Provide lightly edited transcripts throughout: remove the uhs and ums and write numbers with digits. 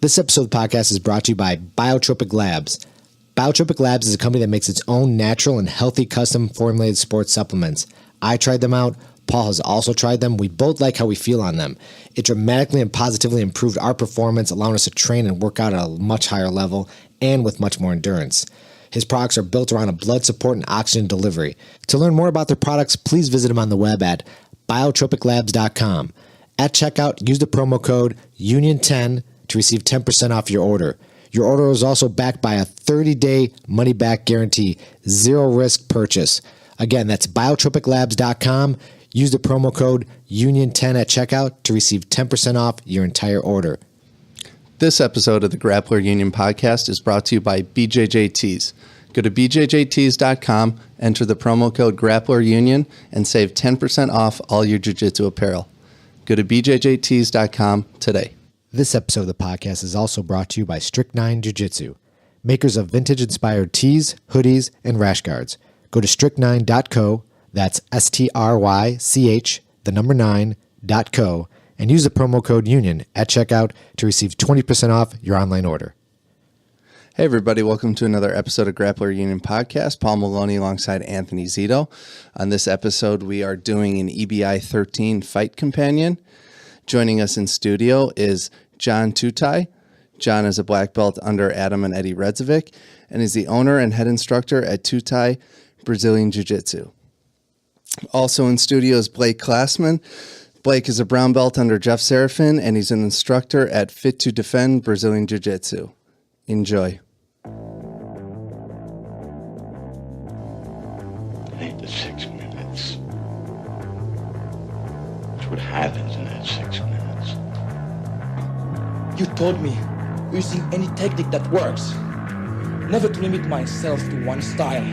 This episode of the podcast is brought to you by Biotropic Labs. Biotropic Labs is a company that makes its own natural and healthy custom formulated sports supplements. I tried them out. Paul has also tried them. We both like how we feel on them. It dramatically and positively improved our performance, allowing us to train and work out at a much higher level and with much more endurance. His products are built around a blood support and oxygen delivery. To learn more about their products, please visit them on the web at biotropiclabs.com. At checkout, use the promo code UNION10 to receive 10% off your order. Your order is also backed by a 30-day money-back guarantee, zero-risk purchase. Again, that's biotropiclabs.com. Use the promo code UNION10 at checkout to receive 10% off your entire order. This episode of the Grappler Union podcast is brought to you by BJJTees. Go to bjjtees.com, enter the promo code Grappler Union, and save 10% off all your jiu-jitsu apparel. Go to bjjtees.com today. This episode of the podcast is also brought to you by Strychnine Jiu Jitsu, makers of vintage-inspired tees, hoodies, and rash guards. Go to strychnine.co, that's STRYCH9.co, and use the promo code UNION at checkout to receive 20% off your online order. Hey everybody, welcome to another episode of Grappler Union podcast. Paul Maloney alongside Anthony Zito. On this episode, we are doing an EBI 13 fight companion. Joining us in studio is John Tutaj. John is a black belt under Adem and Eddie Redzovic, and is the owner and head instructor at Tutaj Brazilian Jiu Jitsu. Also in studio is Blake Klassman. Blake is a brown belt under Jeff Serafin, and he's an instructor at Fit to Defend Brazilian Jiu Jitsu. Enjoy. I hate the 6 minutes. It's what happens in that 6 minutes. You told me using any technique that works. Never to limit myself to one style.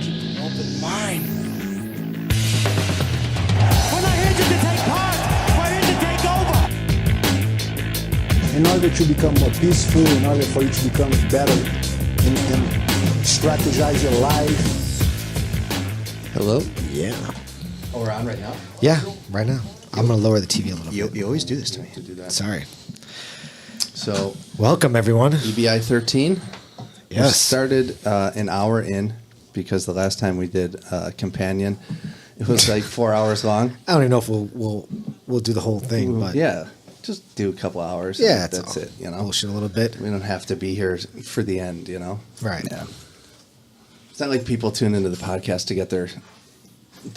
Keep an open mind. We're not here just to take part. We're here to take over. In order to become more peaceful, in order for you to become better and strategize your life. Hello? Yeah. Oh, we're on right now? Yeah, right now. I'm going to lower the TV a little bit. You always do this to me. Sorry. So, Welcome, everyone. EBI 13. Yes. We started an hour in because the last time we did companion, it was like 4 hours long. I don't even know if we'll do the whole thing, but Yeah, just do a couple hours. yeah, that's it. You know, bullshit a little bit. we don't have to be here for the end. You know, Right. Yeah. It's not like people tune into the podcast to get the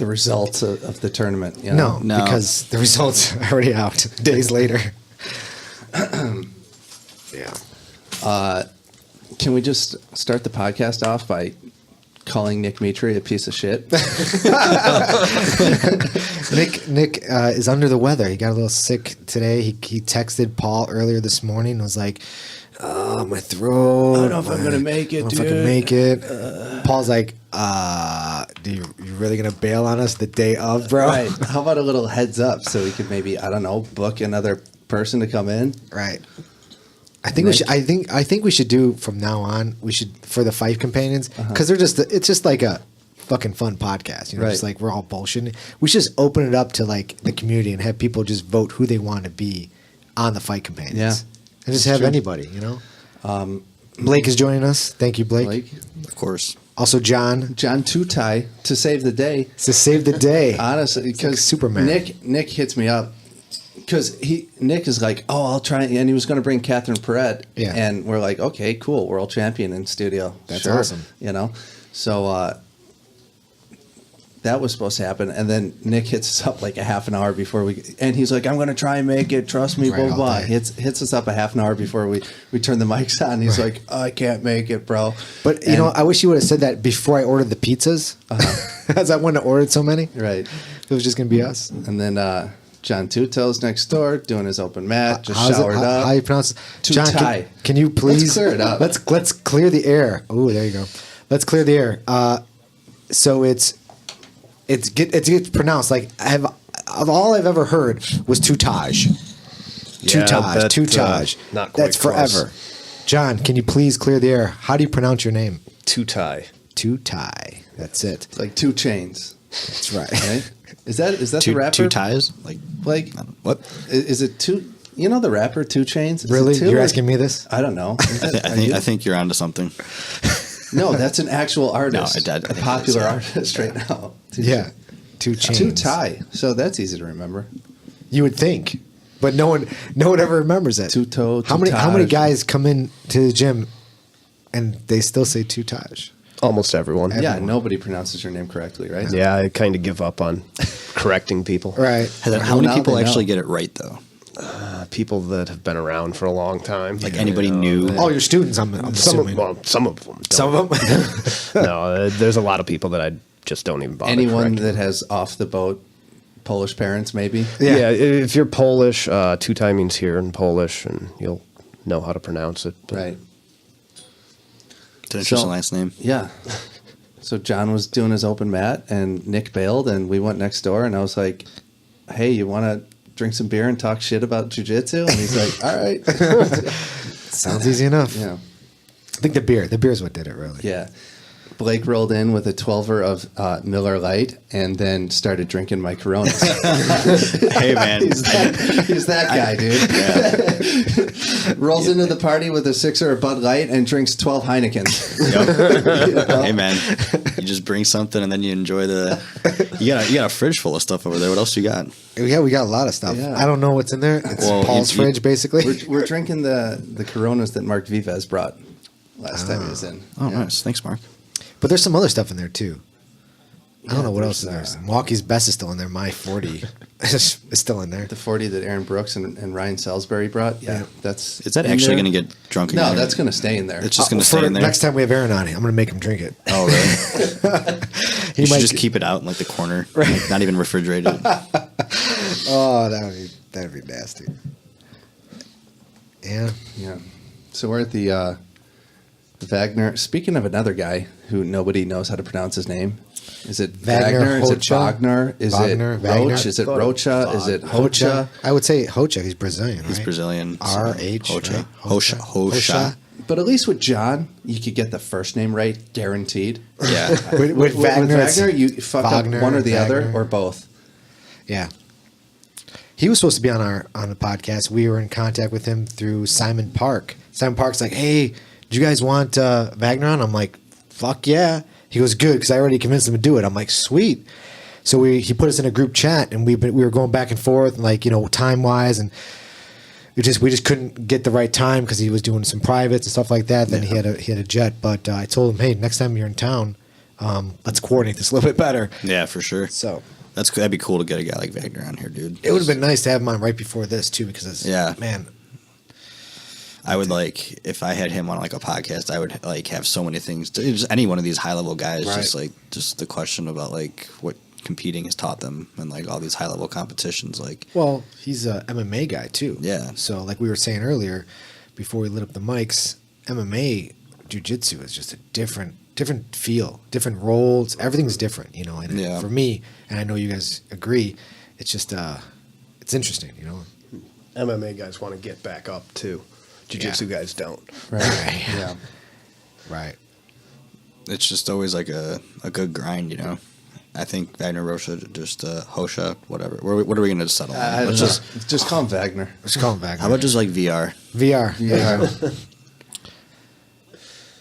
results of the tournament. You know? No, because the results are already out days later. Yeah. Can we just start the podcast off by calling Nick Mitri a piece of shit? Nick is under the weather. He got a little sick today. He texted Paul earlier this morning and was like, "Oh, my throat. I don't know if I'm gonna make it, I don't know if I can make it." Paul's like, you really gonna bail on us the day of, bro?" Right. How about a little heads up so we could maybe, I don't know, book another person to come in? Right. I think we should. I think we should do from now on. We should for the fight companions because it's just like a fucking fun podcast. You know, Right. just like we're all bullshitting. We should just open it up to like the community and have people just vote who they want to be on the fight companions. Yeah. And just have true. anybody. You know. Blake is joining us. Thank you, Blake. Of course. Also, John Tutaj to save the day. to save the day. Honestly, like because Superman. Nick hits me up because Nick is like, "Oh, I'll try," and he was going to bring Catherine Perret. Yeah. And we're like, "Okay, cool, world champion in studio." That's Sure. awesome. You know, so that was supposed to happen, and then Nick hits us up like a half an hour before and he's like, "I'm going to try and make it. Trust me." Right, Blah all blah. day. Hits us up a half an hour before we turn the mics on. He's like, "Oh, I can't make it, bro." But you know, I wish you would have said that before I ordered the pizzas. As I wouldn't have ordered so many. Right. It was just gonna be us. And then John Tutel's next door doing his open mat, just How's it- showered up. How you pronounce it? John, Tutaj. can you please Let's clear it up. Let's clear the air. Oh, there you go. Let's clear the air. So it's pronounced like all I've ever heard was Tutaj. Tutaj. not quite That's close. forever. John, can you please clear the air? How do you pronounce your name? Tutaj. Tutaj. That's it. It's like 2 Chainz. That's right. Right? Is that the rapper? Two ties? Like Like what? is it two? You know the rapper 2 Chainz? Really? You're asking me this? I don't know. I think you're onto something. No, that's an actual artist. No, I think a popular it is, artist right now. 2 Yeah. Chainz. 2 Chainz. 2 Tie. So that's easy to remember. You would think, but no one ever remembers it. Two-toe, How many two-taj. guys come in to the gym and they still say Tutaj? Almost everyone. Yeah, nobody pronounces your name correctly, right? Yeah, I kind of give up on correcting people. Right. How many now people they know. actually get it right though? People that have been around for a long time. Like anybody new? All your students, I'm Some assuming. some of them. Don't. Some of them? No, there's a lot of people that I just don't even bother. Anyone correcting. that has off the boat Polish parents, maybe. Yeah. If you're Polish, Tutaj means here in Polish, and you'll know how to pronounce it. But Right. It's an interesting last name. Yeah. So John was doing his open mat, and Nick bailed, and we went next door, and I was like, "Hey, you want to drink some beer and talk shit about jiu-jitsu?" And he's like, "All right." Sounds easy enough. Yeah. I think the beer is what did it, really. Yeah. Blake rolled in with a 12er of Miller Lite and then started drinking my Coronas. Hey man, He's that guy, dude. Rolls into the party with a 6er of Bud Light and drinks 12 Heinekens. hey man, you just bring something and then you enjoy the. You got a fridge full of stuff over there. What else you got? Yeah, we got a lot of stuff. Yeah. I don't know what's in there. It's Well, Paul's you- fridge, basically. We're drinking the Coronas that Mark Vives brought last time he was in. Oh, nice. Thanks, Mark. But there's some other stuff in there, too. I don't know what else is there. Milwaukee's Best is still in there. My 40 is still in there. The 40 that Aaron Brooks and Ryan Salisbury brought. Yeah, that's. Is that in actually there. going to get drunk No, again? that's going to stay in there. It's just going to For stay in there. Next time we have Aaron on, I'm going to make him drink it. Oh, really? He You should might just keep it out in like the corner, like, not even refrigerated. Oh, that'd be nasty. Yeah. Yeah. So we're at the Wagner. Speaking of another guy who nobody knows how to pronounce his name, is it Wagner? Is it Hocha? Wagner? Is Wagner, it Wagner? Roach? Is it Rocha? Is it Hocha? I would say Hocha. He's Brazilian, He's right? Brazilian. so R-H, Hocha. right? Hocha. Hocha. But at least with John, you could get the first name right, guaranteed. Yeah. With Wagner, it's Wagner, you fuck Wagner, up one or the other Wagner. or both. Yeah. He was supposed to be on the podcast. We were in contact with him through Simon Park. Simon Park's like, "Hey, do you guys want Wagner on?" I'm like, "Fuck yeah." He goes, "Good," because I already convinced him to do it. I'm like, "Sweet." So he put us in a group chat, and we were going back and forth, like, time wise, and we just couldn't get the right time because he was doing some privates and stuff like that. Then he had a jet, but I told him, "Hey, next time you're in town, let's coordinate this a little bit better." Yeah, for sure. So That'd be cool to get a guy like Wagner on here, dude. it would have been nice to have him on right before this too, because it's, Yeah. man. I would like if I had him on like a podcast. I would like have so many things. Just any one of these high level guys, Right. just the question about like what competing has taught them and like all these high level competitions. Like, Well, he's a MMA guy too. Yeah. So like we were saying earlier, before we lit up the mics, MMA jiu-jitsu is just a different feel, different roles. Everything's different, And Yeah. for me, and I know you guys agree, it's just it's interesting, MMA guys want to get back up too. Jiu-jitsu guys don't. Right. Yeah. Right. it's just always like a good grind, I think Wagner, Rocha, just Hosha, whatever. What are we going to settle on? I don't Let's know. just, Just call him Wagner. Let's call him back. how about just like VR? VR? Yeah.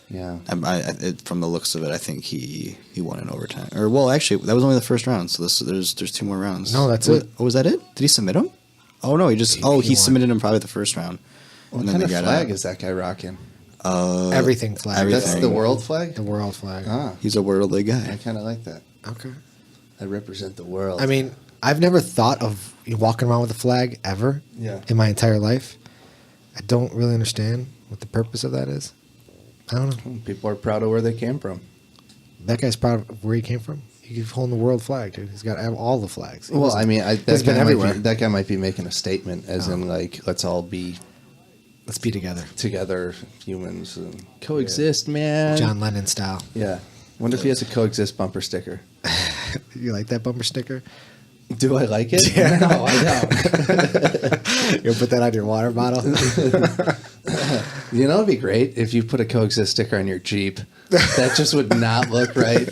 Yeah. From the looks of it, I think he won in overtime. Or well, actually, that was only the first round. So there's 2 more rounds. No, that's it. it. Oh, was that it? Did he submit him? Oh no, he won. submitted him probably the first round. What And then kind they of got flag out. is that guy rocking? Everything flag. everything. That's the world flag? The world flag. Ah, He's a worldly I guy. kind of like that. Okay. I represent the world. I mean, I've never thought of walking around with a flag ever Yeah. in my entire life. I don't really understand what the purpose of that is. I don't know. people are proud of where they came from. That guy's proud of where he came from. He's holding the world flag, dude. He's got all the flags. Well, I mean, he's that been guy everywhere. that guy might be making a statement, as in like, let's all be Let's be together. together, humans, and coexist, man. John Lennon style. Yeah. Wonder if he has a coexist bumper sticker. You like that bumper sticker? Do I like it? No, I don't. You'll put that on your water bottle? You know, it'd be great if you put a coexist sticker on your Jeep. That just would not look right.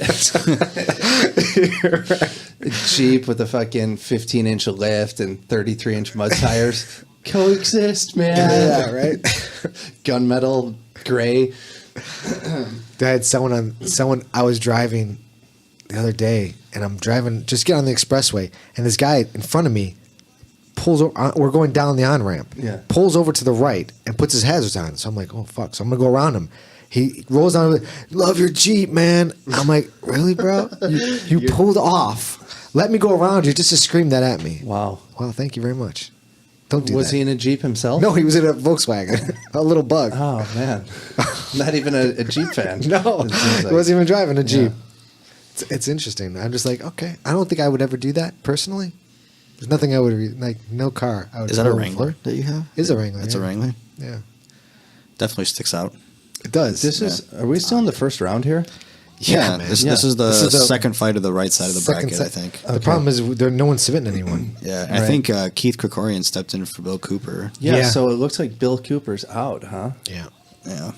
Jeep with a fucking 15-inch lift and 33-inch mud tires. Coexist, man. Yeah, right. Gunmetal, gray. I had someone. I was driving the other day, and I'm driving, just get on the expressway, and this guy in front of me pulls over. We're going down the on ramp. Yeah. Pulls over to the right and puts his hazards on. So I'm like, oh fuck. So I'm gonna go around him. He rolls down with, love your Jeep, man. I'm like, really, bro? You pulled off. Let me go around you just to scream that at me. Wow. Wow, thank you very much. Don't do Was that. he in a Jeep himself? No, he was in a Volkswagen. A little bug. Oh, man. Not even a Jeep fan. No, It seems he like. wasn't even driving a Jeep. Yeah. It's interesting. I'm just like, okay. I don't think I would ever do that personally. There's nothing I would like. No car. I would Is that a pull Wrangler for. that you have? Is a Wrangler. It's yeah. a Wrangler. Yeah, Definitely sticks out. it does. This is. Are we still in the first round here? yeah, man. This Yeah. is the This is the second fight of the right side of the Second bracket, set. I think. The problem is no one's submitting anyone. Yeah, and I think Keith Krikorian stepped in for Bill Cooper. Yeah, Yeah. so it looks like Bill Cooper's out, huh? Yeah. Yeah.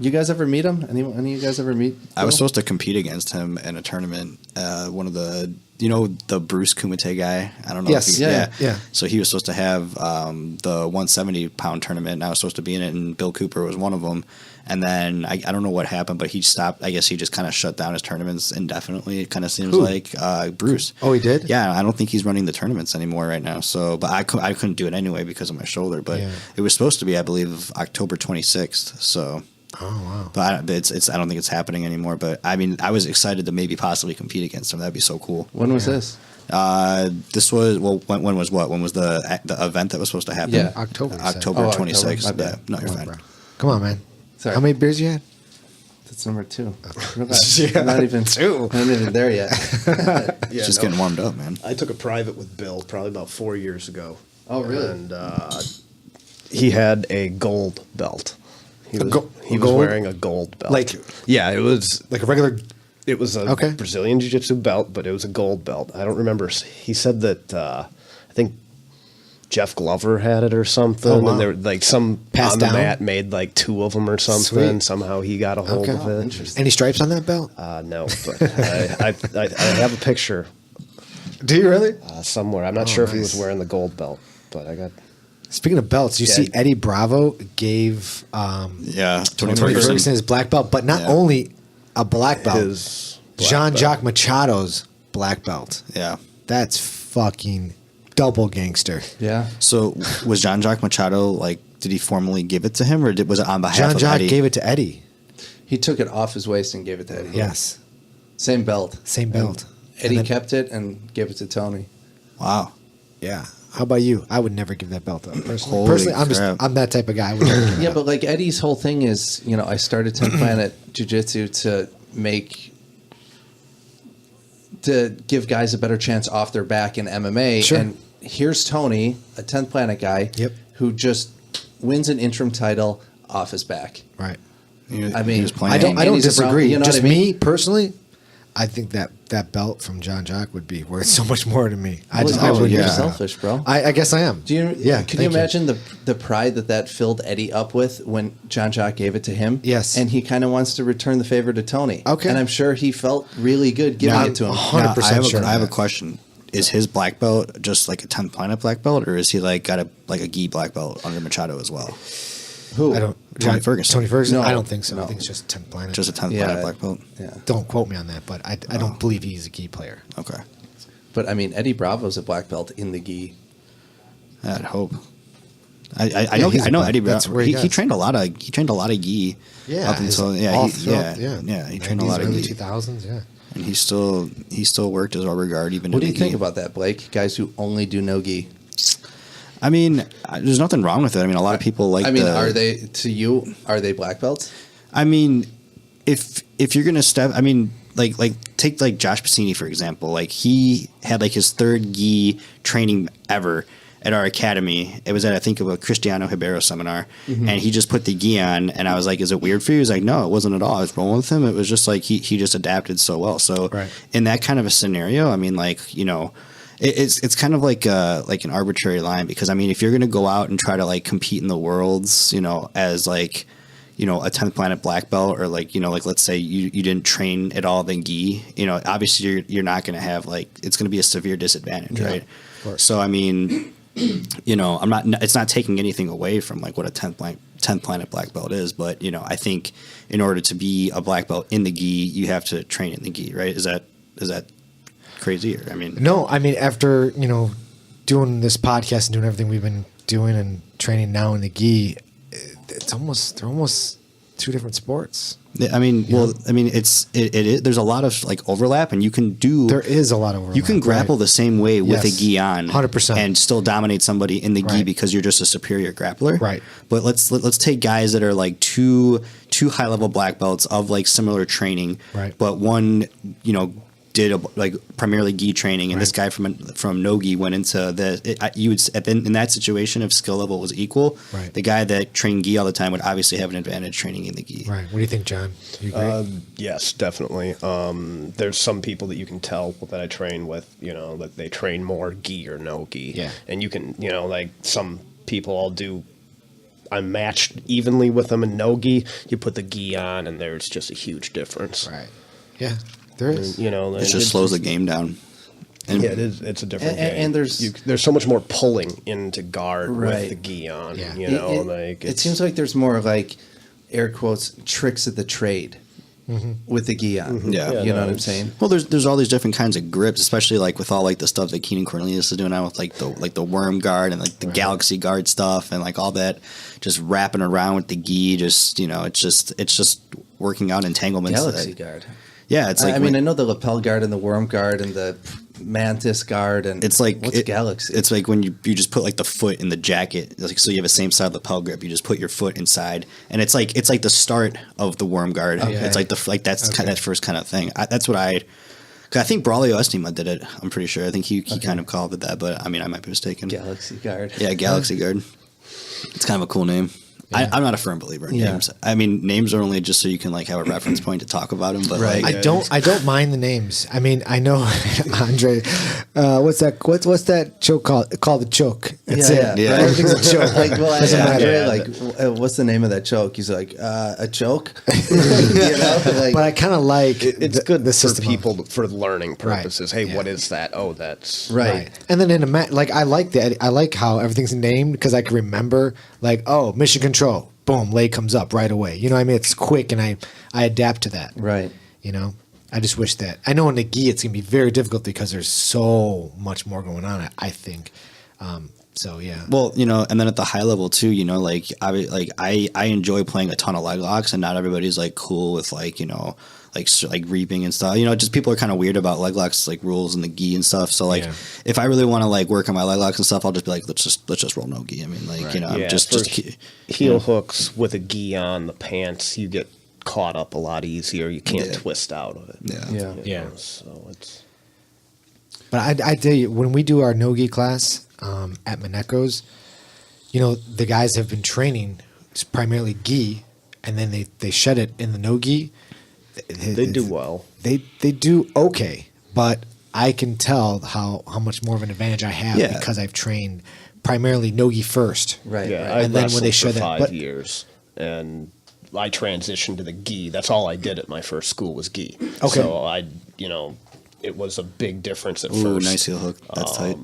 You guys ever meet him? Any of you guys ever meet I was Bill? supposed to compete against him in a tournament. One of the, the Bruce Kumite guy. I don't know. Yes. If you, Yeah. So he was supposed to have the 170-pound tournament, and I was supposed to be in it, and Bill Cooper was one of them. And then I don't know what happened, but he stopped. I guess he just kind of shut down his tournaments indefinitely. It kind of seems like Bruce. Oh, he did? Yeah, I don't think he's running the tournaments anymore right now. So, but I couldn't do it anyway because of my shoulder. But Yeah. it was supposed to be, I believe, October 26th. So. Oh wow. But I don't think it's happening anymore. But I mean, I was excited to maybe possibly compete against him. That'd be so cool. When was this? This was when was what? When was the event that was supposed to happen? Yeah. October, you said. October Oh, 26th. October. My Yeah, bad. no, you're Come on, fine. bro. Come on, man. Sorry. How many beers you had? That's number 2. Yeah, I'm not even 2. I'm not even there yet. It's just getting warmed up, man. I took a private with Bill probably about 4 years ago. Oh, really? And he had a gold belt. He was, he was gold? wearing a gold belt. Like- yeah, it was Like a regular. It was a Okay. Brazilian Jiu Jitsu belt, but it was a gold belt. I don't remember. He said that I think Jeff Glover had it or something, Oh, wow. and there were like some Passed on the down? mat made like 2 of them or something. Sweet. Somehow he got a hold Okay. of it. Any stripes on that belt? No, but I have a picture Do you really? somewhere. I'm not Oh, sure if he was nice. wearing the gold belt, but I got. Speaking of belts, you Yeah. see Eddie Bravo gave Yeah, Tony Tony Ferguson. Ferguson his black belt, but not Yeah. only a black belt, His black Jean-Jacques Machado's black belt. Yeah. That's fucking double gangster. Yeah. So was Jean-Jacques Machado like? Did he formally give it to him, or was it on behalf of Jean-Jacques Eddie? gave it to Eddie. He took it off his waist and gave it to Eddie. Yes, Same belt. same belt. Eddie And then- kept it and gave it to Tony. Wow. Yeah. How about you? I would never give that belt up personally. Holy Personally, crap. I'm that type of guy. I would never give Yeah, it up. but like Eddie's whole thing is, I started 10 Planet Jiu-Jitsu to give guys a better chance off their back in MMA. Sure. And here's Tony, a 10th Planet guy, Yep. who just wins an interim title off his back. Right. I mean, he was playing. I don't And he's a brown- disagree. you know Just what I mean? me personally, I think that belt from Jean-Jacques would be worth so much more to me. I Well, just no, I would you're yeah. selfish, bro. I guess I am. Do you? Yeah. Can thank you imagine the pride that filled Eddie up with when Jean-Jacques gave it to him? Yes. And he kind of wants to return the favor to Tony. Okay. And I'm sure he felt really good giving Now, it to him. 100% Now, sure of I have a that. question. Is his black belt just like a 10th Planet black belt, or is he like got a gi black belt under Machado as well? Who? I don't. Tony Ferguson. Tony Ferguson. No, I don't think so. no. I think it's just 10 Planet. Just a 10th Yeah. Planet black belt. Yeah. Don't quote me on that, but I don't believe he's a key player. Okay. But I mean, Eddie Bravo's a black belt in the gi. I'd hope. I know. he's I know a- Eddie. that's where He he trained a lot of. He trained a lot of gi. Yeah, Up until his- yeah. all He, throughout- yeah. He trained a lot of early gi. 2000s. Yeah. And he still worked as rubber guard even. What in do you the think gi. about that, Blake? Guys who only do no gi. I mean, there's nothing wrong with it. I mean, a lot of people like. I mean, the, are they black belts? I mean, if you're gonna step, I mean, like take like Josh Pacini for example. Like he had like his third gi training ever at our academy. It was at I think a Cristiano Ribeiro seminar, and he just put the gi on, and I was like, "Is it weird for you?" He's like, "No, it wasn't at all. I was rolling with him. It was just like he just adapted so well." So Right. in that kind of a scenario, I mean, like It's kind of like an arbitrary line because I mean if you're going to go out and try to like compete in the worlds, as like a 10th Planet black belt or like let's say you didn't train at all in gi, obviously you're not going to have like it's going to be a severe disadvantage, right? course. So I mean you know, it's not taking anything away from like what a 10th planet black belt is, but you know, I think in order to be a black belt in the gi, you have to train in the gi, right? Is that crazy? Or, I mean, no, I mean, after, you know, doing this podcast and doing everything we've been doing and training now in the gi, they're almost two different sports. I mean, I mean, it is, there's a lot of like overlap, and there is a lot of overlap. You can grapple the same way with a gi on, 100%, and still dominate somebody in the gi because you're just a superior grappler, right? But let's take guys that are like two high level black belts of like similar training, right? But one, you know, did like primarily gi training, and this guy from no gi went into you would in that situation, if skill level was equal, right, the guy that trained gi all the time would obviously have an advantage training in the gi. Right. What do you think, John? Do you agree? Yes, definitely. There's some people that you can tell that I train with, you know, that they train more gi or no gi. Yeah. And you can, you know, like some people I'm matched evenly with them in no gi. You put the gi on, and there's just a huge difference. Right. Yeah. There is. You know, it just slows the game down. And yeah, it's a different game. And there's so much more pulling into guard with the gi on. Yeah. You know, like it seems like there's more like air quotes tricks of the trade with the gi on. Yeah, you know what I'm saying. Well, there's all these different kinds of grips, especially like with all like the stuff that Keenan Cornelius is doing now with like the worm guard and like the galaxy guard stuff and like all that, just wrapping around with the gi. Just, you know, it's just working out entanglements. Galaxy guard. Yeah, it's like I mean, I know the lapel guard and the worm guard and the mantis guard, and it's like what's galaxy? It's like when you just put like the foot in the jacket, like, so you have the same side lapel grip. You just put your foot inside, and it's like the start of the worm guard. Okay. It's like that's kind of that first kind of thing. That's what I think Braulio Estima did it. I'm pretty sure. I think he kind of called it that, but I mean, I might be mistaken. Galaxy guard. Yeah, galaxy guard. It's kind of a cool name. Yeah. I'm not a firm believer in names. I mean, names are only just so you can like have a reference point to talk about them. But like, I don't mind the names. I mean, I know Andre. What's that choke called? Called the choke. That's it. Yeah. Everything's a choke. Like, well, doesn't matter. Like, what's the name of that choke? He's like, a choke. You know? Like, but I kind of like it's good the for system people for learning purposes. Right. Hey, what is that? Oh, that's right. And then in a like I like how everything's named because I can remember like, oh, mission control. Boom, leg comes up right away. You know what I mean? It's quick, and I adapt to that. Right. You know? I just wish that. I know in the gi it's going to be very difficult because there's so much more going on, I think. So, yeah. Well, you know, and then at the high level, too, you know, like I enjoy playing a ton of leg locks, and not everybody's, like, cool with, like, you know, like reaping and stuff. You know, just people are kind of weird about leg locks, like rules and the gi and stuff. So like, if I really want to like work on my leg locks and stuff, I'll just be like, let's just roll no gi. I mean, like, you know, just heel hooks with a gi on the pants, you get caught up a lot easier. You can't twist out of it. Yeah. So it's. But I tell you, when we do our no gi class at Mineco's, you know, the guys have been training primarily gi, and then they shed it in the no gi. They do well. They do okay, but I can tell how much more of an advantage I have because I've trained primarily no-gi first. Right. Yeah, right. and then when they show that 5 years, and I transitioned to the gi. That's all I did at my first school was gi. Okay. So it was a big difference at first. Ooh, nice heel hook. That's tight.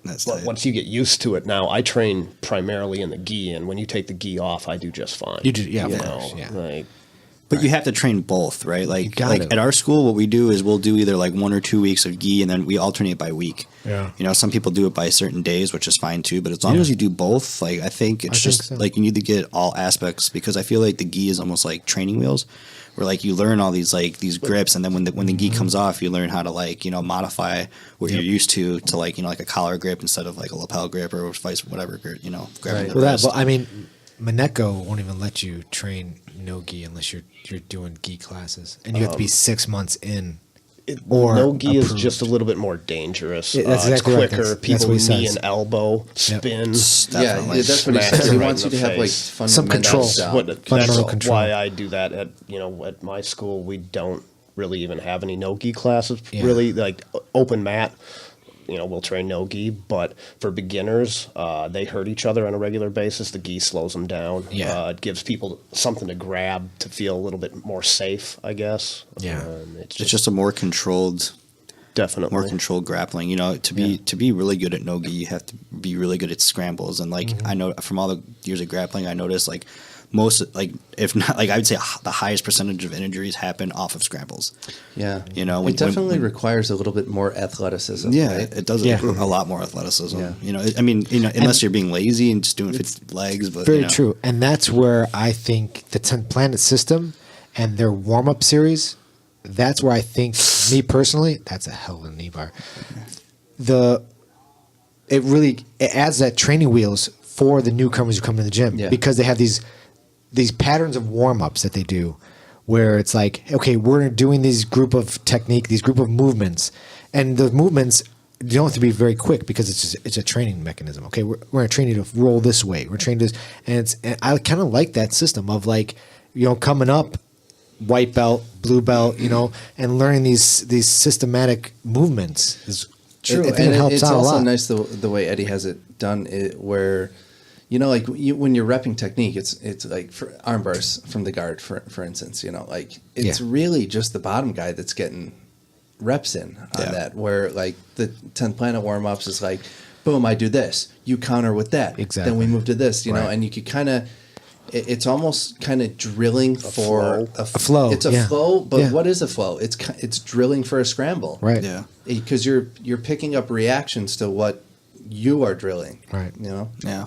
But once you get used to it, now I train primarily in the gi, and when you take the gi off, I do just fine. You do, yeah, of course, yeah. Like, but you have to train both, right? Like at our school, what we do is we'll do either like 1 or 2 weeks of gi, and then we alternate by week. Yeah. You know, some people do it by certain days, which is fine too. But as long as you do both, like I think like you need to get all aspects, because I feel like the gi is almost like training wheels, where like you learn all these grips, and then when the gi comes off, you learn how to like, you know, modify what you're used to like, you know, like a collar grip instead of like a lapel grip or whatever grip, you know. Right. Well, I mean, Mineco won't even let you train no gi unless you're doing gi classes, and you have to be 6 months in. No gi is just a little bit more dangerous. That's exactly it's quicker. Right. People that's knee and elbow spin. Yeah, that's what he says. He wants you to have like some control. That's why I do that at my school. We don't really even have any no gi classes. Really, like open mat. You know, we'll train no gi, but for beginners, they hurt each other on a regular basis. The gi slows them down. Yeah. It gives people something to grab to feel a little bit more safe, I guess. Yeah. It's just a more controlled Definitely. more controlled grappling. You know, to be really good at no-gi, you have to be really good at scrambles. And like I know from all the years of grappling, I noticed like most, like if not, like I would say the highest percentage of injuries happen off of scrambles. Yeah, You know, it definitely requires a little bit more athleticism. Yeah, right? it does a lot more athleticism. Yeah. You know, I mean, you know, unless you're being lazy and just doing 50 legs. But Very you know. true. And that's where I think the 10 Planet system and their warm up series, that's where I think, me personally, that's a hell of a knee bar. It adds that training wheels for the newcomers who come to the gym because they have these patterns of warm ups that they do where it's like, okay, we're doing these group of movements, and the movements don't have to be very quick because it's a training mechanism. Okay, we're going to train you to roll this way. We're trained this, and I kind of like that system of like, you know, coming up, white belt, blue belt, you know, and learning these systematic movements is true. I think it helps it's out a also lot. nice the way Eddie has it done, where, you know, like when you're repping technique, it's like for arm bars from the guard, for instance, you know, like it's really just the bottom guy that's getting reps in on that, where like the 10th Planet warm-ups is like, boom, I do this, you counter with that, Exactly. then we move to this, you know, and you could kind of, it's almost kind of drilling for a flow. It's a flow, but Yeah. what is a flow? It's drilling for a scramble, Right. Yeah. because you're picking up reactions to what you are drilling, Right. You know, Yeah.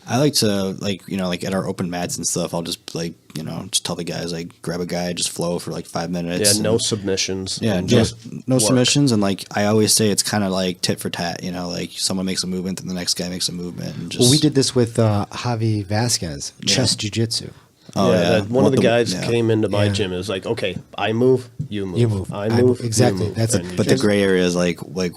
I like to, like, you know, like at our open mats and stuff, I'll just like, you know, just tell the guys, like, grab a guy, just flow for like 5 minutes. Yeah, no submissions. Yeah, and just no work. submissions. And like I always say, it's kind of like tit for tat, you know, like someone makes a movement, then the next guy makes a movement. And just, Well, we did this with Javi Vasquez, chest jiu-jitsu. Oh, yeah. One of the guys yeah. came into my Yeah. gym and was like, okay, I move, you move. You move. I move, exactly. you move. That's it. And you But the just- gray area is like what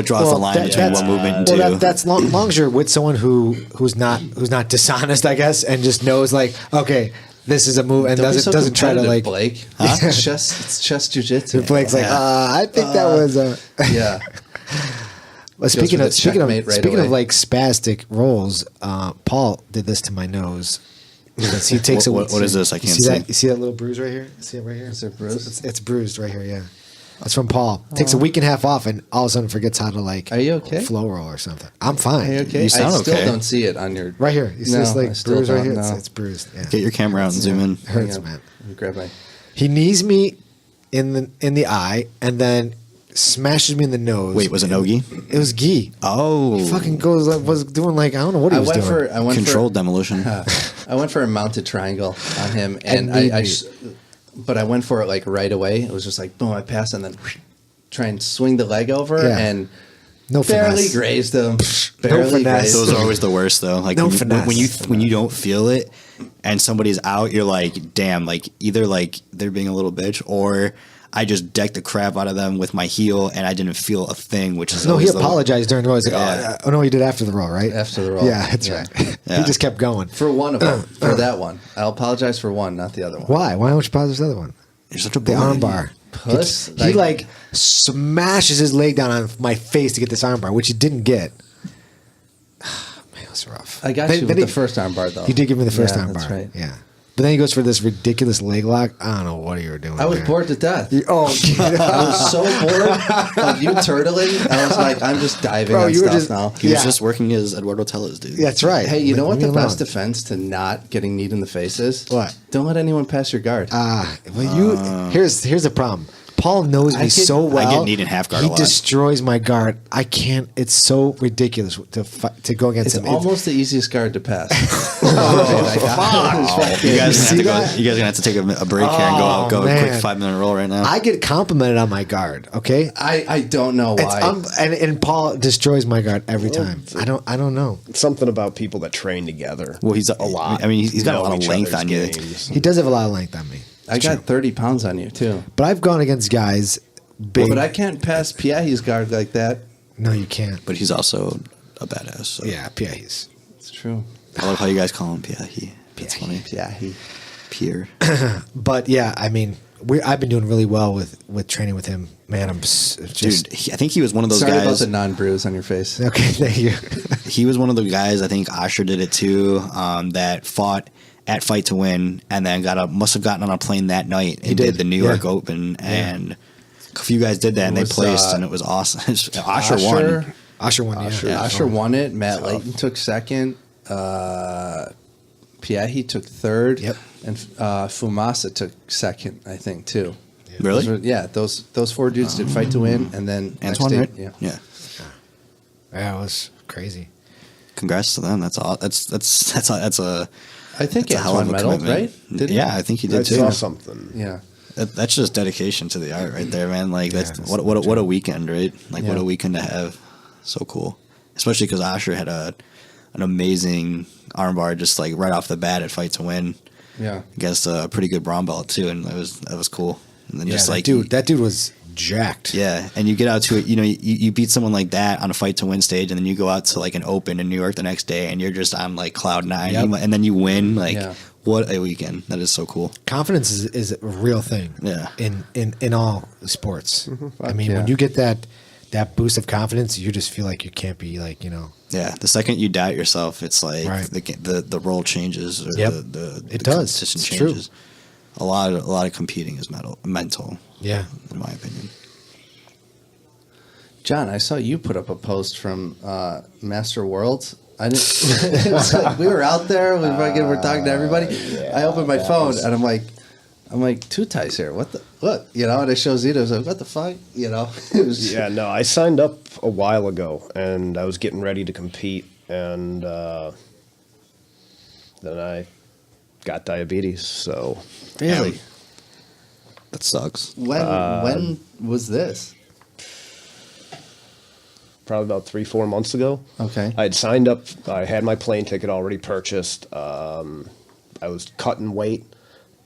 draws the line between one movement and two. That's long as you're with someone who's not dishonest, I guess, and just knows like, okay, this is a move, and Don't be so doesn't try to competitive, like. Blake. It's chest jujitsu. Blake's like, I think that was a. Yeah. Well, for the checkmate right speaking away. of like spastic rolls, Paul did this to my nose. Because he takes What is this? I can't see see. that. You see that little bruise right here? See it right here? Is it bruised? It's bruised right here. Yeah, that's from Paul. Takes a week and a half off, and all of a sudden forgets how to like. Are you okay? Flow roll or something. I'm fine. Are you okay? You sound I still okay. don't see it on your Right here. You see No, this I like still bruise right don't, here? no. It's bruised. Yeah. Get your camera out and zoom in. It hurts, Hang on. man. Let me grab my. He knees me in the eye, and then smashes me in the nose. Wait, was it no-gi? It was gi. Oh. He fucking was doing like I don't know what he was doing. I went Controlled demolition. I went for a mounted triangle on him, and And but I went for it like right away. It was just like boom, I pass and then try and swing the leg over Yeah. and No barely finesse. grazed him. Barely finesse. grazed Those him. are always the worst, though. Like No when you finesse. when you don't feel it, and somebody's out, you're like, damn. Like either like they're being a little bitch, or I just decked the crap out of them with my heel, and I didn't feel a thing. Which is No, he always the- apologized during the roll. He's like, Yeah. oh no, he did after the roll, right? After the roll. Yeah, that's Yeah. right. Yeah. He just kept going. For one of them, for that one. I'll apologize for one, not the other one. Why? Why don't you apologize for the other one? You're such a The boy. arm bar. Puss, He like smashes his leg down on my face to get this arm bar, which he didn't get. Man, it was rough. I got Then- you then with he- the first arm bar, though. You did give me the first Yeah, arm that's bar. right. Yeah. But then he goes for this ridiculous leg lock. I don't know what you were doing. I was there. bored to death. Oh, I was so bored of you turtling. I was like, I'm just diving Bro, on you were stuff just- now. He was Yeah. just working his Eduardo Tellez, dude. that's right. Hey, you know what Leave the me best alone. defense to not getting kneed in the face is? What? Don't let anyone pass your guard. Here's the problem. Paul knows me so well. I get kneed in half guard He a lot. destroys my guard. I can't. It's so ridiculous to go against it's him. almost the easiest guard to pass. You guys see gonna have that? to go. You guys gonna have to take a break here and go a man. quick 5-minute roll right now. I get complimented on my guard. Okay. I don't know It's why. and Paul destroys my guard every time. I don't know. Something about people that train together. well, he's a lot. I mean, he's got a know lot of each length other's on you. games. He does have a lot of length on me. I got 30 pounds on you, too. But I've gone against guys big. But I can't pass Piahi's guard like that. No, you can't. But he's also a badass. So. Yeah, PIs. It's true. I love how you guys call him Piahi. That's funny. Piahi. Pierre. But yeah, I mean, I've been doing really well with training with him. Man, I'm just Dude, I think he was one of those Sorry about guys. the non-bruise on your face. okay. Thank you. He was one of the guys, I think Asher did it too, that fought at Fight to Win and then must have gotten on a plane that night and did, did the New York yeah. Open and a few guys did that, and they was, placed, and it was awesome. Osher won. Osher won, yeah. Osher won it. Matt Layton took second. Piahi took third. Yep. And Fumasa took second, I think, too. Really? Those 4 dudes did fight to win, and then Antoine, next right? day, Yeah. Yeah, it was crazy. Congrats to them. That's all. That's a. I think that's a hell of Antoine a medaled, commitment. right? Did he? Yeah, I think he did I too. saw something. Yeah. That's just dedication to the art right there, man. Like that's that's what a weekend, right? Like what Yeah. a weekend to have. So cool, especially because Osher had an amazing armbar just like right off the bat at Fight to Win Yeah. against a pretty good brown belt too, and that was cool. And then just like that dude was jacked. yeah, and you get out to it, you beat someone like that on a Fight to Win stage, and then you go out to like an open in New York the next day, and you're just on like cloud nine, Yep. and then you win. Like Yeah. what a weekend! That is so cool. Confidence is a real thing. Yeah. In all sports. I mean, yeah. when you get that boost of confidence, you just feel like you can't be like, Yeah, the second you doubt yourself, it's like Right. the role changes. Or Yep. the It does. competition It's true. changes. A lot of competing is mental, yeah. in my opinion. John, I saw you put up a post from Master Worlds. I didn't. It's like we were out there. We were talking to everybody. I opened my phone and I'm like, Tutai's here. What? And I show Zito. I was like, what the fuck? It was. Yeah, no, I signed up a while ago, and I was getting ready to compete, and then I got diabetes. So Really? That sucks. When was this? probably about 3-4 months ago. Okay. I had signed up. I had my plane ticket already purchased. I was cutting weight,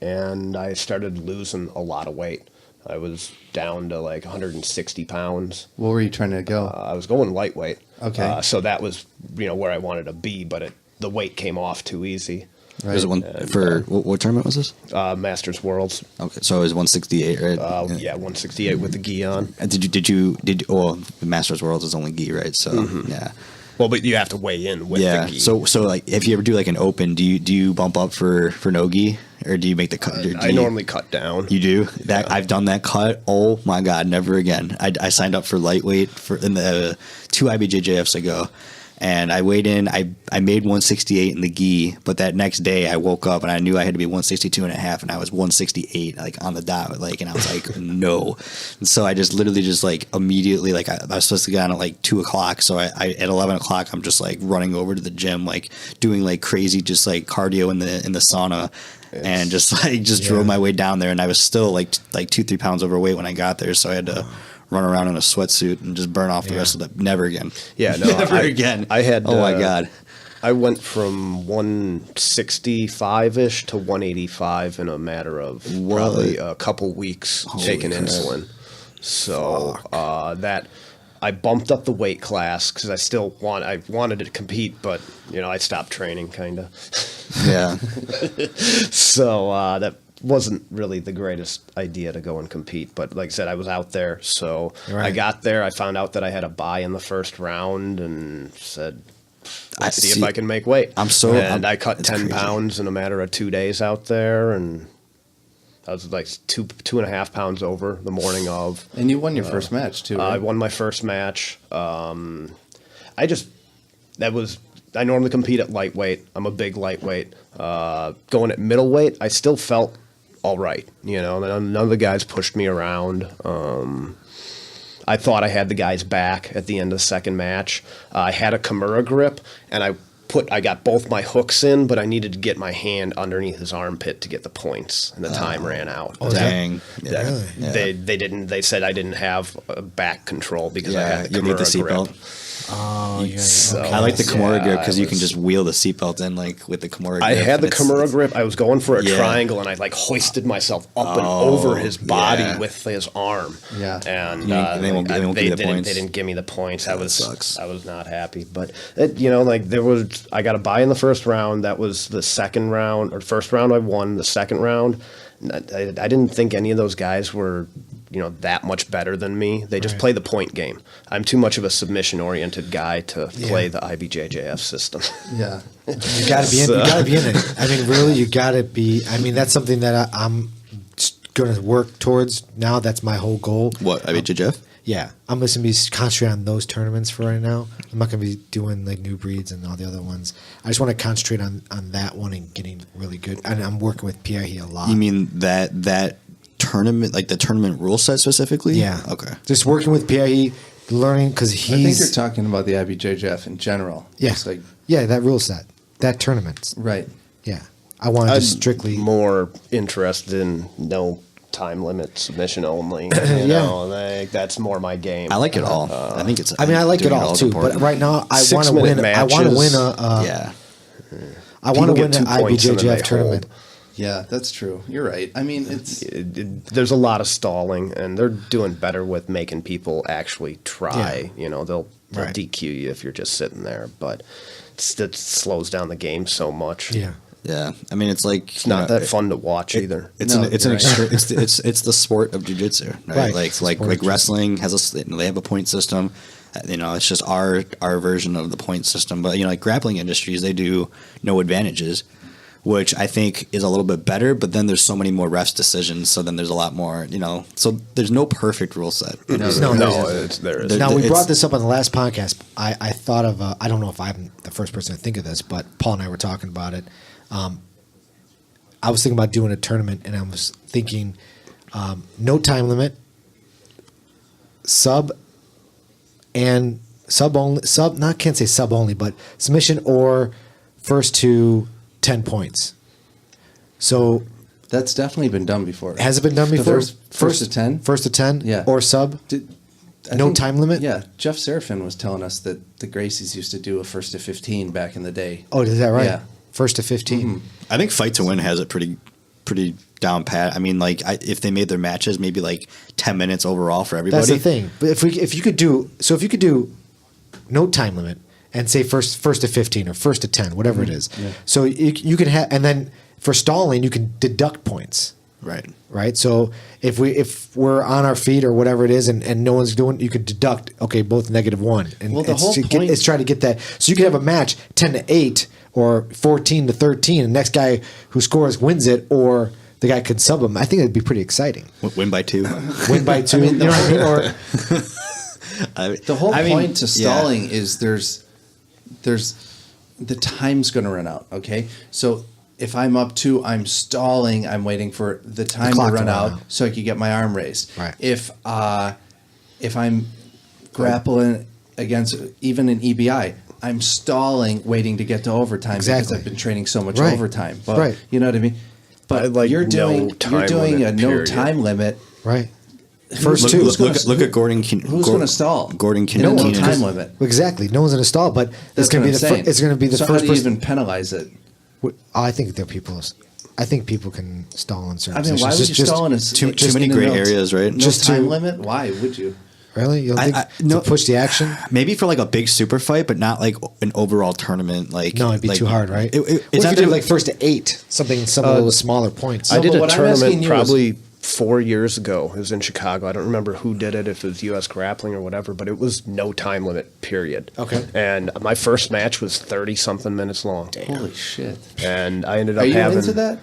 and I started losing a lot of weight. I was down to like 160 pounds. What were you trying to go? I was going lightweight. Okay. So that was where I wanted to be, but the weight came off too easy. Right. Was it one for what tournament was this? Masters Worlds. Okay, so it was 168, right? Yeah, 168 with the gi on. And did you? Well, the Masters Worlds is only gi, right? So yeah. Well, but you have to weigh in with Yeah. the gi. So like, if you ever do like an open, do you bump up for no gi, or do you make the cut? I normally cut down. You do that? I've done that cut. Oh my god, never again. I signed up for lightweight in the 2 IBJJFs ago, and I weighed in. I made 168 in the gi, but that next day I woke up and I knew I had to be 162 and a half, and I was 168 like on the dot, like, and I was like no. And so I just literally just like immediately, like I was supposed to get on at like 2 o'clock, so I at 11 o'clock I'm just like running over to the gym, like doing like crazy just like cardio in the sauna. And just drove my way down there, and I was still like 2-3 pounds overweight when I got there, so I had to run around in a sweatsuit and just burn off the rest of the. Never again. Yeah, no, never again. I had. Oh my god. I went from 165-ish to 185 in a matter of probably a couple weeks taking insulin. So that I bumped up the weight class because I wanted to compete, but I stopped training kind of. Yeah. So that wasn't really the greatest idea to go and compete. But like I said, I was out there. So Right. I got there. I found out that I had a bye in the first round and said, let's see if I can make weight. I cut it's 10 crazy. pounds in a matter of 2 days out there. And I was like 2.5 pounds over the morning of. And you won your first match too, right? I won my first match. I normally compete at lightweight. I'm a big lightweight. Going at middleweight, I still felt all right. None of the guys pushed me around. I thought I had the guys back at the end of the second match. I had a Kimura grip, and I got both my hooks in, but I needed to get my hand underneath his armpit to get the points, and the time ran out. Dang. Yeah. Really? Yeah. They didn't. They said I didn't have back control because I had the you need the Kimura grip. seatbelt. Oh, yeah. So- Okay. I like the Kimura grip because I you can was- just wheel the seatbelt in like with the Kimura grip. I had the and Kimura grip. I was going for a Yeah. triangle, and I like hoisted myself up and over his body yeah. with his arm. Yeah. and They won't give you the didn't. points. They didn't give me the points. I was sucks. I was not happy. But I got a bye in the first round. That was the second round or first round I won. The second round, I didn't think any of those guys were that much better than me. They just play the point game. I'm too much of a submission-oriented guy to play the IBJJF system. Yeah. You gotta be in. You gotta be in it. I mean, really, you gotta be. I mean, that's something that I'm going to work towards now. That's my whole goal. What, IBJ Jeff? Yeah, I'm just going to be concentrating on those tournaments for right now. I'm not going to be doing like new breeds and all the other ones. I just want to concentrate on that one and getting really good. And I'm working with Pierre a lot. You mean that tournament, like the tournament rule set specifically? Yeah. Okay. Just working with Pierre, learning because I think he's. you're talking about the IBJJF in general. Yeah. It's like, yeah, that rule set, that tournament. right. Yeah, I want to just strictly. more interested in no time limit, submission only. Yeah. Like that's more my game. I like it all. I think it's. I mean, I like it doing all is too, important. but right now I 6 want to minute win. I want to win matches. a. yeah. I want to People win get an 2 points and then they IBJJF tournament. hold. Yeah, that's true. You're right. I mean, it's There's a lot of stalling, and they're doing better with making people actually try. They'll Right. DQ you if you're just sitting there, but it slows down the game so much. Yeah, Yeah. I mean, it's like It's not that fun to watch either. It's No, an you're right. it's the sport of jiu-jitsu, right? Right, Like it's the sport of like jiu-jitsu. wrestling has they have a point system. It's just our version of the point system. But like grappling industries, they do no advantages, which I think is a little bit better. But then there's so many more refs decisions, so then there's a lot more. So there's no perfect rule set. No, there is. There- now we it's- brought this up on the last podcast. I thought of I don't know if I'm the first person to think of this, but Paul and I were talking about it. I was thinking about doing a tournament, and I was thinking no time limit, sub only. Can't say sub only, but submission or first to 10 points. So that's definitely been done before. has it been done The before? first to 10? First to 10, Yeah. or sub. No time limit? Yeah, Jeff Serafin was telling us that the Gracies used to do a first to 15 back in the day. Oh, is that right? Yeah. First to 15. I think Fight to Win has it pretty down pat. I mean, if they made their matches, maybe like 10 minutes overall for everybody. That's the thing. But if you could do no time limit and say first to 15 or first to 10, whatever it is. Yeah. So you can have, and then for stalling you can deduct points. Right. So if we're on our feet or whatever it is, and no one's doing, you could deduct. Okay, both -1, and Well, the whole point it's trying to get that. So you could have a match 10-8 or 14-13, and the next guy who scores wins it, or the guy could sub him. I think it'd be pretty exciting. Win by 2. Win by 2. You know what I mean? Or The whole point to stalling is there's the time's going to run out. Okay, so if I'm up 2, I'm stalling. I'm waiting for the time to clock to run run out out. so I can get my arm raised. Right. If I'm grappling against even an EBI, I'm stalling, waiting to get to overtime Exactly. because I've been training so much Right. overtime. But Right. you know what I mean. But I like you're no doing time a limit, no period. time limit. right. First Look, two. look at Gordon. Who's going to stall? Gordon No Keenan. time limit. Exactly. No one's going to stall, but it's That's going to what be I'm saying. it's going to be the so first how do you person. even penalize it? I think there are people. I think people can stall in certain I mean, why positions. would you stall in a too many gray areas, right? No Just time to- limit? Why would you? Really? You don't think no. to push the action? Maybe for like a big super fight, but not like an overall tournament. Like No, it'd be like, too hard, right? it's What if not you did that- like first to 8, some of those smaller points. I did but a what I'm asking tournament you probably 4 years ago. It was in Chicago. I don't remember who did it, if it was U.S. Grappling or whatever, but it was no time limit, period. Okay. And my first match was 30-something minutes long. Holy shit! And I ended up Are you having... into that?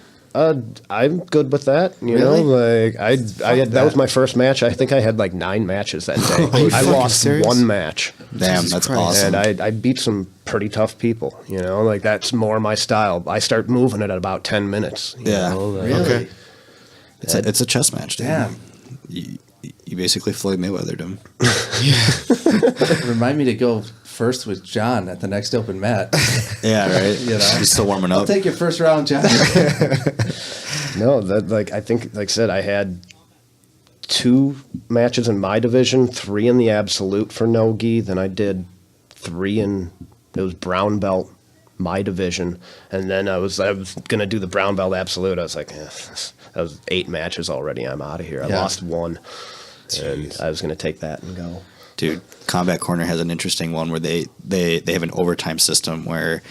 I'm good with that. You Really? know, like I had, that was that. my first match. I think I had like 9 matches that day. Are you I fucking lost serious? 1 match. Damn, Jesus that's Christ. awesome. And I beat some pretty tough people, you know, like that's more my style. I start moving it at about 10 minutes. you Yeah. know, like- Really? Okay. It's a chess match, dude. Damn. You basically Floyd Mayweathered him. Remind me to go first with John at the next open mat. Yeah, right. You know? He's still warming I'll up. take your first round, John. No, that like I think, like I said, I had 2 matches in my division, 3 in the absolute for no gi. Then I did 3 in it was brown belt, my division, and then I was gonna do the brown belt absolute. I was like, that was 8 matches already. I'm out of here. I Yeah. lost 1, and I was gonna take that and go. Dude, Combat Corner has an interesting one where they have an overtime system where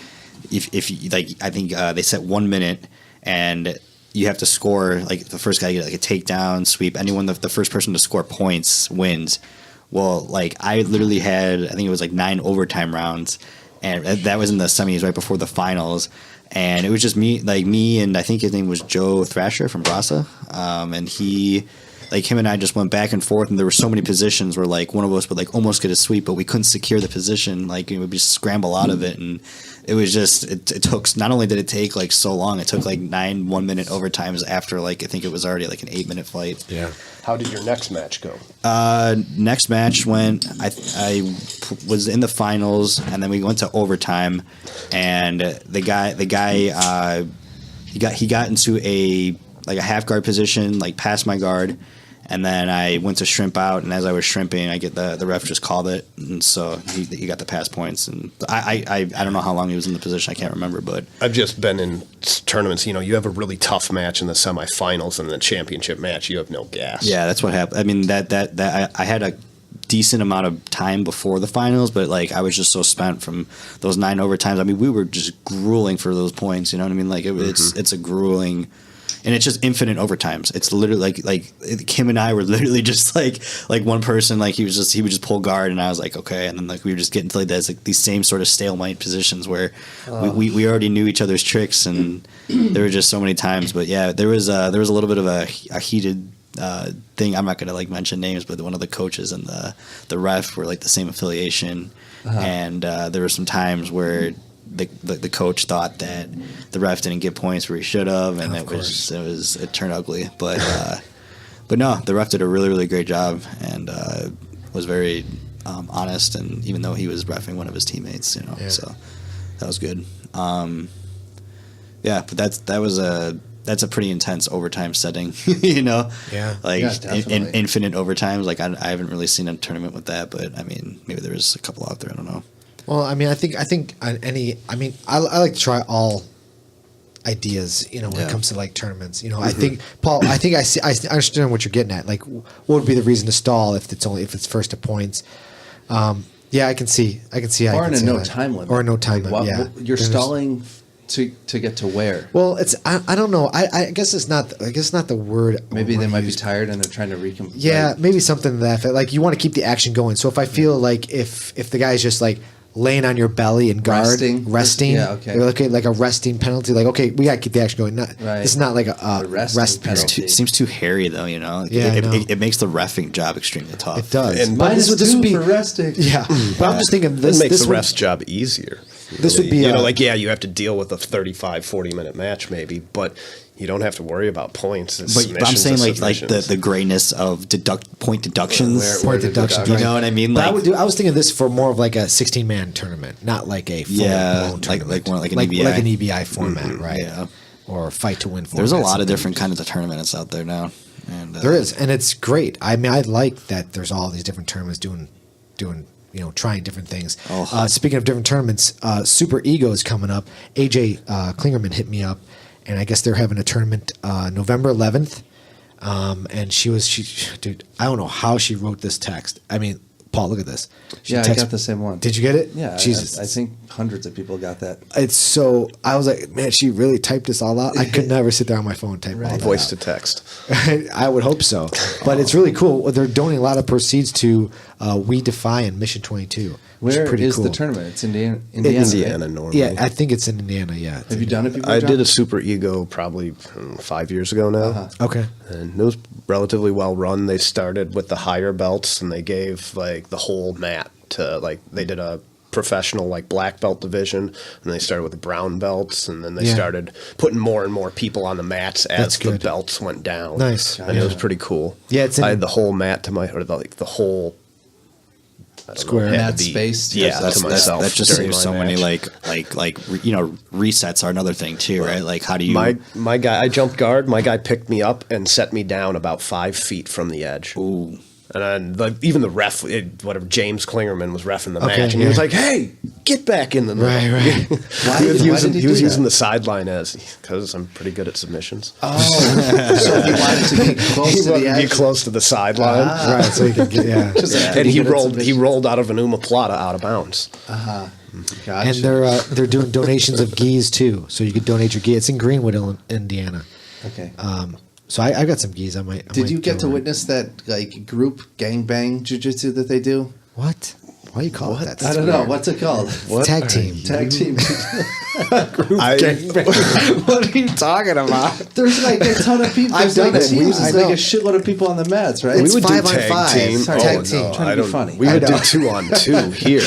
if you, like, I think they set 1 minute and you have to score, like the first guy get like a takedown, sweep, anyone, the first person to score points wins. Well, like I literally had, I think it was like 9 overtime rounds, and that was in the semis right before the finals. And it was just me, and I think his name was Joe Thrasher from Brasa, and him and I just went back and forth, and there were so many positions where like one of us would like almost get a sweep, but we couldn't secure the position. Like it would just scramble out of it, and it was just it took. Not only did it take like so long, it took like 9 1-minute overtimes after like I think it was already like an 8-minute fight. Yeah. How did your next match go? Next match went. I was in the finals, and then we went to overtime, and the guy he got into a half guard position, like past my guard, and then I went to shrimp out, and as I was shrimping, I get the ref just called it, and so he got the pass points, and I don't know how long he was in the position, I can't remember, but I've just been in tournaments. You have a really tough match in the semifinals, and the championship match, you have no gas. Yeah, that's what happened. I mean that I had a decent amount of time before the finals, but like I was just so spent from those 9 overtimes. I mean, we were just grueling for those points. You know what I mean? Like it's a grueling. And it's just infinite overtimes. It's literally like Kim and I were literally just like one person, like he would just pull guard, and I was like, okay, and then like we were just getting to like these same sort of stalemate positions where we already knew each other's tricks, and there were just so many times. But yeah, there was a little bit of a heated thing. I'm not gonna like mention names, but one of the coaches and the ref were like the same affiliation, and there were some times where the coach thought that the ref didn't get points where he should have, and it turned ugly. But no, the ref did a really, really great job, and was very honest. And even though he was reffing one of his teammates, so that was good. Yeah, but that's a pretty intense overtime setting, Yeah. like definitely. infinite overtimes. Like I haven't really seen a tournament with that, but I mean, maybe there's a couple out there. I don't know. Well, I mean, I think I like to try all ideas, when it comes to like tournaments. I think Paul, I understand what you're getting at. Like, what would be the reason to stall if it's first to points? Yeah, I can see how Or you in can a say no time limit. Or a no time Like, limit. Yeah, you're stalling to get to where? Well, it's I don't know. I guess it's not. I guess not the word. Maybe they might be tired and they're trying to recomp. Yeah, maybe something to that effect. Like you want to keep the action going. So if I feel like if the guy's just like laying on your belly and guard, resting, Yeah, okay. You're looking at like a resting penalty. Like, okay, we got to keep the action going. Right. It's not like a rest penalty. It seems too hairy, though. Like, Yeah, I know. it makes the reffing job extremely tough. It does. And But Minus this would two be for resting. Yeah, but I'm just thinking This makes the would- rest job easier. This would be you have to deal with a 35, 40-minute match maybe, but you don't have to worry about points. It's But I'm submissions saying to like submissions. the grayness of point deductions. Point deduction. You know what I mean? But Like, I was thinking this for more of like a 16-man tournament, not like a full-blown tournament. like more like an like EBI. like an EBI format, right? Yeah. Or fight to win format. There's a lot of something. different kinds of tournaments out there now. And There is, and it's great. I mean, I like that there's all these different tournaments doing trying different things. Oh. Speaking of different tournaments, Super Ego is coming up. AJ Klingerman hit me up, and I guess they're having a tournament November 11th. And dude, I don't know how she wrote this text. I mean, Paul, look at this. She Yeah, I texted- got the same one. Did you get it? Yeah, Jesus. I think hundreds of people got that. It's so. I was like, man, she really typed this all out. I could never sit there on my phone and type all that voice out. to text. I would hope so, but it's really cool. They're donating a lot of proceeds to We Defy and Mission 22. Which Where is pretty is cool. the tournament? It's Indiana. Indiana right? normally. Yeah, I think it's in Indiana. Yeah, Have you done it before? I John? did a Super Ego probably 5 years ago now. Okay. And it was relatively well run. They started with the higher belts, and they gave like the whole mat to they did a professional black belt division, and they started with the brown belts, and then they started putting more and more people on the mats as That's the good. belts went down. Nice. And it was pretty cool. Yeah, it's I had the whole mat to the whole I don't Square. know, had Mat to be- space? Yeah, That's, to myself. that just during saves my so many match. resets are another thing too, right? Like how do you? My guy, I jumped guard. My guy picked me up and set me down about 5 feet from the edge. Ooh. And then even the ref, whatever, James Klingerman was reffing the Okay, match, and he was like, "Hey, get back in the middle." Right. Why he was did he do using that? the sideline because I'm pretty good at submissions. Oh, so he wanted to be close He to the wanted to be edge. close to the sideline, Right, so you can get and he rolled out of an omoplata out of bounds. Gotcha. And they're doing donations of gis too, so you could donate your gi. It's in Greenwood, Indiana. Okay. So I got some gis. I might. Did you get give to them. witness that group gangbang jiu-jitsu that they do? What? Why do you call it that? I don't know. What's it called? Tag team. Tag team. What are you talking about? There's like a ton of people. I've There's like done it. teams. I It's like know. a shitload of people on the mats, right? It's we would 5 do on tag 5. team. Sorry, Oh, tag no, team. Trying to be funny. We would do 2-on-2 here.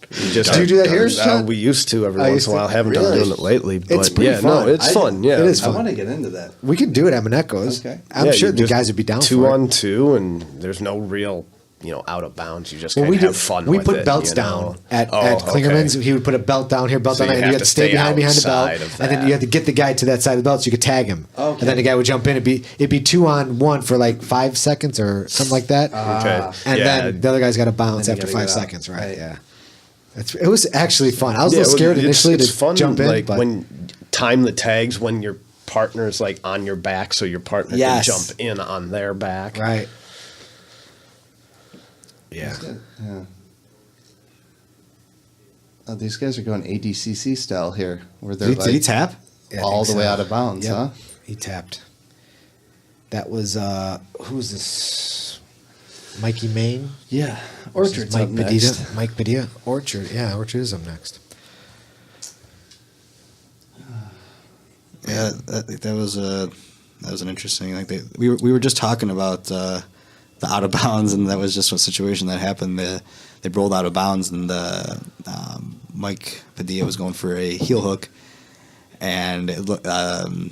Do you do that here, Sean? We used to every I once used in a while. to. Haven't Really? done doing it lately, but It's pretty yeah, fun. no, it's fun. Yeah, It is I fun. want to get into that. We can do it at Monaco's. Okay. I'm Yeah, sure you the just guys would be down for it. 2-on-2, and there's no real, out of bounds. You just Well, kind we of do. have fun. We with put it, belts you know? down at Oh, Klingerman's. okay. He would put a belt down here, belt So down there, you and you have had to to stay stay behind the belt, outside of and then that. you had to get the guy to that side of the belt so you could tag him. Okay. And then the guy would jump in. It'd be 2-on-1 for like 5 seconds or something like that. Okay. And Yeah. then the other guy's got to bounce Then you after gotta 5 get out. seconds, right? Right. Yeah. It was actually fun. I was a Yeah, little scared it's initially it's to fun, jump in, like but when time the tags when your partner's like on your back, so your partner Yes. can jump in on their back. right. Yeah. Yeah. Oh, these guys are going ADCC style here, where they're Did he tap? Yeah, I all think the way so. out of bounds, Yep. huh? He tapped. That was who's this? Mikey Main. Yeah. This Orchard's is up next. Mike Padilla. Orchard. Yeah, Orchard is up next. Yeah, that was an interesting. Like we were just talking about the out of bounds, and that was just a situation that happened. They rolled out of bounds, and Mike Padilla was going for a heel hook, and the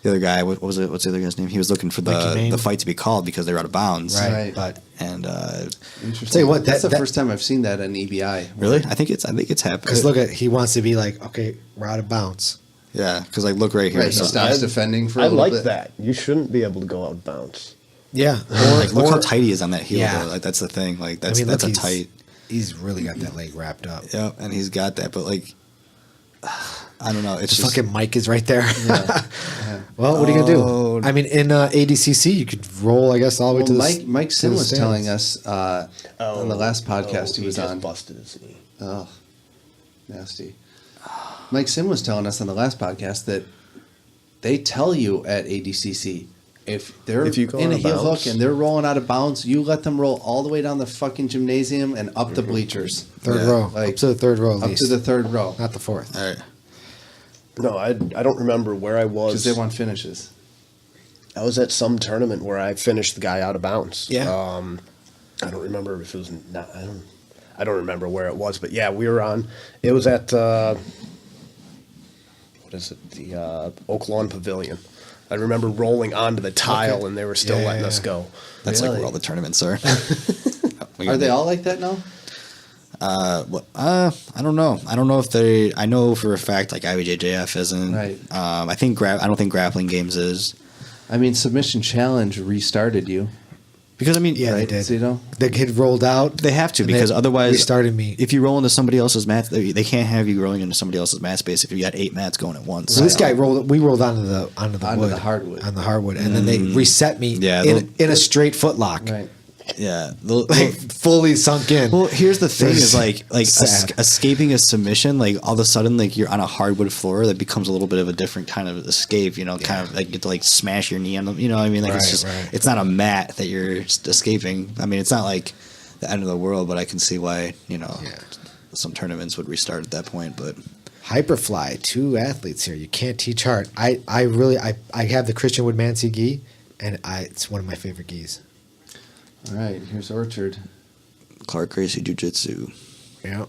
other guy, what was it? What's the other guy's name? He was looking for Mikey the Main? fight to be called because they were out of bounds. Right. But And Interesting. Tell you what, that's that- the first time I've seen that in EBI. really, I think it's happened. because look at, he wants to be like, okay, we're out of bounds. Yeah, because like look right here. Right, he so- stops defending for a I little like bit. that. You shouldn't be able to go out of bounds. Yeah. like look how tight he is on that heel. Yeah. Though. Like that's the thing. Like I that's mean, that's look, a tight. He's really got that leg wrapped up. Yeah, and he's got that, but like, I don't know. It's The just fucking mic is right there. Yeah. Well, what are you gonna Oh. do? I mean, in ADCC, you could roll, I guess, all the way Well, to the Mike to Sim the was stands. telling us on the last podcast he was just on. busted his knee. Oh, nasty. Mike Sim was telling us on the last podcast that they tell you at ADCC if they're If you go in out a of heel bounds. hook and they're rolling out of bounds, you let them roll all the way down the fucking gymnasium and up the bleachers. Third Yeah, row, like, up to the third row, at Up least. to the third row. not the fourth. all right. No, I don't remember where I was. Because they want finishes. I was at some tournament where I finished the guy out of bounds. Yeah. I don't remember if it was not. I don't remember where it was, but yeah, we were on. It was at what is it? The Oak Lawn Pavilion. I remember rolling onto the tile, and they were still Yeah, letting yeah, us yeah. go. That's like where all the tournaments are. Are they all like that now? I don't know. I don't know if they. I know for a fact like IBJJF isn't. Right. I think I don't think Grappling Games is I mean, Submission Challenge restarted you. because I mean Yeah, right, they did. Zito? The kid rolled out. they have to and because they otherwise restarted me. If you roll into somebody else's mat, they can't have you rolling into somebody else's mat space if you got 8 mats going at once. So this guy rolled. We rolled onto the wood, the hardwood. on the hardwood, and then they reset me. Yeah, in a straight footlock, Right. Yeah. like fully sunk in. Well, here's the thing: is like Sad. escaping a submission. Like all of a sudden, like you're on a hardwood floor, that becomes a little bit of a different kind of escape. You know, kind of like you get to like smash your knee on them. You know what I mean? Like it's Right, just right. it's not a mat that you're escaping. I mean, it's not like the end of the world, but I can see why some tournaments would restart at that point. But Hyperfly, 2 athletes here. You can't teach hard. I have the Christian Woodmansey gi, and it's one of my favorite gis. All right, here's Orchard. Clark Gracie Jiu Jitsu. Yeah.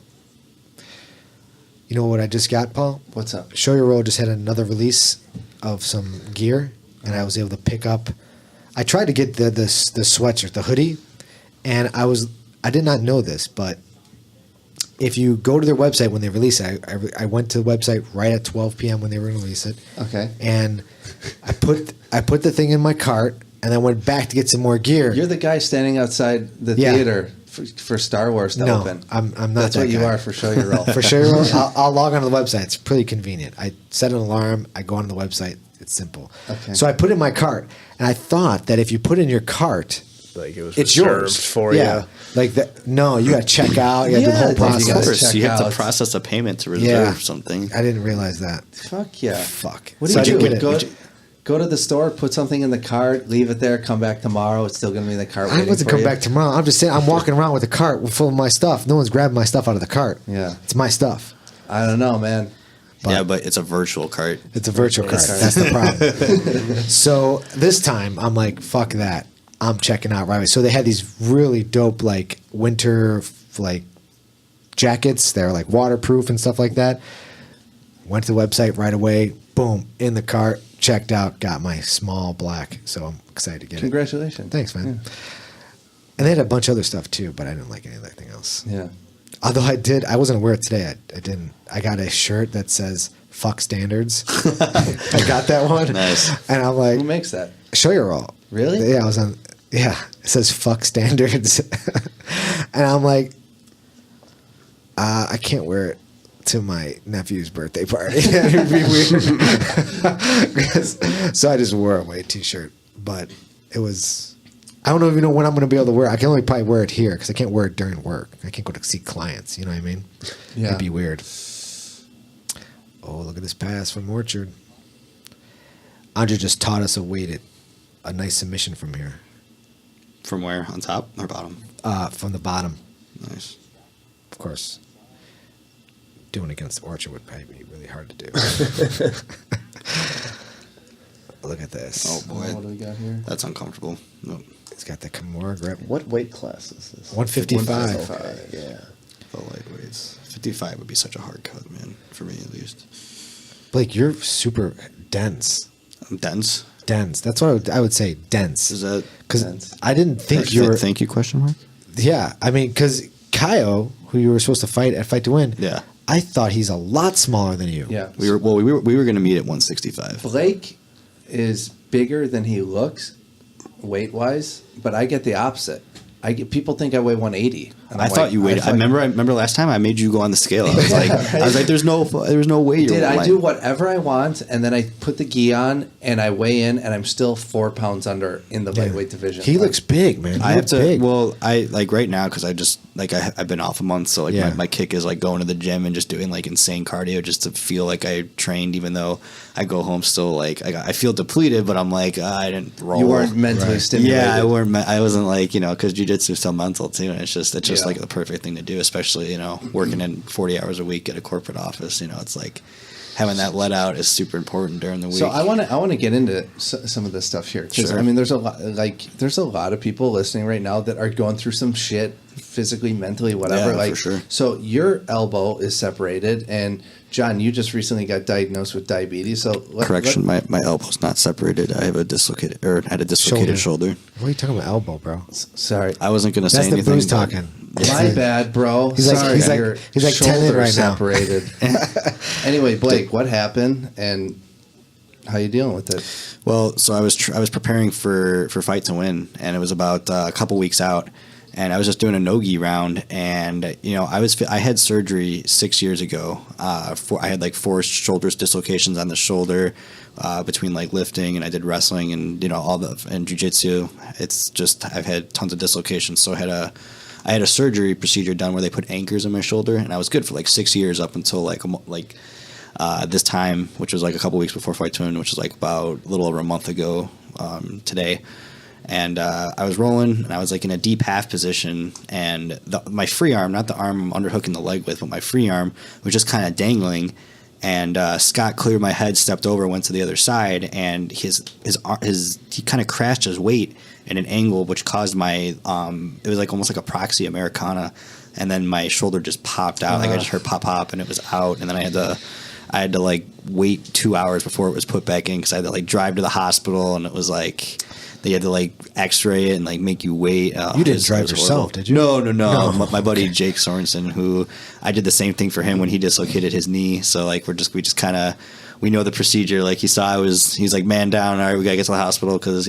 You know what I just got, Paul? What's up? Show Your Roll just had another release of some gear, and I was able to pick up. I tried to get the sweatshirt, the hoodie, and I did not know this, but if you go to their website when they release it, I went to the website right at 12 p.m. when they were going to release it. Okay. And I put the thing in my cart, and I went back to get some more gear. You're the guy standing outside the Yeah. theater for Star Wars to No, open. I'm not That's that what you guy. are for Show Your Roll. For sure, I'll log onto the website. It's pretty convenient. I set an alarm. I go onto the website. It's simple. Okay. So I put it in my cart, and I thought that if you put in your cart, Like it was it's reserved yours for yeah. you. Like that. No, you got to check out. You got to do the Yeah, whole you gotta process. check you have out. to process a payment to reserve Yeah. something. I didn't realize that. Fuck yeah. Fuck. What So do you I do? didn't get it. Go Go to the store, put something in the cart, leave it there, come back tomorrow. It's still going to be in the cart. I wasn't come back tomorrow. I'm just saying, I'm walking around with a cart full of my stuff. No one's grabbing my stuff out of the cart. Yeah. It's my stuff. I don't know, man. But it's a virtual cart. It's a virtual cart. That's the problem. So this time, I'm like, fuck that. I'm checking out right away. So they had these really dope, like, winter, like, jackets. They're, like, waterproof and stuff like that. Went to the website right away. Boom. In the cart. Checked out. Got my small black. So I'm excited to get it. Congratulations. Thanks, man. Yeah. And they had a bunch of other stuff, too, but I didn't like anything else. Yeah. Although I wasn't aware today. I didn't. I got a shirt that says "fuck standards." I got that one. Nice. And I'm like, Who makes that? show your roll. Really? Yeah, I was on. Yeah, it says "fuck standards," and I'm like, I can't wear it to my nephew's birthday party. It'd be weird. So I just wore a white t-shirt, but it was. I don't even know when I'm going to be able to wear it. I can only probably wear it here because I can't wear it during work. I can't go to see clients. You know what I mean? Yeah. It'd be weird. Oh, look at this pass from Orchard. Andre just taught us a nice submission from here. From where? On top or bottom? From the bottom. Nice. Of course. Doing against Orchard would probably be really hard to do. Look at this. Oh boy. What do we got here? That's uncomfortable. Nope. It's got the Kimura grip. What weight class is this? 155. Okay, yeah. The lightweights. 55 would be such a hard cut, man. For me, at least. Blake, you're super dense. I'm dense. Dense. That's what I would say. Dense. Is that Because dense? I didn't think you were. Thank you? Question mark. Yeah, I mean, because Kaio, who you were supposed to fight at Fight to Win, Yeah. I thought he's a lot smaller than you. Yeah. We were going to meet at 165. Blake is bigger than he looks, weight wise, but I get the opposite. People think I weigh 180. And I I'm thought like- you weighed. I remember last time I made you go on the scale. I was like, there's no way you're. Dude, I like- do whatever I want, and then I put the gi on, and I weigh in, and I'm still 4 pounds under in the lightweight division. He looks big, man. I have to. Big. Well, I like right now because I just like I've been off a month, so like Yeah. my kick is like going to the gym and just doing like insane cardio just to feel like I trained, even though I go home still like I feel depleted, but I'm like I didn't roll. You weren't mentally stimulated. Yeah, I wasn't like because jiu-jitsu is so mental too, and it's just Yeah. like the perfect thing to do, especially working in 40 hours a week at a corporate office. It's like having that let out is super important during the week. So I want to get into some of this stuff here because Sure. I mean there's a lot of people listening right now that are going through some shit physically, mentally, whatever. Yeah, for sure. So your elbow is separated, and John, you just recently got diagnosed with diabetes. So Correction, my elbow's not separated. I have a dislocated shoulder. What are you talking about, elbow, bro? Sorry, I wasn't going to say That's the anything. booze but- talking. my bad, bro. He's like- Sorry, he's like- your he's like 10 in shoulder right now. separated. Anyway, Blake, what happened, and how you dealing with it? Well, so I was preparing for Fight to Win, and it was about a couple weeks out, and I was just doing a no-gi round, and I had surgery 6 years ago. I had like 4 shoulder dislocations on the shoulder between like lifting, and I did wrestling and and jiu-jitsu. It's just I've had tons of dislocations, so I had a surgery procedure done where they put anchors in my shoulder, and I was good for like 6 years up until this time, which was like a couple weeks before Fight to Win, which was like about a little over a month ago today. And I was rolling, and I was like in a deep half position, and my free arm, not the arm I'm underhooking the leg with, but my free arm was just kind of dangling. And Scott cleared my head, stepped over, went to the other side, and he kind of crashed his weight at an angle, which caused my it was like almost like a proxy Americana, and then my shoulder just popped out. Like I just heard pop, and it was out, and then I had to like wait 2 hours before it was put back in because I had to like drive to the hospital, and it was like they had to like X-ray it and like make you wait. You didn't drive yourself, did you? No. My buddy Jake Sorensen, who I did the same thing for him when he dislocated his knee. So like we just kind of know the procedure. Like he's like, man down. All right, we gotta get to the hospital because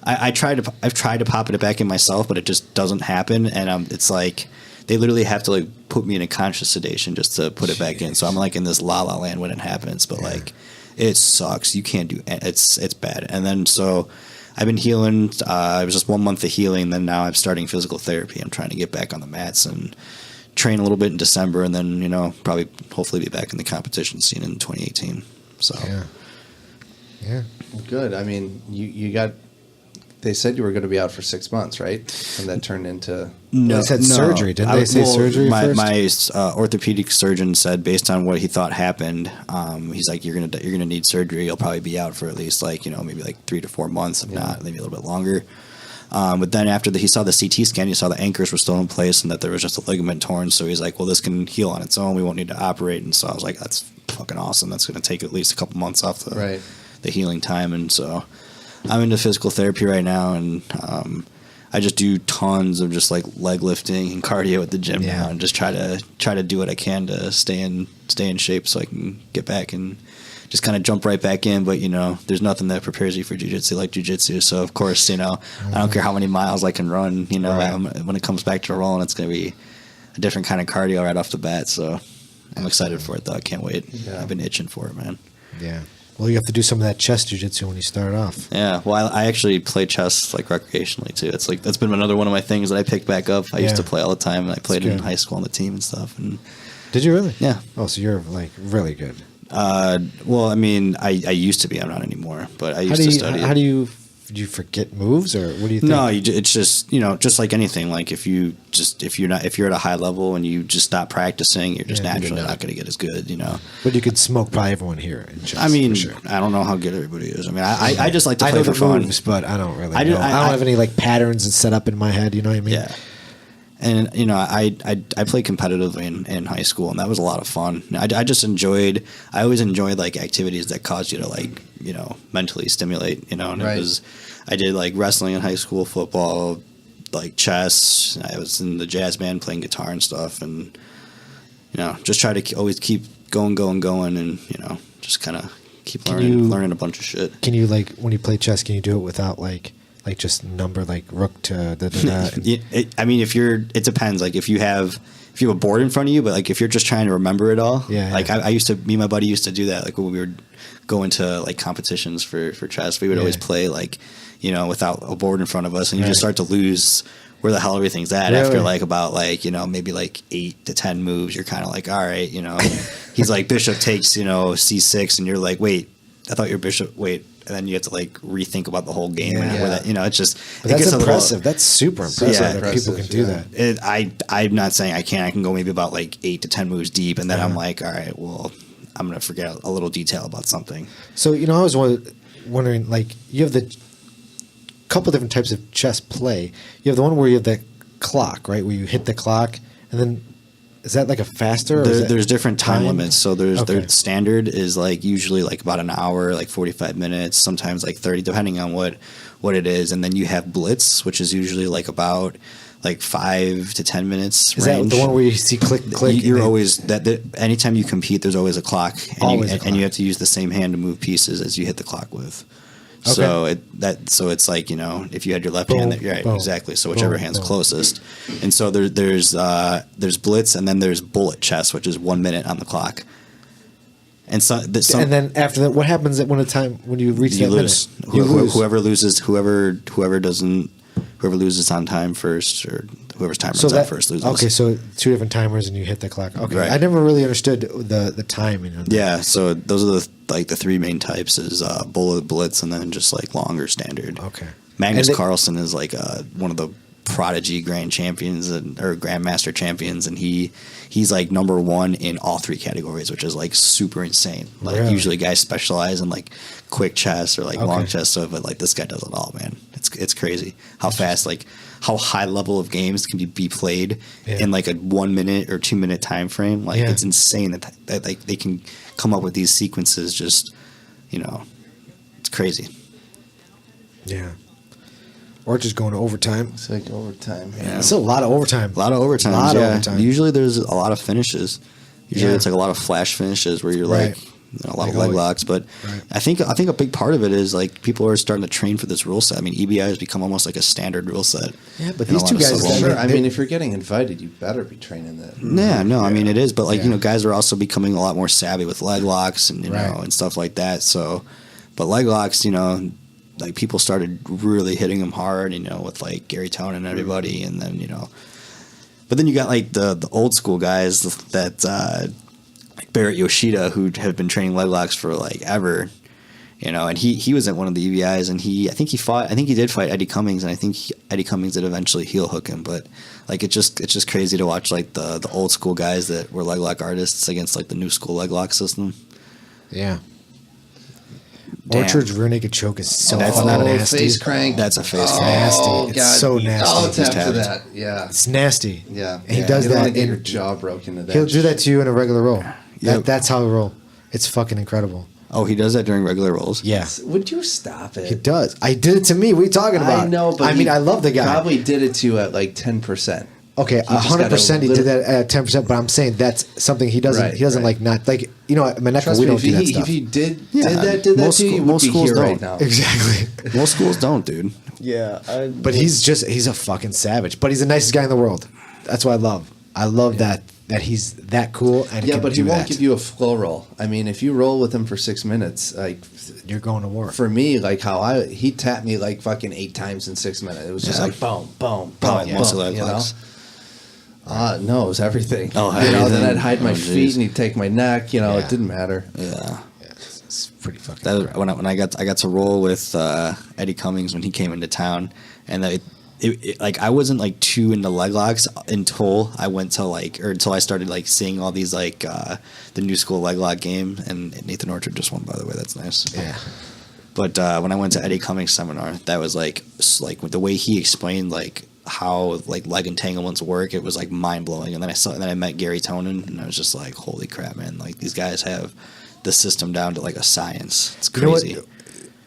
I've tried to pop it back in myself, but it just doesn't happen. And it's like they literally have to like put me in a conscious sedation just to put it back in. So I'm like in this la la land when it happens, but like it sucks. You can't do it's bad. And then so I've been healing. It was just 1 month of healing. Then now I'm starting physical therapy. I'm trying to get back on the mats and train a little bit in December, and then hopefully be back in the competition scene in 2018. So Yeah. Good. I mean, you got. They said you were going to be out for 6 months, right? And that turned into. No, they said surgery. Didn't they say surgery first? My orthopedic surgeon said, based on what he thought happened, he's like, you're gonna need surgery. You'll probably be out for at least maybe 3 to 4 months, if not maybe a little bit longer. But then after he saw the CT scan, he saw the anchors were still in place and that there was just a ligament torn. So he's like, well, this can heal on its own. We won't need to operate. And so I was like, that's fucking awesome. That's going to take at least a couple months off the healing time. And so I'm into physical therapy right now, and I just do tons of just like leg lifting and cardio at the gym now, and just try to do what I can to stay in shape so I can get back and just kind of jump right back in. But there's nothing that prepares you for jiu-jitsu like jiu-jitsu. So of course, I don't care how many miles I can run. When it comes back to rolling, it's going to be a different kind of cardio right off the bat. So I'm excited for it though. I can't wait. Yeah. I've been itching for it, man. Yeah. Well, you have to do some of that chest jiu-jitsu when you start off. Yeah. Well, I actually play chess like recreationally too. It's like that's been another one of my things that I picked back up. I used to play all the time, and I played in high school on the team and stuff. And did you really? Yeah. Oh, so you're like really good. Well, I mean, I used to be. I'm not anymore. But I used to study. How do you forget moves, or what do you think? No, it's just just like anything. Like if you're at a high level and you just stop practicing, you're just naturally not going to get as good. But you could smoke probably everyone here in chess. I mean, for sure. I don't know how good everybody is. I mean, I just like to play know for the fun. moves, but I don't really. I don't have any like patterns set up in my head. You know what I mean? Yeah. And I played competitively in high school, and that was a lot of fun. I always enjoyed like activities that caused you to like mentally stimulate. And I did like wrestling in high school, football, like chess. I was in the jazz band playing guitar and stuff, and just try to always keep going, and just kind of keep learning a bunch of shit. Can you when you play chess? Can you do it without like just number like rook to da? It depends. Like if you have a board in front of you, but like if you're just trying to remember it all, I used to. Me and my buddy used to do that. Like when we would go into like competitions for chess, we would always play like without a board in front of us, and you just start to lose where the hell everything's at after like about like maybe like 8 to 10 moves. You're kind of like, all right, he's like bishop takes c6, and you're like, wait, I thought your bishop and then you have to like rethink about the whole game. It's just that's impressive. That's super impressive that people can do that. I'm not saying I can't. I can go maybe about like 8 to 10 moves deep, and then I'm like, all right, well, I'm gonna forget a little detail about something. So I was wondering, like, you have the couple different types of chess play. You have the one where you have the clock, right, where you hit the clock, and then. Is that like a faster? Or there's different time limits. So their standard is like usually like about an hour, like 45 minutes, sometimes like 30, depending on what it is. And then you have blitz, which is usually like about like 5 to 10 minutes. Is that the one where you see click? You're always anytime you compete, there's always a clock, and you have to use the same hand to move pieces as you hit the clock with. Okay. So it's like if you had your left hand, exactly. So whichever hand's closest, and so there's blitz, and then there's bullet chess, which is 1 minute on the clock. And and then after that, what happens when you reach that lose. Minute? You lose. Whoever loses, whoever loses on time first, or whoever's time runs out first loses. Okay, so 2 different timers, and you hit the clock. Okay, right. I never really understood the timing. Yeah, so those are the 3 main types: is bullet, blitz, and then just like longer standard. Okay. Magnus Carlsen is like one of the prodigy grand champions or grandmaster champions, and he's like number 1 in all 3 categories, which is like super insane. Like usually guys specialize in like quick chess or like long chess, but like this guy does it all, man. It's crazy how fast, like how high level of games can be played in like a 1 minute or 2 minute time frame. Like it's insane that like they can come up with these sequences. Just it's crazy. Yeah. Or just going to overtime. It's like overtime. Yeah. It's a lot of overtime. A lot of overtime. Usually there's a lot of finishes. Usually it's like a lot of flash finishes where you're like a lot of leg locks. But I think a big part of it is like people are starting to train for this rule set. I mean, EBI has become almost like a standard rule set. Yeah, but these two guys. Sure. I mean, if you're getting invited, you better be training that. Yeah, no, I mean it is. But like guys are also becoming a lot more savvy with leg locks and and stuff like that. So, but leg locks, like people started really hitting them hard, with like Gary Tone and everybody, and then but then you got like the old school guys that like Barrett Yoshida, who have been training leg locks for like ever, And he was at one of the EBIs, and I think he did fight Eddie Cummings, and I think Eddie Cummings did eventually heel hook him. But like it's just crazy to watch like the old school guys that were leg lock artists against like the new school leg lock system. Yeah. Damn. Orchard's rear naked choke is so That's fucking not nasty. Face crank. That's a face crank. Nasty. Oh, It's God. so nasty. Oh, tap to tapped. that. Yeah. It's nasty. Yeah. And he does You don't that wanna get in your jaw broken to that. He'll do that to you in a regular roll. Yep. That's how he roll. It's fucking incredible. Oh, he does that during regular rolls? Yeah. Would you stop it? He does. I did it to me. What are you talking about? I know, but I mean, I love the guy. Probably did it to you at like 10%. Okay, He just got a 100% he little- did that at 10%, but I'm saying that's something he doesn't. Right, he doesn't right. like not like at Maneka Trust we me, don't if do that he, stuff. if he did Yeah, that to most you, school- you would most be schools here don't. right now. Exactly. Most schools don't, dude. Yeah, But he's a fucking savage. But he's the nicest guy in the world. That's what I love. I love that he's that cool and Yeah, can but he do won't that. give you a flow roll. I mean, if you roll with him for 6 minutes, like You're going to war. for me, like he tapped me like fucking 8 times in 6 minutes. It was just Yeah. like boom, boom, Probably boom, mostly boom, leg you know? locks. No, it was everything. Oh, you know, everything. then I'd hide my Oh, feet jeez. and he'd take my neck. You know, Yeah. it didn't matter. Yeah. It's pretty fucking. That was, when I got to roll with Eddie Cummings when he came into town, and it like I wasn't like too into leg locks until I went to until I started like seeing all these like the new school leg lock game, and Nathan Orchard just won, by the way. That's nice. Yeah. But when I went to Eddie Cummings' seminar, that was like with the way he explained like how like leg entanglements work, it was like mind blowing. And then I met Gary Tonin, and I was just like, holy crap, man! Like these guys have the system down to like a science. It's You know what? crazy.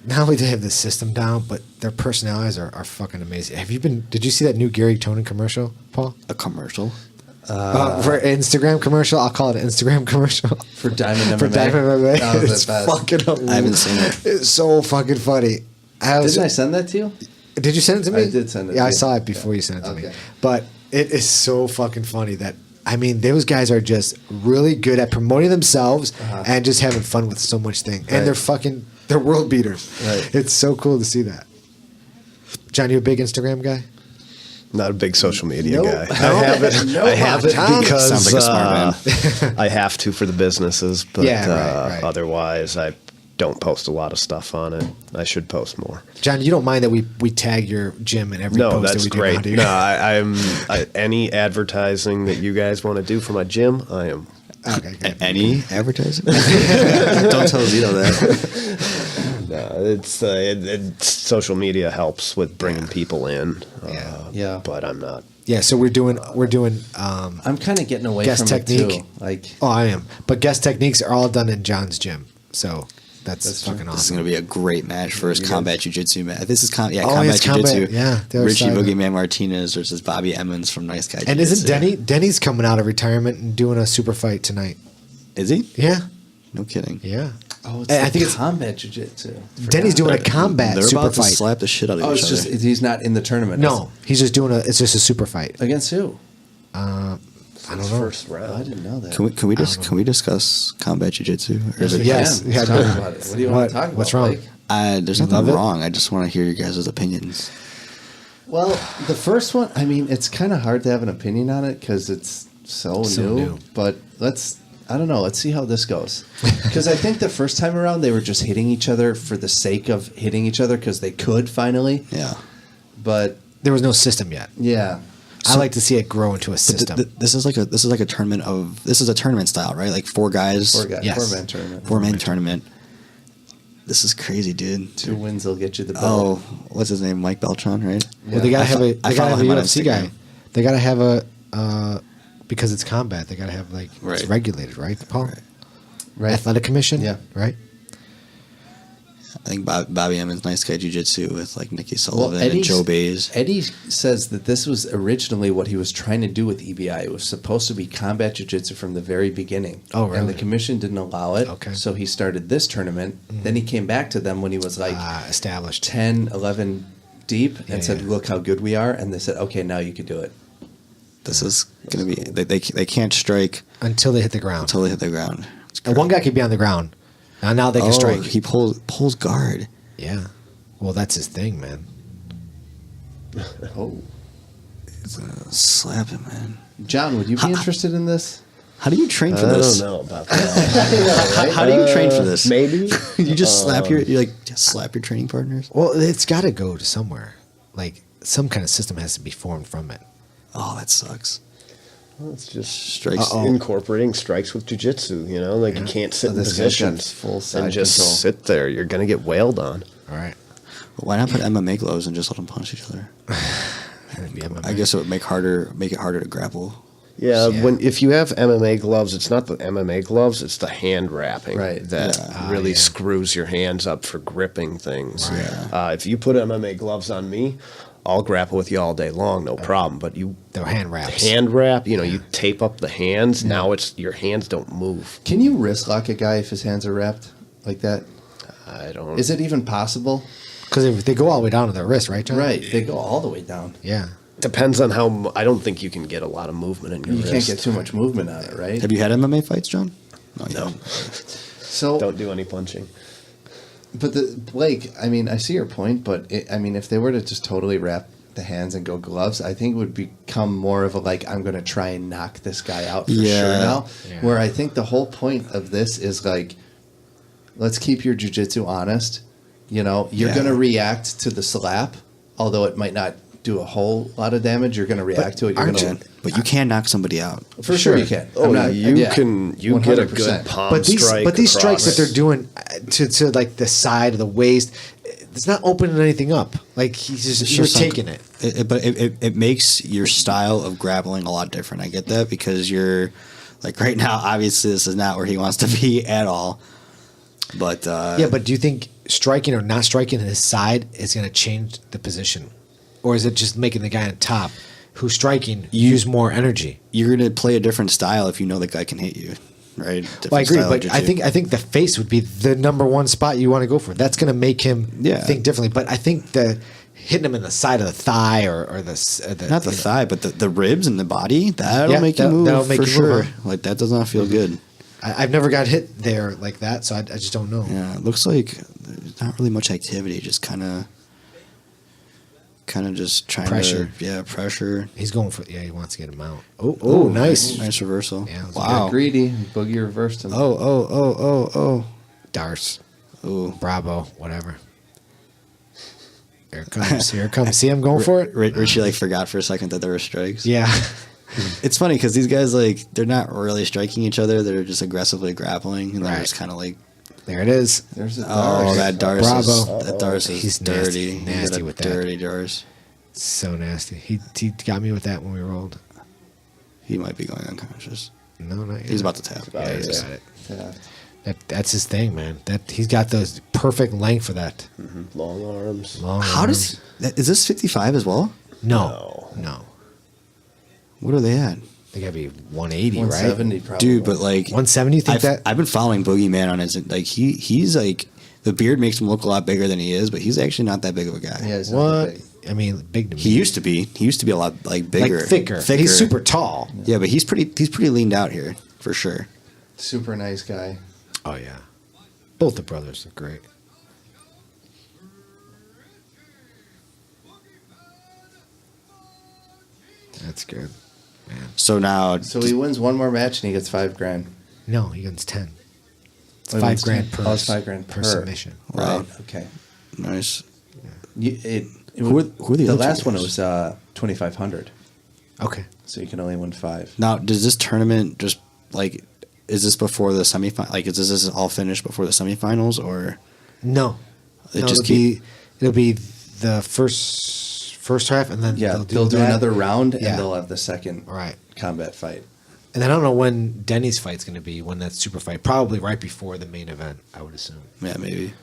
Not only do they have the system down, but their personalities are fucking amazing. Did you see that new Gary Tonin commercial, Paul? A commercial. For Instagram commercial? I'll call it an Instagram commercial. For Diamond For MMA. Diamond MMA. That was It's the best. fucking hilarious. I haven't seen it. It's so fucking funny. Didn't I send that to you? Did you send it to me? I did send it Yeah, to I you. saw it before you sent it to me. Okay. But it is so fucking funny that, I mean, those guys are just really good at promoting themselves and just having fun with so much thing. Right. And they're world beaters. Right. It's so cool to see that. John, you a big Instagram guy? not a big social media Nope. guy. No. I have it. No, I have it John. because Sounds like a smart I have to for the businesses, but Yeah, right. otherwise I don't post a lot of stuff on it. I should post more. John, you don't mind that we tag your gym in every No, post that's that we do great. now, do you? No, any advertising that you guys want to do for my gym, I am. Okay, good. Any advertising? Don't tell Zito that. No, it's social media helps with bringing people in. Yeah. But I'm not. Yeah, so we're doing I'm kind of getting away guest from technique. it too. Like, Oh, I am. But guest techniques are all done in John's gym. So that's fucking This is awesome. going to be a great match for his combat jiu-jitsu match. This is combat it's combat, jiu-jitsu. yeah, the other Richie side of it. Boogeyman Martinez versus Bobby Emmons from Nice Guy And Jiu-Jitsu. isn't Denny's coming out of retirement and doing a super fight tonight? Is he? Yeah. No kidding. Yeah. oh, it's I think it's combat jiu-jitsu. Denny's doing a combat They're super about to fight. slap the shit out of Oh, each it's other. just he's not in the tournament. No, he's just doing it's just a super fight. Against who? I don't know. First round. I didn't know that. Can we discuss combat jiu-jitsu? Or is it- Yes. Yeah, Yeah, let's no. talk about it. What do you want to talk about? What's wrong? Like, There's love nothing it? wrong. I just want to hear your guys' opinions. well, the first one, I mean, it's kind of hard to have an opinion on it because it's so new. But I don't know. Let's see how this goes. Because I think the first time around, they were just hitting each other for the sake of hitting each other because they could finally. Yeah. But There was no system yet. yeah. I like to see it grow into a system. This is like a tournament of. This is a tournament style, right? Like four guys. Yes. 4-man tournament. Four-man tournament. This is crazy, dude. 2 wins will get you the belt. Oh, what's his name? Mike Beltran, right? Well, they gotta have a I follow him on UFC guy. Instagram. They gotta have a because it's combat. They gotta have it's Right. regulated, right, Paul? Right. Athletic Commission. Yeah. Right. I think Bobby Emmons, Nice Guy Jiu-Jitsu with like Nikki Sullivan and Eddie's- Joe Bays. Eddie says that this was originally what he was trying to do with EBI. It was supposed to be combat jiu-jitsu from the very beginning. Oh, really? And the commission didn't allow it. Okay. So he started this tournament. Then he came back to them when he was like Established. 10, 11 deep and said, yeah. look how good we are. And they said, okay, now you can do it. This is going to be. They can't strike Until they hit the ground. until they hit the ground. It's And one guy could be on the ground. Now they can strike. He pulls guard. Yeah. Well, that's his thing, man. Oh. Slap him, man. John, would you be interested in this? How do you train for I this? don't know about that. How do you train for this? Maybe. You just slap your training partners? Well, it's got to go to somewhere. Like some kind of system has to be formed from it. Oh, that sucks. Well, it's just Strikes. incorporating strikes with jiu-jitsu, you know? Like, you can't sit in this guy's got positions full side and just control. sit there. You're going to get wailed on. All right. Why not put MMA gloves and just let them punch each other? I guess it would make it harder to grapple. Yeah, Yeah. if you have MMA gloves, it's not the MMA gloves, it's the hand wrapping that really screws your hands up for gripping things. If you put MMA gloves on me, I'll grapple with you all day long, no problem. But They're hand wraps. hand wrap, you tape up the hands. Now your hands don't move. Can you wrist lock a guy if his hands are wrapped like that? I don't. Is it even possible? Because if they go all the way down to their wrist, right, John? Right, they go all the way down. Yeah. Depends on how. I don't think you can get a lot of movement in your You wrist. can't get too much movement on it, right? Have you had MMA fights, John? No. So, Don't do any punching. but Blake, I mean, I see your point, but if they were to just totally wrap the hands and go gloves, I think it would become more of a I'm going to try and knock this guy out for sure now. Yeah. Where I think the whole point of this is let's keep your jiu-jitsu honest. You're going to react to the slap, although it might not do a whole lot of damage. You're going to react to it. You're going to, But you can knock somebody out. for sure you can. Oh, you yeah, can. You get a 100%. good palm But these strike. strikes that across. they're doing to like the side of the waist, it's not opening anything up. Like you're taking it. But it makes your style of grappling a lot different. I get that because you're right now. Obviously, this is not where he wants to be at all. But Yeah, but do you think striking or not striking his side is going to change the position? Or is it just making the guy on top who's striking use more energy? you're going to play a different style if you know the guy can hit you, right? Different Well, I agree, style of but I jiu-jitsu. think the face would be the number one spot you want to go for. That's going to make him think differently. But I think hitting him in the side of the thigh or the not the thigh, but the ribs and the body, that'll make you that'll move make for you move, sure. huh? That does not feel good. I've never got hit there like that, so I just don't know. Yeah, it looks like there's not really much activity, just kind of just trying Pressure. Pressure. He's going for he wants to get him out. Oh, nice. Nice reversal. Yeah, it was wow. Got greedy. Boogie reversed him. Oh. Darce. Ooh. Bravo, whatever. Here it comes. Here it comes. See him going for it? Richie forgot for a second that there were strikes. Yeah. It's funny because these guys they're not really striking each other. They're just aggressively grappling, and they're Right. just kind of There it is. There's a oh, Darce. that Darce Bravo. is that Darce is He's dirty. nasty He's got a with that. dirty Darce. So nasty. He got me with that when we rolled. He might be going unconscious. No, not yet. He's about to tap. Yeah, he's got it. Yeah. That's his thing, man. He's got the perfect length for that. long arms. Long How arms. is this 55 as well? No. What are they at? They gotta be 180, 170 right? probably. Dude, but 170. You think that? I've been following Boogeyman on his he's the beard makes him look a lot bigger than he is, but he's actually not that big of a guy. Yeah, he's not What? big. I mean, big to me. He used to be. He used to be a lot bigger, thicker. He's super tall. Yeah, but he's pretty leaned out here for sure. Super nice guy. Oh yeah. Both the brothers are great. That's good, man. So now, So he wins one more match and he gets $5,000. No, he gets 10. It's Oh, he wins $5,000 10. per. Oh, it's $5,000 per per. submission. Wow. Right. Okay. nice. Who are the the other last two one guys? was 2,500. Okay. So you can only win 5. Now, does this tournament just is this before the semifinal? Is this all finished before the semifinals, or No. It No, just it'll be the first half, and then Yeah, they'll they'll do that. another round and Yeah. they'll have the second Right. combat fight. And then I don't know when Denny's fight's going to be, when that super fight. Probably right before the main event, I would assume. yeah, maybe?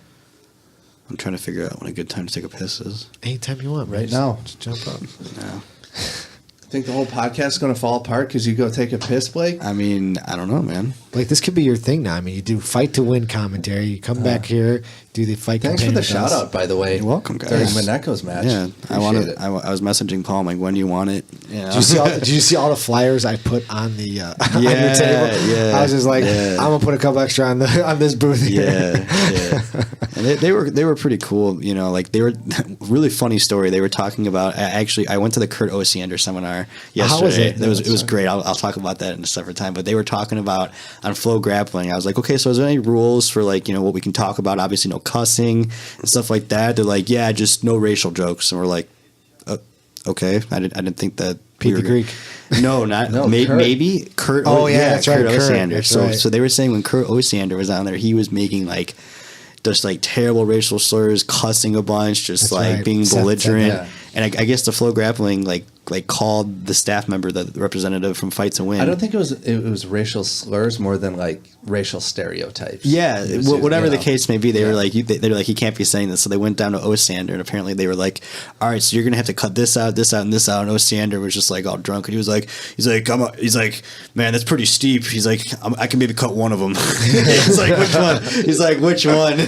I'm trying to figure out when a good time to take a piss is. Anytime you want, man. Right now. Just jump up. No. Think the whole podcast is going to fall apart because you go take a piss, Blake? I mean, I don't know, man. Like, this could be your thing now. I mean, you do fight to win commentary. You come back here, do the fight. Thanks for the companion shout out, by the way. You're welcome, guys. During Mineko's match. Yeah, I wanted. Appreciate it. I was messaging Paul. I'm like, when do you want it? Yeah. Did you see all the flyers I put on the on your Yeah, table? yeah, I was just like, yeah. I'm gonna put a couple extra on this booth. Yeah, yeah. And they were pretty cool. They were really funny story. They were talking about. Actually, I went to the Kurt Osiander seminar there How was yesterday. it? It was great. I'll talk about that in a separate time. But they were talking about on Flow Grappling. I was like, okay, so is there any rules for like, you know, what we can talk about? Obviously, no cussing and stuff like that. They're like, yeah, just no racial jokes. And we're like, okay. I didn't think that. Pete the Greek. No, not No, maybe Kurt. Oh, yeah, that's right, Kurt. Osiander. That's So right. so they were saying when Kurt Osiander was on there, he was making like just like terrible racial slurs, cussing a bunch, just That's like right. being Seth said belligerent. that. And I guess the Flow Grappling like called the staff member, the representative from Fight to Win. I don't think it was racial slurs more than like racial stereotypes. Yeah, He was whatever using, the case may be, they were like, they're like, he can't be saying this. So they went down to Osiander, and apparently they were like, all right, so you're gonna have to cut this out, this out, and this out. And Osiander was just like all drunk, and he's like, man, that's pretty steep. He's like, I can maybe cut one of them. He's like, which one? He's like, which one?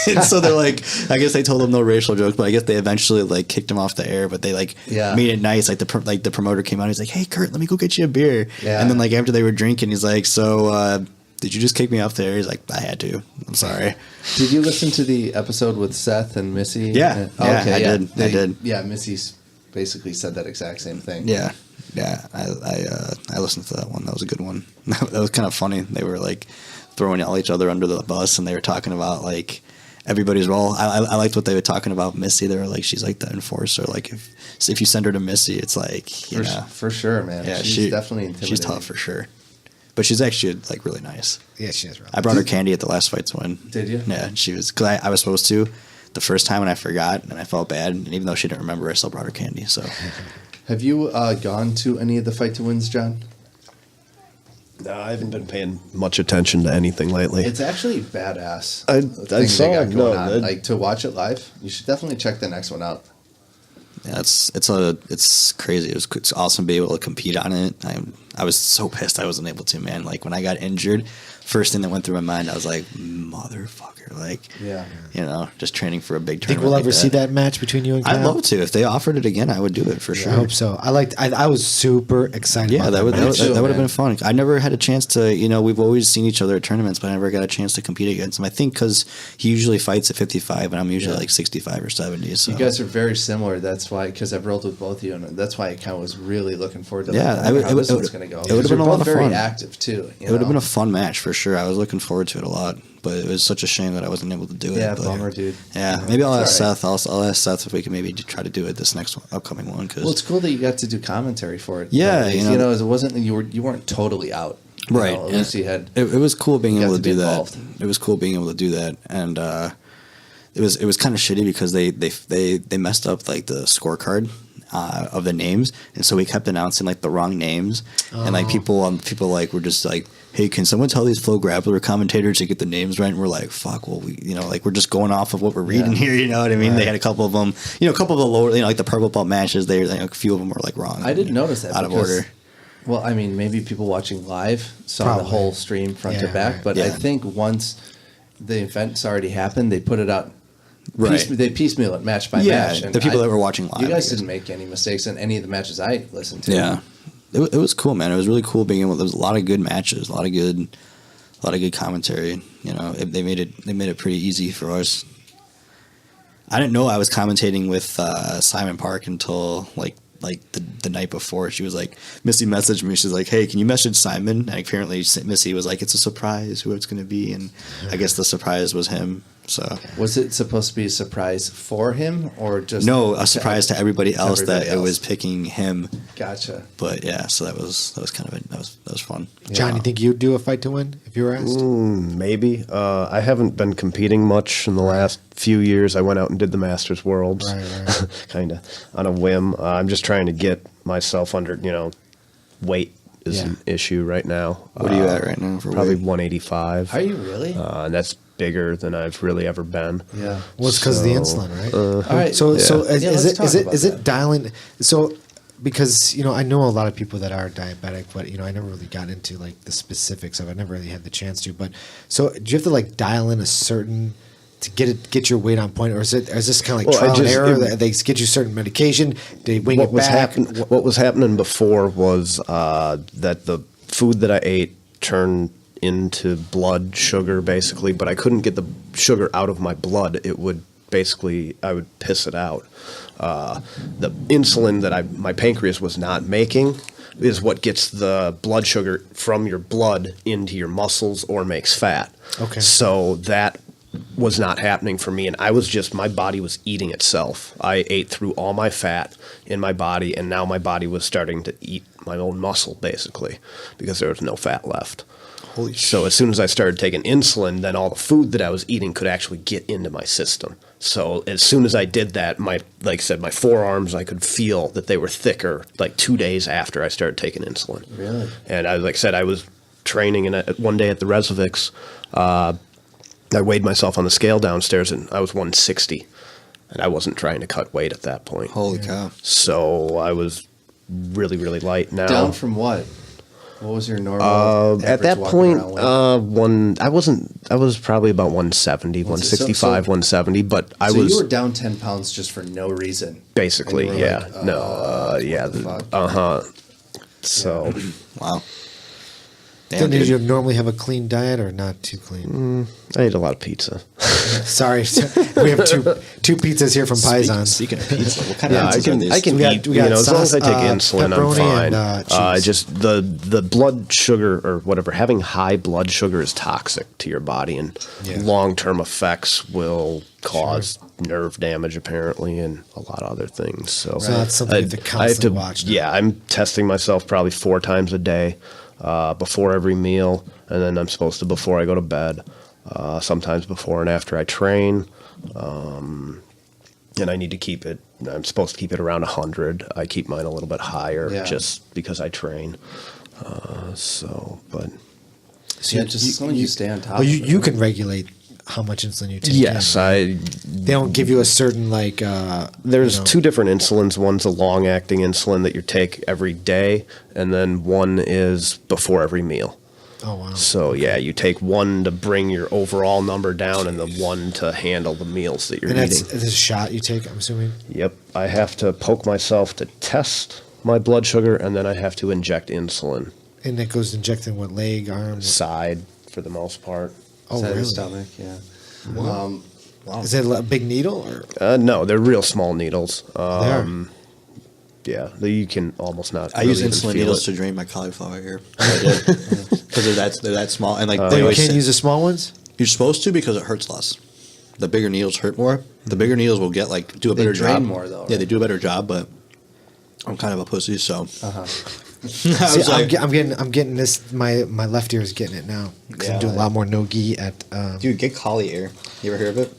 And so they're like, I guess they told him no racial jokes, but I guess they eventually like kicked him off the air. But they like made it nice. Like the promoter came out, he's like, hey Kurt, let me go get you a beer. Yeah. And then like after they were drinking, he's like, so did you just kick me off the air? He's like, I had to. I'm sorry. Did you listen to the episode with Seth and Missy? Yeah. I did. Yeah, Missy basically said that exact same thing. Yeah. I listened to that one. That was a good one. That was kind of funny. They were like throwing all each other under the bus, and they were talking about like everybody's role. I liked what they were talking about Missy. They were like, she's like the enforcer. Like if you send her to Missy, it's like, you know. For sure, man. Yeah, she's definitely intimidating. She's tough for sure. But she's actually like really nice. Yeah, she is. Really I brought her candy at the last Fight to Win. Did you? Yeah, and she was, because I was supposed to the first time, and I forgot, and I felt bad. And even though she didn't remember, I still brought her candy. So, have you gone to any of the Fight to Wins, John? No, I haven't been paying much attention to anything lately. It's actually badass. I thing saw they got it. going No, on. that- Like to watch it live, you should definitely check the next one out. yeah, it's crazy. It's awesome to be able to compete on it. I was so pissed I wasn't able to, man. Like when I got injured, first thing that went through my mind, I was like, motherfucker. Like, Yeah. you know, just training for a big Think tournament. we'll like ever see that match between you and Kyle? I'd love to. If they offered it again, I would do it for sure. I hope so. I was super excited. Yeah, about that would match. too, have man. been fun. I never had a chance to, you know, we've always seen each other at tournaments, but I never got a chance to compete against him. I think because he usually fights at 55 and I'm usually like 65 or 70. So You guys are very similar. That's why, because I've rolled with both of you, and that's why I kind of was really looking forward to Yeah, like, I would- how it would- this it one's would- going to go. it would have been a You're lot both of very fun. active too. it would have been a fun match for sure. I was looking forward to it a lot, but it was such a shame that I wasn't able to do it. Yeah, but, bummer, dude. Yeah, maybe I'll ask It's all right. Seth. I'll ask Seth if we can maybe try to do it this next upcoming one. Cause, Well, it's cool that you got to do commentary for it. Yeah, At you least, know, it wasn't you weren't totally out. You right. know, at least you had. It was cool being You able got to to be do that. involved. It was cool being able to do that, and it was kind of shitty because they messed up like the scorecard of the names, and so we kept announcing like the wrong names, and like people like were just like, hey, can someone tell these Flow Grappler commentators to get the names right? And we're like, fuck, well, like we're just going off of what we're reading here, you know what I mean? They had a couple of them, a couple of the lower, like the purple belt matches, a few of them were like wrong. I didn't notice that out of because- order. Well, I mean, maybe people watching live saw Probably. the whole stream front to Yeah, back, right. but Yeah. I think once the event's already happened, they put it out. Right. They piecemeal it match by Yeah, match. And the people that were watching live, You I guys guess. didn't make any mistakes in any of the matches I listened to. Yeah, it was cool, man. It was really cool being able. There was a lot of good matches, a lot of good commentary. You know, they made it pretty easy for us. I didn't know I was commentating with Simon Park until like the night before. She was like, Missy messaged me. She's like, hey, can you message Simon? And apparently Missy was like, it's a surprise who it's going to be, and I guess the surprise was him. So Was it supposed to be a surprise for him or just no, a surprise to everybody else everybody that it else. was picking him. Gotcha. But yeah, so that was kind of that was fun. John, you think you'd do a fight to win if you were asked? Maybe. I haven't been competing much in the last few years. I went out and did the Masters Worlds, Right. kind of on a whim. I'm just trying to get myself under, weight is Yeah. an issue right now. What are you at right now for Probably weight? 185. Are you really? And that's bigger than I've really ever been. Yeah. Well, it's because of the So, insulin, right? All right. So Yeah, is let's talk about is that. it dialing? So because I know a lot of people that are diabetic, but I never really got into like the specifics of it. I never really had the chance to. But so do you have to like dial in a certain to get your weight on point, or is this kind of like Well, trial and just- error? it- That they get you certain medication, they wing it back. What was happening before was that the food that I ate turned into blood sugar, basically, but I couldn't get the sugar out of my blood. It would basically I would piss it out. The insulin that my pancreas was not making is what gets the blood sugar from your blood into your muscles or makes fat. Okay. So that was not happening for me, and my body was eating itself. I ate through all my fat in my body, and now my body was starting to eat my own muscle, basically, because there was no fat left. Holy So as soon as I started taking insulin, then all the food that I was eating could actually get into my system. So as soon as I did that, like I said, my forearms, I could feel that they were thicker like 2 days after I started taking insulin. Really? And like I said, I was training one day at the Redzovics. I weighed myself on the scale downstairs, and I was 160. And I wasn't trying to cut weight at that point. Holy cow. So I was really, really light now. Down from what? What was your normal? At that point, I was probably about 170, 165, 170, but I was. You were down 10 pounds just for no reason. Basically, And you were yeah. like, fuck? So. Wow. So did you normally have a clean diet or not too clean? I ate a lot of pizza. Sorry, we have two pizzas here from Paisan. Speaking of pizza, what kind Yeah, of pizzas are these? I can We got- eat. we got As long as I sauce, take insulin, I'm pepperoni fine. and, cheese. Just the blood sugar or whatever. Having high blood sugar is toxic to your body, and long term effects will cause nerve damage, apparently, and a lot of other things. So that's something you have to constantly watch now. Yeah, I'm testing myself probably 4 times a day. Before every meal, and then I'm supposed to before I go to bed, sometimes before and after I train, and I need to keep it. I'm supposed to keep it around 100. I keep mine a little bit higher just because I train. So Just as long as you stay on top. Oh, of it. you can regulate how much insulin you take. yes, They don't give you a certain There's 2 different insulins. One's a long-acting insulin that you take every day, and then one is before every meal. Oh wow. So yeah, you take one to bring your overall number down, and the one to handle the meals that you're And eating. that's a shot you take, I'm assuming. Yep, I have to poke myself to test my blood sugar, and then I have to inject insulin. And that goes injected in what, leg, arm? Side, for the most part. Oh Side of the really? stomach, yeah. Wow. Is it a big needle or? No, they're real small needles. They are. Yeah, you can almost not. I use really even insulin feel needles it. to drain my cauliflower ear. Because they're that small. And like Oh, they you always can't say- use the small ones? You're supposed to because it hurts less. The bigger needles hurt more. The bigger needles will get do a They better drain job. more, though, Yeah, right? they do a better job, but I'm kind of a pussy, so. I See, was like, I'm getting this. My left ear is getting it now because I'm doing a lot more no gi at. dude, get collie ear. You ever hear of it?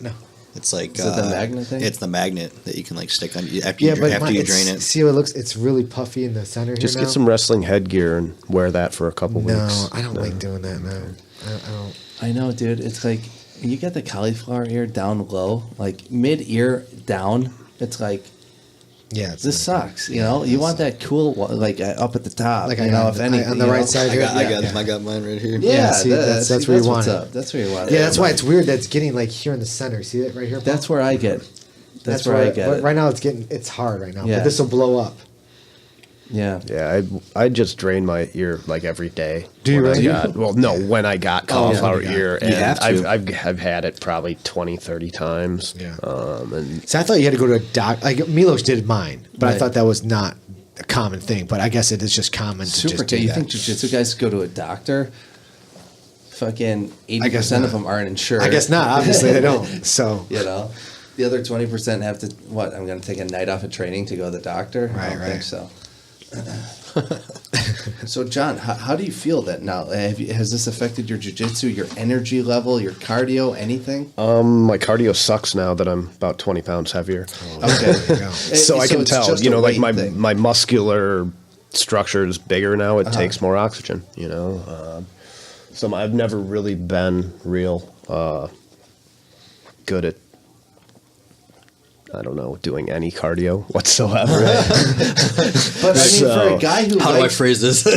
No. It's like Is it the magnet thing? It's the magnet that you can stick on after Yeah, you, but after you it's- drain it. See how it looks? It's really puffy in the center Just here get now. some wrestling headgear and wear that for a couple No, weeks. I don't like doing that now. I don't. I know, dude. It's like you get the cauliflower ear down low, like mid ear down. It's like Yeah, it's this not- sucks. You know, you want that cool one, like up at the top. Like you I know, got if anything, on the you right know? side here. I got mine right here. Yeah, see, that's where you want what's it. up. That's where you want it. Yeah, that's why it's weird. That's getting here in the center. See it right here? Paul? That's where I get. That's where I get but it. Right now it's hard right now. Yeah. But this will blow up. Yeah. Yeah, I just drain my ear like every day. Do you when really? I got, well, no, when I got cauliflower yeah. ear, You and have to. I've had it probably 20, 30 times. Yeah. And So I thought you had to go to a doc. Like Milos did mine, but I Right. thought that was not a common thing. But I guess it is just common to Super just do good. You that. think jiu-jitsu guys go to a doctor? Fucking I guess 80% of not. them aren't insured. I guess not. Obviously, they don't. So You know, the other 20% have to. What? I'm going to take a night off of training to go to the doctor. I don't Right. think so. So, John, how do you feel that now? Has this affected your jiu-jitsu, your energy level, your cardio, anything? my cardio sucks now that I'm about 20 pounds heavier. Okay. So I can it's tell, just you a know, like weight thing. my muscular structure is bigger now. It takes more oxygen, you know. So I've never really been real good at, I don't know, doing any cardio whatsoever. But I mean, for a guy who How do I likes, phrase this? for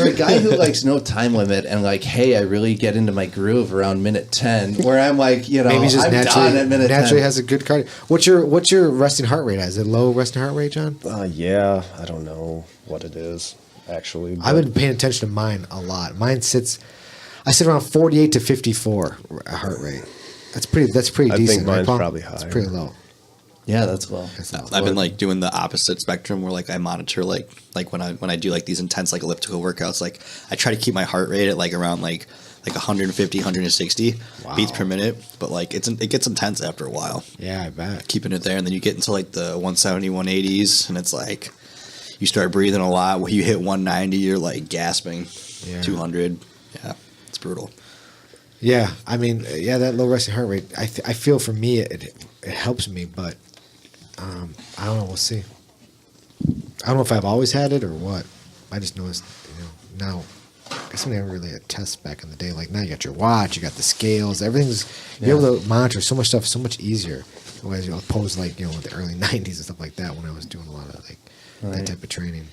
a guy who likes no time limit and like, hey, I really get into my groove around minute 10, where I'm like, you know, maybe just I'm done at minute 10. naturally has a good cardio. What's your resting heart rate? Is it low resting heart rate, John? Yeah, I don't know what it is, actually. I've but- been paying attention to mine a lot. I sit around 48 to 54 heart rate. That's pretty I decent. think mine's right, Paul? probably It's higher. pretty low. Yeah, that's low. I've been like doing the opposite spectrum where like I monitor like when I do like these intense like elliptical workouts, like I try to keep my heart rate at like around like 150, 160 beats per minute, but like it gets intense after a while. Yeah, I bet. Keeping it there, and then you get into like the 170, 180s, and it's like you start breathing a lot. When you hit 190, you're like gasping. Yeah. 200, yeah, it's brutal. Yeah, I mean, yeah, that low resting heart rate. I feel for me it helps me, but I don't know. We'll see. I don't know if I've always had it or what. I just noticed, now. I guess I never really had tests back in the day. Like now, you got your watch, you got the scales, everything's. You're able to monitor so much stuff so much easier. Whereas opposed like the early '90s and stuff like that when I was doing a lot of like that type of training.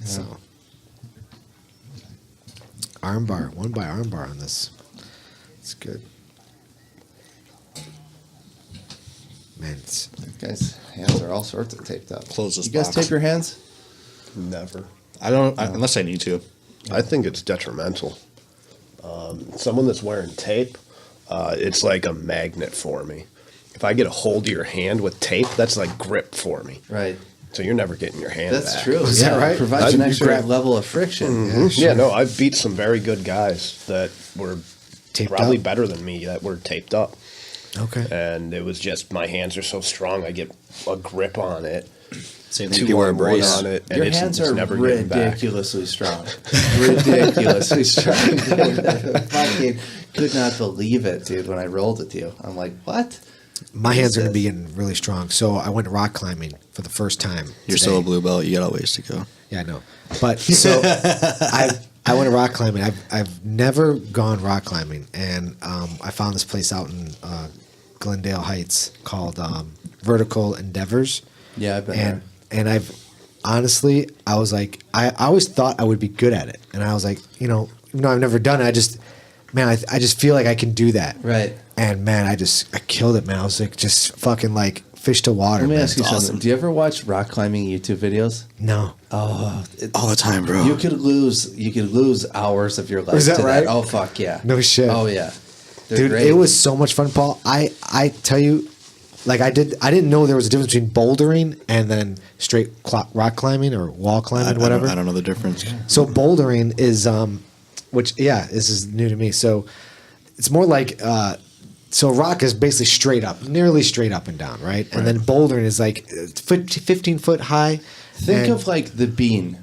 Yeah. So armbar, one by armbar on this. It's good. Man, Guys, hands are all sorts of taped up. Close this You guys box. tape your hands? Never. I don't unless I need to. I think it's detrimental. Someone that's wearing tape, it's like a magnet for me. If I get a hold of your hand with tape, that's like grip for me. Right. So you're never getting your hand That's back. true. Is yeah, that right? It provides an You extra grab- level of friction. Mhm. Yeah, no, I've beat some very good guys that were Taped probably up? better than me that were taped up. okay. And it was just my hands are so strong, I get a grip on it. Same thing Two if you wear a on one brace. on it, and Your it's, hands it's are never getting back. ridiculously strong. Ridiculously strong. I fucking could not believe it, dude, when I rolled with you. I'm like, what? My hands are going to Jesus. be getting really strong. So I went rock climbing for the first time. You're today. still a blue belt. You got a ways to go. Yeah, I know. But so I went rock climbing. I've never gone rock climbing, and I found this place out in Glendale Heights called Vertical Endeavors. Yeah, I've been and there. and I've honestly, I was like, I always thought I would be good at it, and I was like, even though I've never done it, I just feel like I can do that. Right. And man, I killed it, man. I was like, just fucking like fish to water. Let me man. ask you It's something. awesome. Do you ever watch rock climbing YouTube videos? No. Oh, All the time, bro. You could lose hours of your life. Is that to right? Oh fuck yeah. No shit. Oh yeah. They're Dude, great. it was so much fun, Paul. I tell you, like I didn't know there was a difference between bouldering and then straight rock climbing or wall climbing, whatever. I don't know the difference. So bouldering is, this is new to me. So it's more like, so rock is basically straight up, nearly straight up and down, right? And then bouldering is like 15 foot high. Think and- of like the bean.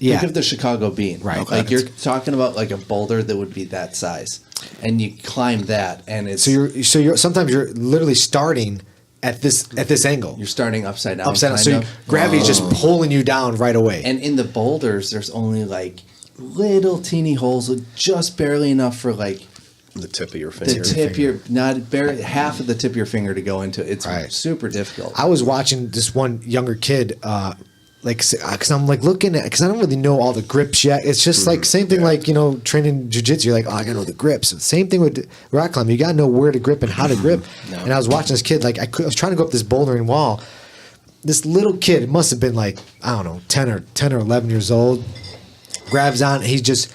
Yeah. Think of the Chicago bean. Right. Okay. Like you're talking about like a boulder that would be that size, and you climb that, and it's so you're sometimes you're literally starting at this angle. you're starting upside down. Upside down. kind So of. gravity's just pulling you down right away. And in the boulders, there's only like little teeny holes, just barely enough for like The tip of your the finger. tip your not barely half of the tip of your finger to go into. It's Right. super difficult. I was watching this one younger kid, because I'm like looking at, because I don't really know all the grips yet. It's just like same thing, like training jiu-jitsu. You're like, oh, I gotta know the grips. Same thing with rock climbing. You gotta know where to grip and how to grip. And I was watching this kid, like I was trying to go up this bouldering wall. This little kid, it must have been like, I don't know, 10 or 11 years old. Grabs on, he just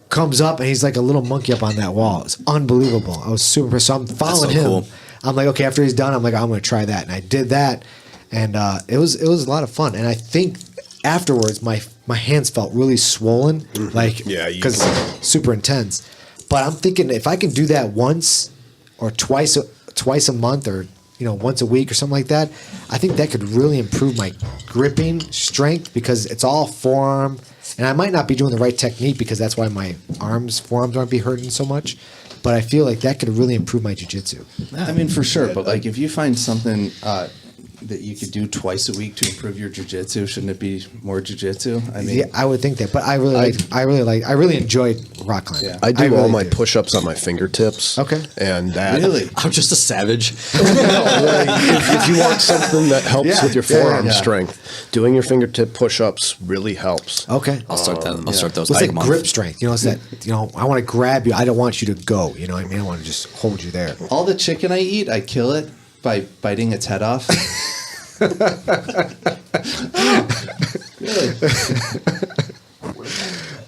comes up and he's like a little monkey up on that wall. It's unbelievable. I was super impressed. So I'm following so him. cool. I'm like, okay, after he's done, I'm like, I'm gonna try that, and I did that. And it was a lot of fun. And I think afterwards, my hands felt really swollen, like Yeah, you because super intense. But I'm thinking if I can do that once or twice a month, or once a week or something like that, I think that could really improve my gripping strength, because it's all forearm, and I might not be doing the right technique because that's why my forearms aren't be hurting so much. But I feel like that could really improve my jiu-jitsu. I mean, for sure. But like, if you find something that you could do twice a week to improve your jiu-jitsu, shouldn't it be more jiu-jitsu? I mean, Yeah, I would think that, but I really enjoyed rock climbing. Yeah. I do really all my do. push-ups on my fingertips. Okay. And that really? I'm just a savage. if you want something that helps Yeah, with your yeah, forearm yeah. strength, doing your fingertip push-ups really helps. Okay. I'll start that. I'll start those. What's like that a month. grip strength? It's that I want to grab you. I don't want you to go. You know what I mean? I want to just hold you there. all the chicken I eat, I kill it by biting its head off. Really?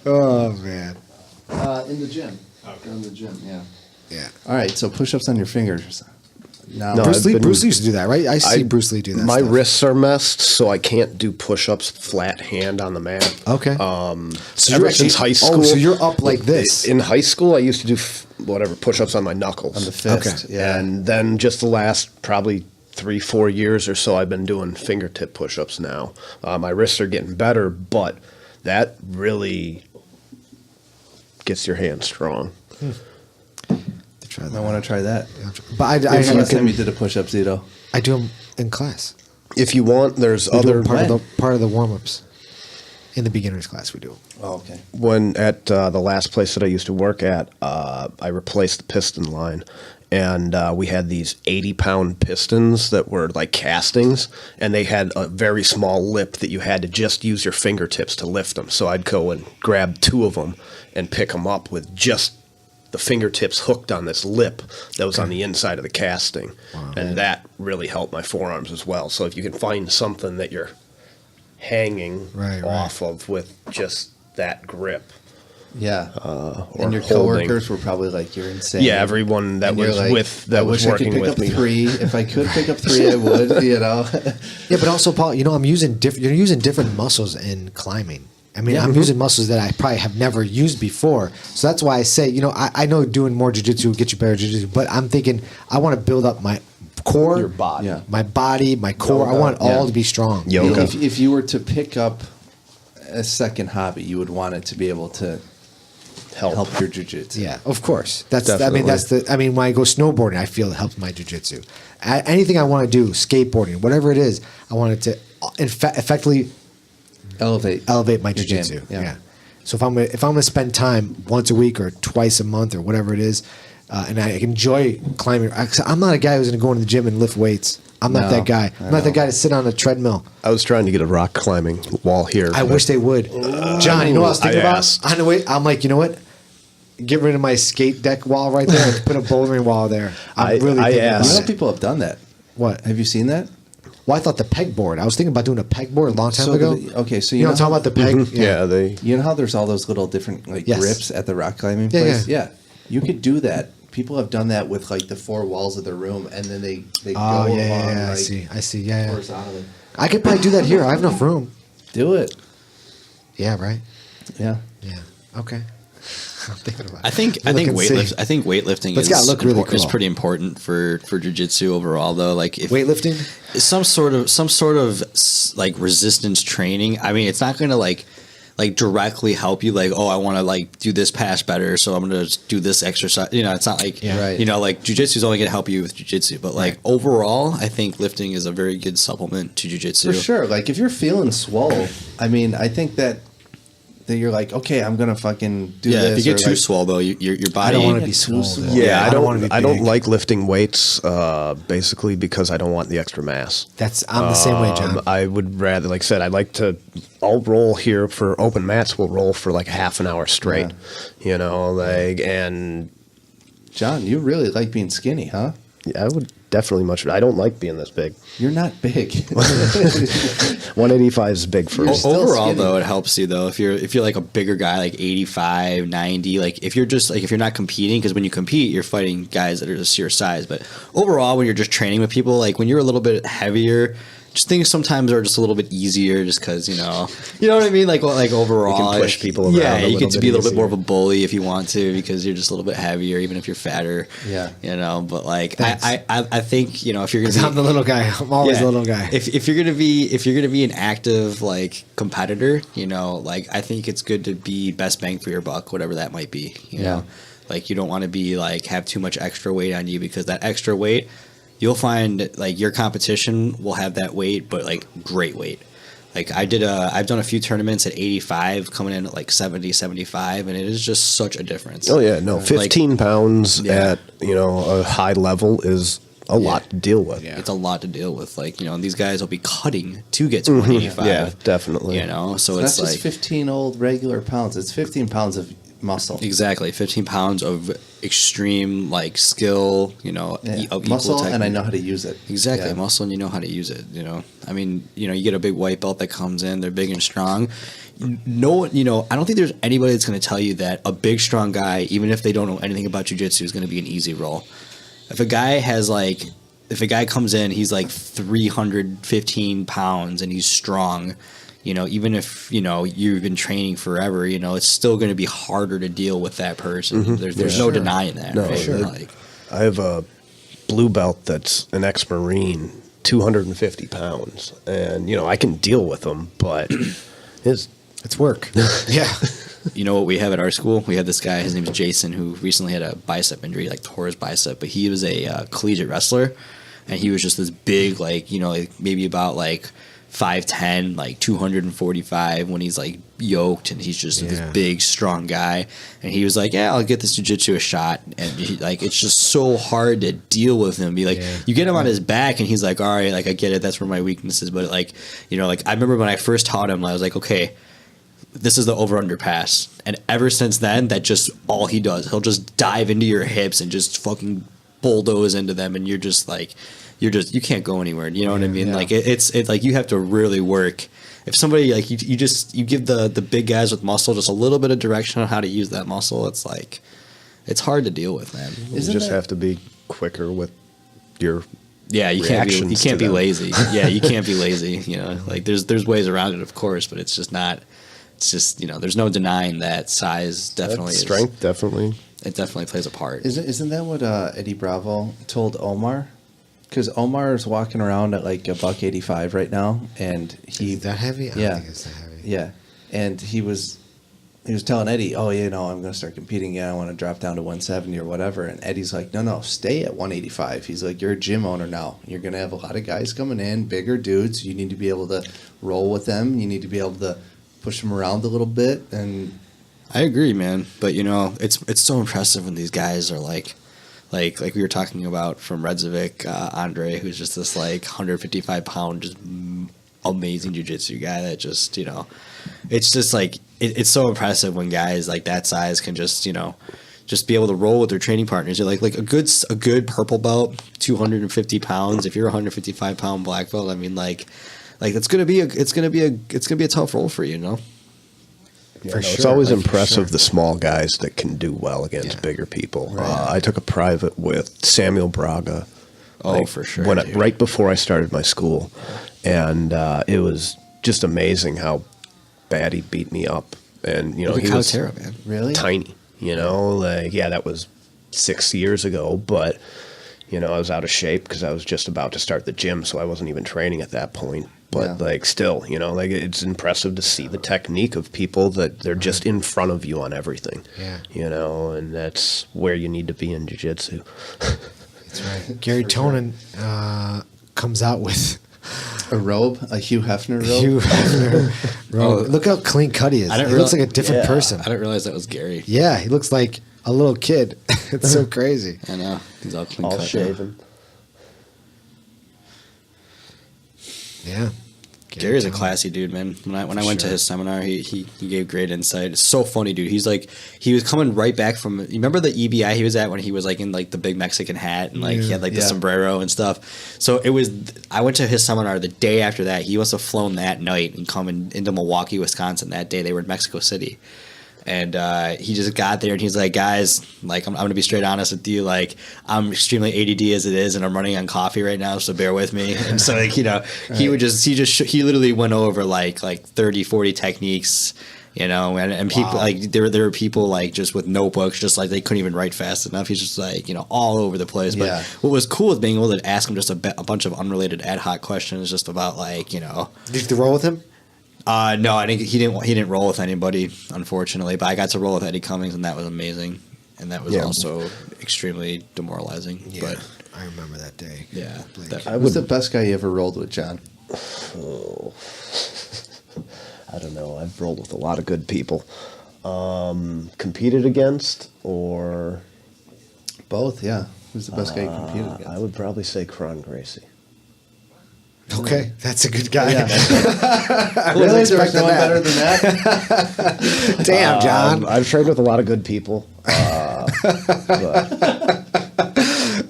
Oh man. In the gym. In the gym, yeah. Yeah. All right, so push-ups on your fingers. Now, No, Bruce I've Lee been- used to do that, right? I see Bruce Lee do that. My stuff. wrists are messed, so I can't do push-ups flat hand on the mat. Okay. So you're ever since high Oh, school. so you're up like this. In high school, I used to do whatever push-ups on my knuckles. on the fist. Okay. Yeah. And then just the last probably 3-4 years or so, I've been doing fingertip push-ups now. My wrists are getting better, but that really gets your hands strong. Try I that. want to try that. But When's the last time you did a push-up, Zito? I do them in class. If you want, there's We do other 'em part of the warm-ups. In the beginners class, we do. Oh, okay. when at the last place that I used to work at, I replaced the piston line, and we had these 80-pound pistons that were like castings, and they had a very small lip that you had to just use your fingertips to lift them. So I'd go and grab 2 of them and pick them up with just the fingertips hooked on this lip that was on the inside of the casting, and that really helped my forearms as well. So if you can find something that you're hanging Right, off of with just that grip. Yeah. or and your holding. coworkers were probably like, "You're insane." Yeah, everyone that And you're was like, with that I was wish I could working pick with up me. 3. If I could pick up 3, I would. You know. Yeah, but also, Paul, I'm using you're using different muscles in climbing. I mean, I'm using muscles that I probably have never used before. So that's why I say, I know doing more jiu-jitsu will get you better jiu-jitsu, but I'm thinking I want to build up my core, Your body. Yeah. my body, my core. I want it all to be strong. Yoga. If you were to pick up a second hobby, you would want it to be able to help your jiu-jitsu. Yeah, of course. When I go snowboarding, I feel it helps my jiu-jitsu. Anything I want to do, skateboarding, whatever it is, I want it to effectively elevate my your game. jiu-jitsu. Yeah. Yeah. So if I'm gonna spend time once a week or twice a month or whatever it is, and I enjoy climbing, I'm not a guy who's gonna go into the gym and lift weights. I'm not that guy. I'm not that guy to sit on a treadmill. I was trying to get a rock climbing wall here. I wish they would. John, you know what I was thinking about? asked. On the way, I'm like, you know what? Get rid of my skate deck wall right there and put a bouldering wall there. I'm really I thinking asked. You know about it. people have done that. What? Have you seen that? Well, I thought the pegboard. I was thinking about doing a pegboard a long time ago. So You know what I'm talking about? The peg? Yeah, they. You know how there's all those little different Yes. grips at the rock climbing Yeah, place? yeah. You could do that. People have done that with like the 4 walls of the room, and then they Oh, go along yeah. like, I see. Yeah. horizontally. I could probably do that here. I have enough room. Do it. Yeah, right? Yeah. Yeah. Okay. I'm thinking about it. I think Look and see. weightlifting But it's gotta look really cool. is pretty important for jiu-jitsu overall though. Like if Weightlifting? some sort of like resistance training. I mean, it's not going to like directly help you. Like, oh, I want to like do this pass better, so I'm going to do this exercise. It's not like Right. like jiu-jitsu is only going to help you with jiu-jitsu. But like overall, I think lifting is a very good supplement to jiu-jitsu. For sure. Like if you're feeling swole, I mean, I think that you're like, okay, I'm gonna fucking do Yeah, this. if you get or too like, swole though, your body. I don't want to Yeah, be too swole. swole. Yeah, I wanna don't. be I don't big. like lifting weights, basically because I don't want the extra mass. I'm the same way, John. I would rather, like I said, I'd like to. I'll roll here for open mats. We'll roll for like half an hour straight. And John, you really like being skinny, huh? I would definitely I don't like being this big. You're not big. 185 is big for me. still Overall skinny. though, it helps you though if you're like a bigger guy, like 85, 90, like if you're not competing, because when you compete you're fighting guys that are just your size, but overall when you're just training with people, like when you're a little bit heavier, just things sometimes are just a little bit easier just because you know what I mean, like overall You can push people around yeah, a you little get to bit be a little bit more easier. of a bully if you want to, because you're just a little bit heavier even if you're fatter. Yeah. But like Thanks. I think if you're gonna Because be I'm the little guy. I'm always yeah. the little guy. If you're gonna be an active like competitor, like I think it's good to be best bang for your buck, whatever that might be. You know, like you don't want to be like have too much extra weight on you, because that extra weight, you'll find like your competition will have that weight, but like great weight. Like I've done a few tournaments at 85, coming in at like 70, 75, and it is just such a difference. Oh yeah, no, 15 pounds Yeah. at a high level is a lot to deal with. It's a lot to deal with. Like, and these guys will be cutting to get to 185. Yeah, definitely. So That's it's just like 15 old regular pounds. It's 15 pounds of muscle. Exactly, 15 pounds of extreme like skill, of muscle, equal and I know how to use it. Exactly, Yeah. muscle, and you know how to use it. I mean, you get a big white belt that comes in, they're big and strong. No, I don't think there's anybody that's going to tell you that a big, strong guy, even if they don't know anything about jiu-jitsu, is going to be an easy roll. If a guy comes in, he's like 315 pounds and he's strong, even if, you've been training forever, it's still going to be harder to deal with that person. Mm-hmm. There's no denying that. No, right? sure. I have a blue belt that's an ex-Marine, 250 pounds. And, I can deal with them, but it's work. Yeah. You know what we have at our school? We have this guy, his name is Jason, who recently had a bicep injury, like tore his bicep, but he was a collegiate wrestler, and he was just this big, maybe about 5'10", 245 when he's yoked, and he's just this big, strong guy. And he was like, yeah, I'll get this jiu-jitsu a shot. And it's just so hard to deal with him. You get him on his back, and he's like, all right, I get it, that's where my weakness is. But I remember when I first taught him, I was like, okay, this is the over-under pass. And ever since then, that's just all he does. He'll just dive into your hips and just fucking bulldoze into them, and you're just you can't go anywhere. You know what I mean? Yeah. It's like you have to really work. If somebody you give the big guys with muscle just a little bit of direction on how to use that muscle, it's hard to deal with, man. You just have to be quicker with your you can't be lazy. Yeah, you can't be lazy. There's ways around it, of course, but it's just not. It's just there's no denying that size definitely strength definitely. It definitely plays a part. Isn't that what Eddie Bravo told Omar? Because Omar is walking around at $185 right now, and is that heavy? I don't think it's that heavy. Yeah, and he was telling Eddie, oh, I'm going to start competing. Yeah, I want to drop down to 170 or whatever. And Eddie's like, no, stay at 185. He's like, you're a gym owner now. You're going to have a lot of guys coming in, bigger dudes. You need to be able to roll with them. You need to be able to push them around a little bit. And I agree, man. But it's so impressive when these guys are like we were talking about from Redzovic, Andre, who's just this 155 pound, just amazing jiu-jitsu guy that just it's just it's so impressive when guys like that size can just just be able to roll with their training partners. You're like a good purple belt, 250 pounds. If you're a 155 pound black belt, I mean it's gonna be a tough roll for you, Yeah, it's always impressive the small guys that can do well against bigger people. Right. I took a private with Samuel Braga. Oh, for sure. Right before I started my school, and it was just amazing how bad he beat me up. And he was man. Really tiny. That was 6 years ago, but I was out of shape because I was just about to start the gym, so I wasn't even training at that point. But still, it's impressive to see the technique of people that they're just in front of you on everything. Yeah. And that's where you need to be in jiu-jitsu. That's right. Gary Tonin comes out with a robe, a Hugh Hefner robe. Hugh Hefner robe. Look how clean cut he is. He looks like a different person. I didn't realize that was Gary. Yeah, he looks like a little kid. It's so crazy. I know. He's all clean all cut. shaven. Yeah. Gary's a classy dude, man. When I went to his seminar, he gave great insight. It's so funny, dude. He was coming right back from. You remember the EBI he was at when he was in the big Mexican hat and he had the sombrero and stuff. So I went to his seminar the day after that. He must have flown that night and come into Milwaukee, Wisconsin that day. They were in Mexico City. And he just got there and he's like, guys, I'm going to be straight honest with you. I'm extremely ADD as it is, and I'm running on coffee right now, so bear with me. And so, he literally went over 30, 40 techniques, and people there were people just with notebooks, just they couldn't even write fast enough. He's just all over the place. But what was cool was being able to ask him just a bunch of unrelated ad hoc questions, just about Did you get to roll with him? No, I think he didn't roll with anybody, unfortunately. But I got to roll with Eddie Cummings, and that was amazing. And that was also extremely demoralizing. Yeah, but I remember that day. Yeah, Who's the best guy you ever rolled with, John? Oh, I don't know. I've rolled with a lot of good people. Competed against or both? Yeah. Who's the best guy you competed against? I would probably say Cron Gracie. Okay, that's a good guy. Yeah. I Really? wasn't There's no expecting one better that. than that? Damn, John. I've trained with a lot of good people.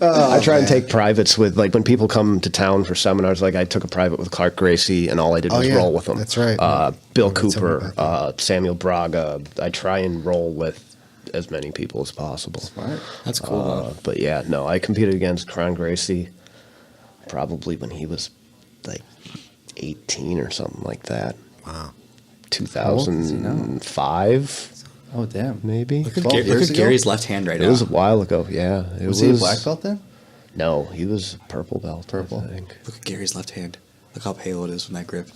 I try and take privates with, like, when people come to town for seminars, like I took a private with Clark Gracie and all I did was roll with them. That's right. Bill Remember telling me Cooper, about Samuel Braga. I try and roll with as many people as possible. Smart. That's cool. But yeah, no, I competed against Clark Gracie probably when he was like 18 or something like that. Wow. 2005, Oh, damn. maybe. Look at, 12 years ago? Gary's left hand right It now. was a while ago, yeah. It Was he a black belt then? No, he was purple belt. Purple. I think. Look at Gary's left hand. Look how pale it is from that grip.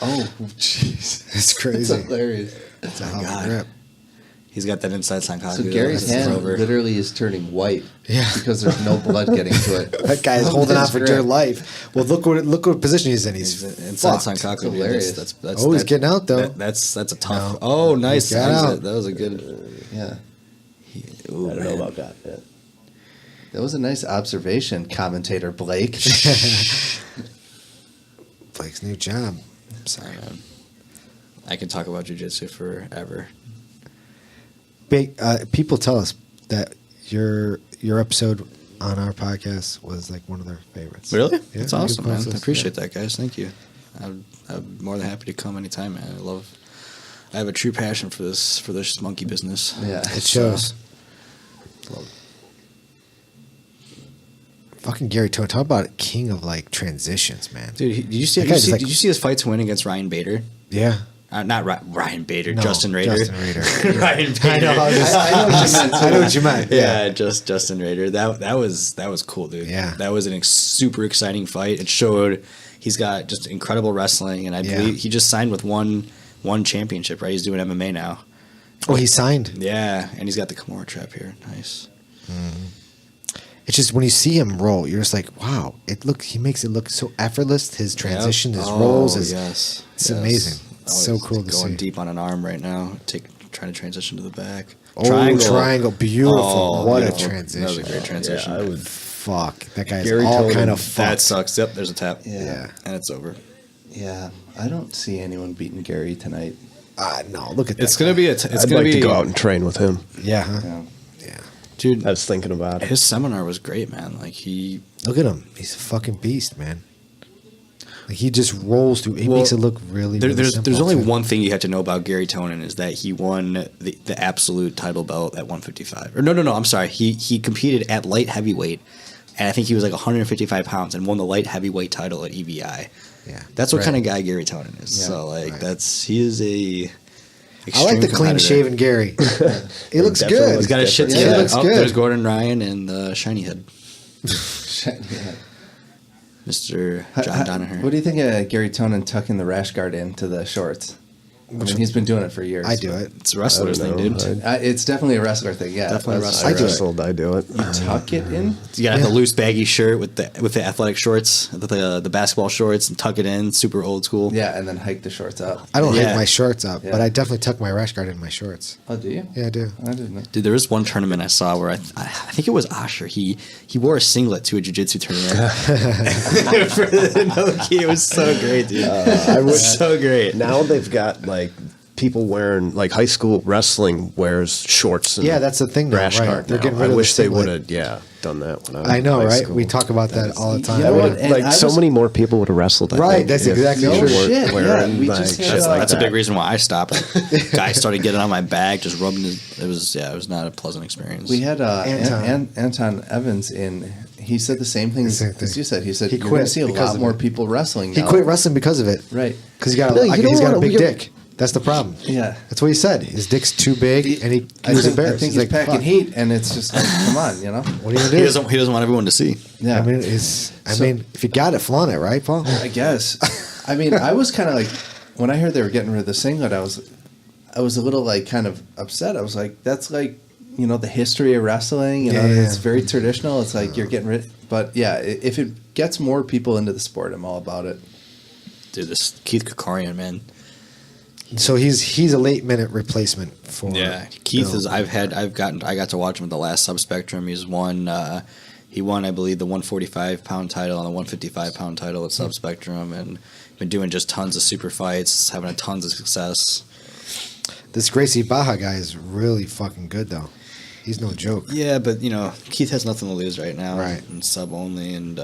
Oh, jeez. It's crazy. That's hilarious. It's a Oh, hell of a God. grip. He's got that inside Sankaku. So Gary's That's hand over. literally is turning white. Yeah. Because there's no blood getting to it. That guy is holding on for dear life. Well, look what position he's in. He's inside fucked. Sankaku. That's hilarious. That's Oh, he's getting out, though. That's a tough. No. Oh, nice. He got exit. out. That was a good. Yeah. Ooh, I don't know about that. Yeah. That was a nice observation, commentator Blake. Blake's new job. Sorry, man. I can talk about jiu-jitsu forever. People tell us that your episode on our podcast was like one of their favorites. Really? Yeah, That's you awesome, can man. post I this. appreciate that, guys. Thank you. I'm more than happy to come anytime, man. I have a true passion for this monkey business. Yeah. It shows. Fucking Gary Tonin, talk about a king of like transitions, man. Dude, did you see? That guy's like- Did you see his fight to win against Ryan Bader? Yeah. Not Ryan Bader, No, Justin Rader. Justin Rader. Ryan Bader. I know. I know what you meant. Yeah, just Justin Rader. That was cool, dude. Yeah. That was a super exciting fight. It showed he's got just incredible wrestling, and I believe he just signed with one championship, right? He's doing MMA now. Oh, he signed. Yeah, and he's got the Kimura trap here. Nice. It's just when you see him roll, you're just like, wow. He makes it look so effortless. His transition, his rolls, yes, it's amazing. It's so cool to going see. deep on an arm right now. Trying to transition to the back. Oh, triangle, beautiful. Oh, What beautiful. a transition. That was a great transition. Yeah, I would. Fuck. That guy's Gary all Tonin, kind of That fucked. sucks. Yep, there's a tap. Yeah. And it's over. Yeah. I don't see anyone beating Gary tonight. No, look at that. It's gonna be I'd like to go out and train with him. Yeah, huh? Yeah. Yeah. dude. I was thinking about it. His seminar was great, man. Like Look at him. He's a fucking beast, man. Like he just rolls through. He makes it look really, really there's simple, only too. one thing you have to know about Gary Tonin is that he won the absolute title belt at 155. Or no, I'm sorry. He competed at light heavyweight, and I think he was like 155 pounds and won the light heavyweight title at EBI. Yeah, That's what right. kind of guy Gary Tonin is. Yeah, So like right. he is a. I like the clean shaven Gary. He looks Definitely good. looks He's got his shit Yeah, together. he looks Oh, good. there's Gordon Ryan and Shiny Head, Yeah. Mr. John Donaher. What do you think of Gary Tonin tucking the rash guard into the shorts? I mean, he's been doing it for years. I do it. It's a wrestler's thing, dude. It's definitely a wrestler thing. Yeah, Definitely a That's- wrestler. I do it. wrestled. I do it. You tuck it in. You gotta have the loose baggy shirt with the athletic shorts, the basketball shorts, and tuck it in, super old school. Yeah, and then hike the shorts up. I don't Yeah. hike my shorts up, Yeah. but I definitely tuck my rash guard in my shorts. Oh, do you? Yeah, I do. I didn't know. Dude, there was one tournament I saw where I think it was Asher. He wore a singlet to a jiu-jitsu tournament. For the no-gi. It was so great, dude. I It was wish so great. now they've got like people wearing like high school wrestling wears shorts. And Yeah, that's the thing now, rash right. guard. They're now. getting rid I of the wish they singlet. would have done that when I was I know, in high right? school. We talk about that all the time. Yeah, That what- would and like I so was- many more people would have wrestled. I Right, think, that's if exactly they true. weren't Shit, wearing, yeah, we like, just had, shit like That's a that. big reason why I stopped. Guy started getting on my back, just rubbing it was not a pleasant experience. We had Anton. Anton Evans in. He said the same thing same as thing. you said. He said He you're going quit to see a because lot of more it. people wrestling He now. quit wrestling because of it. Right. Because he got No, a, you he's don't got a wanna- big you're- dick. That's the problem. Yeah. That's what he said. His dick's too big, and he I was think, embarrassed. I think he's he's like, packing "Fuck, heat, and it's just like, come on, you know? what are you he gonna do? doesn't want everyone to see. Yeah. I mean, if you got it, flaunt it, right, Paul? I guess. I mean, I was kind of like, when I heard they were getting rid of the singlet, I was a little like kind of upset. I was like, that's like, you know, the history of wrestling. You know, Yeah. it's very traditional. It's like you're getting rid. But yeah, if it gets more people into the sport, I'm all about it. Dude, this Keith Krikorian, man. So he's a late minute replacement for Keith Bill. is. I got to watch him at the last Subspectrum. He He won, I believe, the 145-pound title and the 155-pound title at Subspectrum, and been doing just tons of super fights, having tons of success. This Gracie Baja guy is really fucking good, though. He's no joke. Yeah, but, Keith has nothing to lose right now. Right. And sub only, and,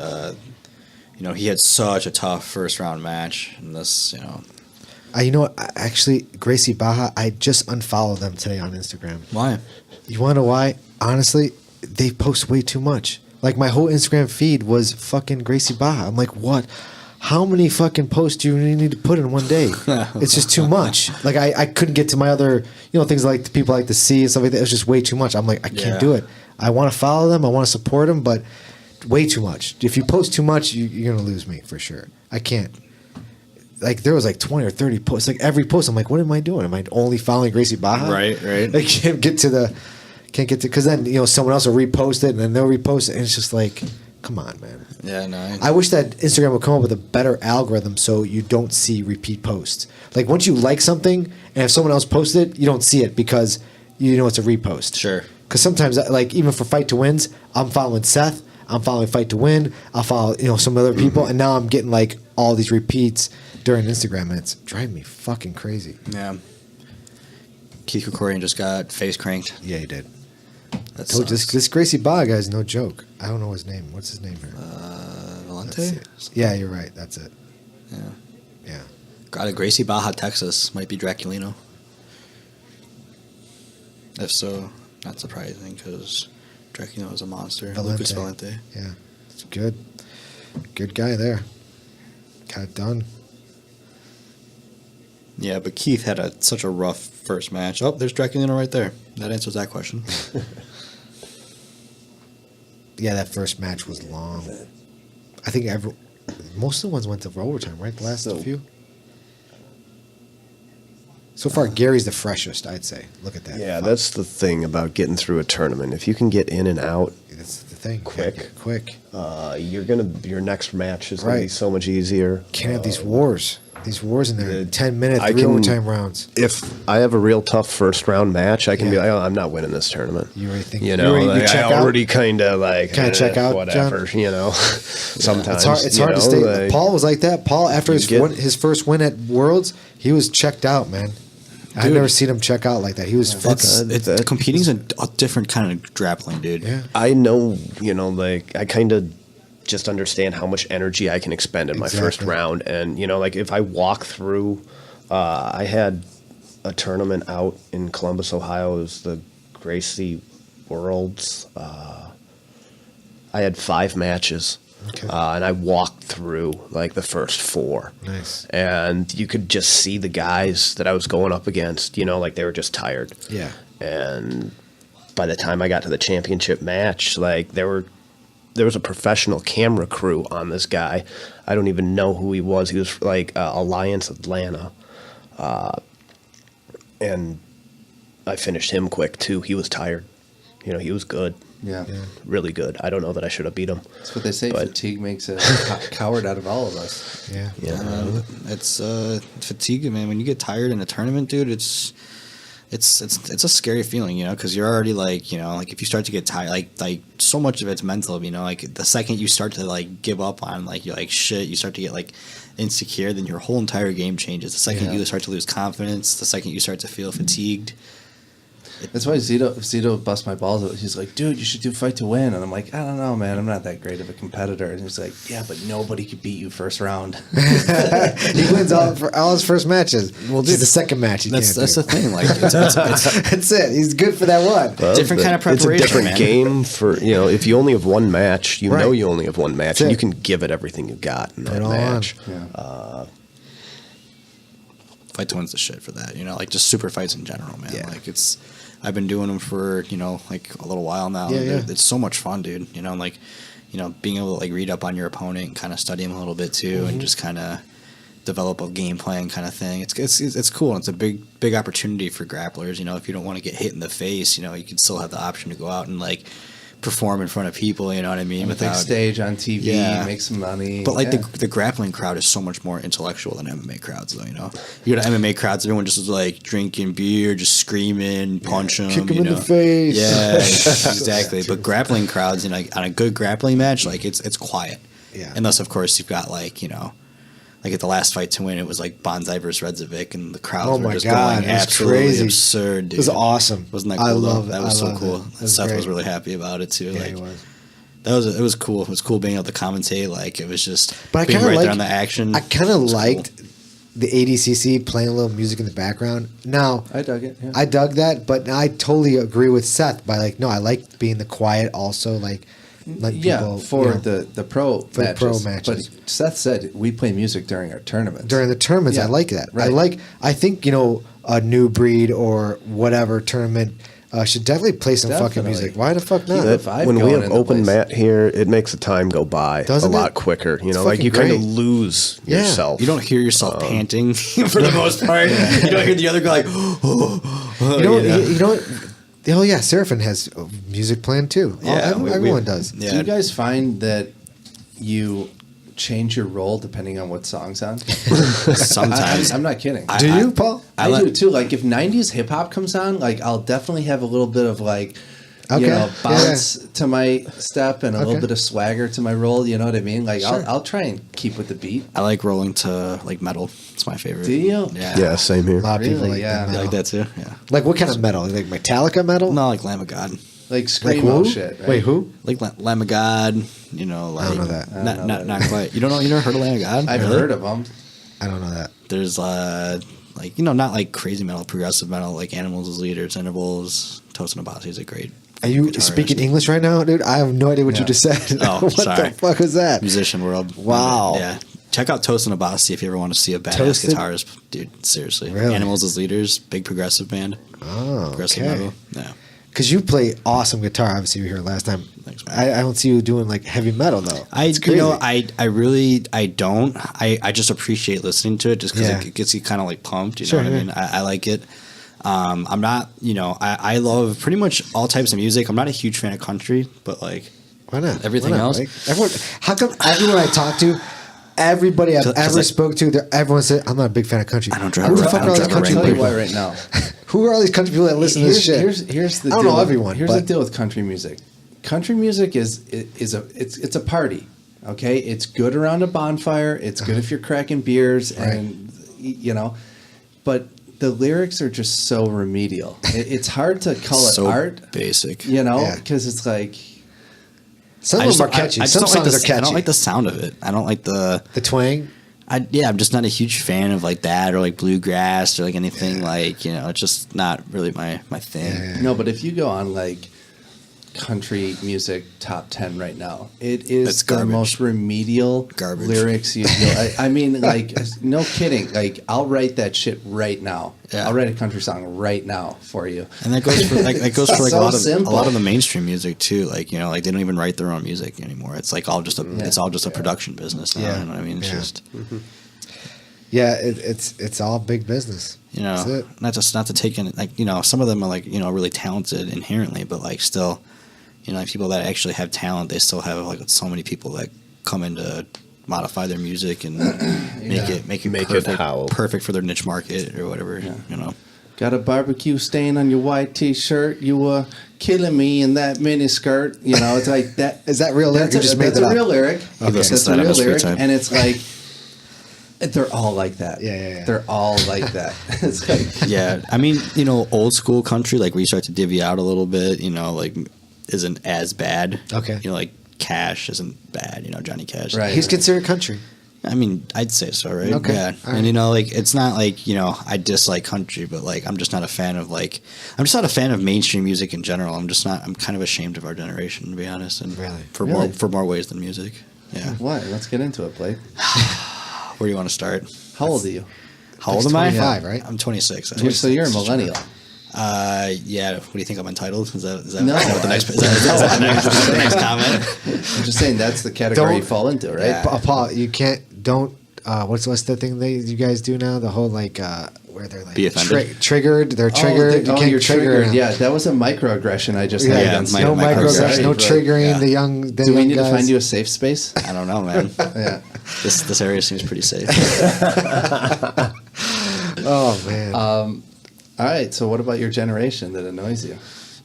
he had such a tough first-round match, and this, You know what? Actually, Gracie Baja, I just unfollowed them today on Instagram. Why? You want to know why? Honestly, they post way too much. Like, my whole Instagram feed was fucking Gracie Baja. I'm like, what? How many fucking posts do you need to put in one day? It's just too much. Like, I couldn't get to my other, things like people like to see and stuff like that. It was just way too much. I'm like, I can't do it. I want to follow them. I want to support them, but way too much. If you post too much, you're going to lose me for sure. I can't. Like, there was like 20 or 30 posts. Like, every post, I'm like, what am I doing? Am I only following Gracie Baja? Right. I can't get to, because then, someone else will repost it, and then they'll repost it, and it's just like, come on, man. Yeah, no. I wish that Instagram would come up with a better algorithm so you don't see repeat posts. Like, once you like something, and if someone else posts it, you don't see it because you know it's a repost. Sure. Because sometimes, like, even for Fight to Wins, I'm following Seth, I'm following Fight to Win, I'll follow, some other people, and now I'm getting, like, all these repeats during Instagram, and it's driving me fucking crazy. Yeah. Keith Krikorian just got face cranked. Yeah, he did. That Told you, sucks. this Gracie Baja guy is no joke. I don't know his name. What's his name here? Valente? Yeah, you're right. That's it. Yeah. Got a Gracie Baja, Texas. Might be Draculino. If so, not surprising because Draculino is a monster. Lucas Valente. Yeah, it's good. Good guy there. Got it done. Yeah, but Keith had such a rough first match. Oh, there's Draculino right there. That answers that question. Yeah, that first match was long. I think most of the ones went to overtime, right? The last few. So far, Gary's the freshest, I'd say. Look at that. Yeah, that's the thing about getting through a tournament. If you can get in and out, that's the thing. Quick. Your next match is gonna be so much easier. Can't have these wars. These wars in there, 10-minute, 3 overtime rounds. If I have a real tough first round match, I can be like, oh, I'm not winning this tournament. You already think you check out? I already kind of check out, whatever, John? Sometimes it's hard to stay. Paul was like that. Paul, after his first win at Worlds, he was checked out, man. I've never seen him check out like that. He was fucking. Competing's a different kind of grappling, dude. Yeah. I know, I kind of just understand how much energy I can expend in my first round. And, if I walk through, I had a tournament out in Columbus, Ohio. It was the Gracie Worlds. I had 5 matches. Okay. And I walked through the first 4. Nice. And you could just see the guys that I was going up against, they were just tired. Yeah. And by the time I got to the championship match, there was a professional camera crew on this guy. I don't even know who he was. He was Alliance Atlanta. And I finished him quick too. He was tired. He was good. Yeah. Really good. I don't know that I should have beat him. That's what they say. Fatigue makes a coward out of all of us. Yeah. It's fatigue, man. When you get tired in a tournament, dude, it's a scary feeling, because you're already if you start to get tired, like so much of it's mental, the second you start to give up on, you're like shit, you start to get insecure, then your whole entire game changes. The second you start to lose confidence, the second you start to feel fatigued. That's why Zito busts my balls out. He's like, dude, you should do Fight to Win. And I'm like, I don't know, man. I'm not that great of a competitor. And he's like, yeah, but nobody could beat you first round. He wins all his first matches. Well, dude, the second match. That's the thing. That's it. He's good for that one. Well, different kind of preparation. It's a different man. game for if you only have one match, you know you only have one match, and it. you can give it everything you got in that match. Yeah. Fight to Win's the shit for that. Just super fights in general, man. Yeah. I've been doing them for a little while now. Yeah. It's so much fun, dude. Being able to read up on your opponent and kind of study him a little bit too, and just kind of develop a game plan kind of thing. It's cool. And it's a big opportunity for grapplers. If you don't want to get hit in the face, you can still have the option to go out and perform in front of people. You know what I mean? On a big stage on TV, make some money. But like the grappling crowd is so much more intellectual than MMA crowds, though. You know, you go to MMA crowds, everyone just is like drinking beer, just screaming, punch them, kick them in the face. Yeah, exactly. But grappling crowds, you know, like on a good grappling match, like it's quiet. Yeah. Unless of course you've got like, you know, like at the last fight to win, it was like Bonsai versus Redzovic, and the crowds were just going absolutely crazy. absurd. Dude. It was awesome. Wasn't that cool? I love that it. was I so love cool. it. Was Seth great. was really happy about it too. Yeah, like, he was. It was cool. It was cool being able to commentate. Like it was just But I being kind of right like there on the action. I kind of It was liked cool. the ADCC playing a little music in the background. Now I dug it. Yeah. I dug that, but I totally agree with Seth by like, no, I like being the quiet also, like people, for you know, the pro for the matches. pro matches. But Seth said we play music during our tournaments. during the tournaments. Yeah, I like that. right. I think, you know, a new breed or whatever tournament should definitely play some fucking Definitely. music. Why the fuck not? Keep the vibe When we going have in the open place. mat here, it makes the time go by Doesn't a lot it? quicker. You It's know, like fucking you kind of great. lose Yeah. yourself. You don't hear yourself panting for the most part. You don't hear the other guy like, You know what? Oh yeah, Serafin has music playing too. Everyone does. Yeah. Do you guys find that you change your role depending on what song's on? Sometimes. I'm not kidding. Do you, Paul? I do too. Like if '90s hip hop comes on, like I'll definitely have a little bit of like, Okay. you know, Yeah. bounce to my step and a Okay. little bit of swagger to my role. You know what I mean? Like Sure. I'll try and keep with the beat. I like rolling to like metal. It's my favorite. Do you? Yeah. Yeah, same here. A lot of people Really? like Yeah. that. You Metal. like that too? Yeah. Like what kind of metal? Like Metallica metal? No, like Lamb of God. Like Like screamo who? shit. Right? Wait, who? Like Lamb of God. You know, like don't know that. I don't know that. Not quite. You don't know? You never heard of Lamb of God? I've Really? heard of them. I don't know that. There's like, you know, not like crazy metal, progressive metal, like Animals as Leaders, Intervals. Tosin Abasi is a great. Are you guitarist. speaking English right now, dude? I have no idea what you Yeah. just said. Oh, what sorry. the fuck was that? Musician world. Wow. Yeah. Check out Tosin Abasi if you ever want to see a badass Tosin? guitarist, dude. Seriously. Really? Animals as Leaders, big progressive band. Oh, Progressive okay. metal. Yeah. Because you play awesome guitar. Obviously, you were here last time. Thanks, man. I don't see you doing like heavy metal though. It's You know, crazy. I really don't. I just appreciate listening to it just because Yeah. it gets you kind of like pumped. You Sure, know what yeah. I mean? I like it. I'm not, you know, I love pretty much all types of music. I'm not a huge fan of country, but like Why not? everything Why not, else? Mike? Everyone, how come everyone I talk to, everybody I've 'Cause, ever like- spoke to, everyone said I'm not a big fan of country. I don't drive Who the around- fuck I are don't all these drive country I'll tell you people? why right now. Who are all these country people that listen to this shit? Here's the I don't deal know with- everyone, Here's but- the deal with country music. Country music is a party. Okay, it's good around a bonfire. It's good if you're cracking beers and you know, but the lyrics are just so remedial. It's hard to call it So art, basic. you know, Yeah. because it's like Some I of just them are don't- catchy. I just Some don't like songs the, are catchy. I don't like the sound of it. I don't like the twang. I'm just not a huge fan of like that or like bluegrass or like anything like, you know, it's just not really my thing. no. But if you go on like country music top 10 right now, it is It's the garbage. most remedial Garbage. lyrics I mean, like no kidding. Like I'll write that shit right now. Yeah. I'll write a country song right now for you. And that goes for like So a lot simple. of the mainstream music too. Like, you know, like they don't even write their own music anymore. It's like all just a production business now. Yeah. You know what I mean? It's Yeah. just Yeah, it's all big business. you That's know, it. not to take in like, you know, some of them are like, you know, really talented inherently, but like still, you know, like people that actually have talent, they still have like so many people that come in to modify their music and make it perfect for their niche market or whatever. You know. Got a barbecue stain on your white t-shirt. You were killing me in that mini skirt. You know, it's like that. Is that real lyric? That's You just made that's that a up? real lyric. He listens That's to a that on real his free lyric, time. and it's like they're all like that. Yeah. They're all like that. It's like Yeah, I mean, you know, old school country, like where you start to divvy out a little bit, you know, like isn't as bad. Okay. You know, like Cash isn't bad, you know, Johnny Cash. Right. He's considered country. I mean, I'd say so, right? Okay. Yeah. All right. And, you know, like, it's not like, you know, I dislike country, but, like, I'm just not a fan of, like, I'm just not a fan of mainstream music in general. I'm kind of ashamed of our generation, to be honest. And Really? For more ways than music. Yeah. what? Let's get into it, Blake. Where do you want to start? How old are you? How old am I? 25, right? I'm 26. So you're a millennial. Yeah. What do you think I'm entitled? Is that No, what the next, is that the next comment? I'm just saying that's the category you fall into, right? Yeah. Paul, you can't. Don't what's the thing that you guys do now? The whole like where they're like Be offended? triggered. They're triggered. You can't you're trigger triggered. them. Yeah, that was a microaggression I just had Yeah, against no you. microaggression, no Right. triggering Yeah. the young. The Do we young need guys. to find you a safe space? I don't know, man. Yeah. This area seems pretty safe. Oh man. All right. So what about your generation that annoys you?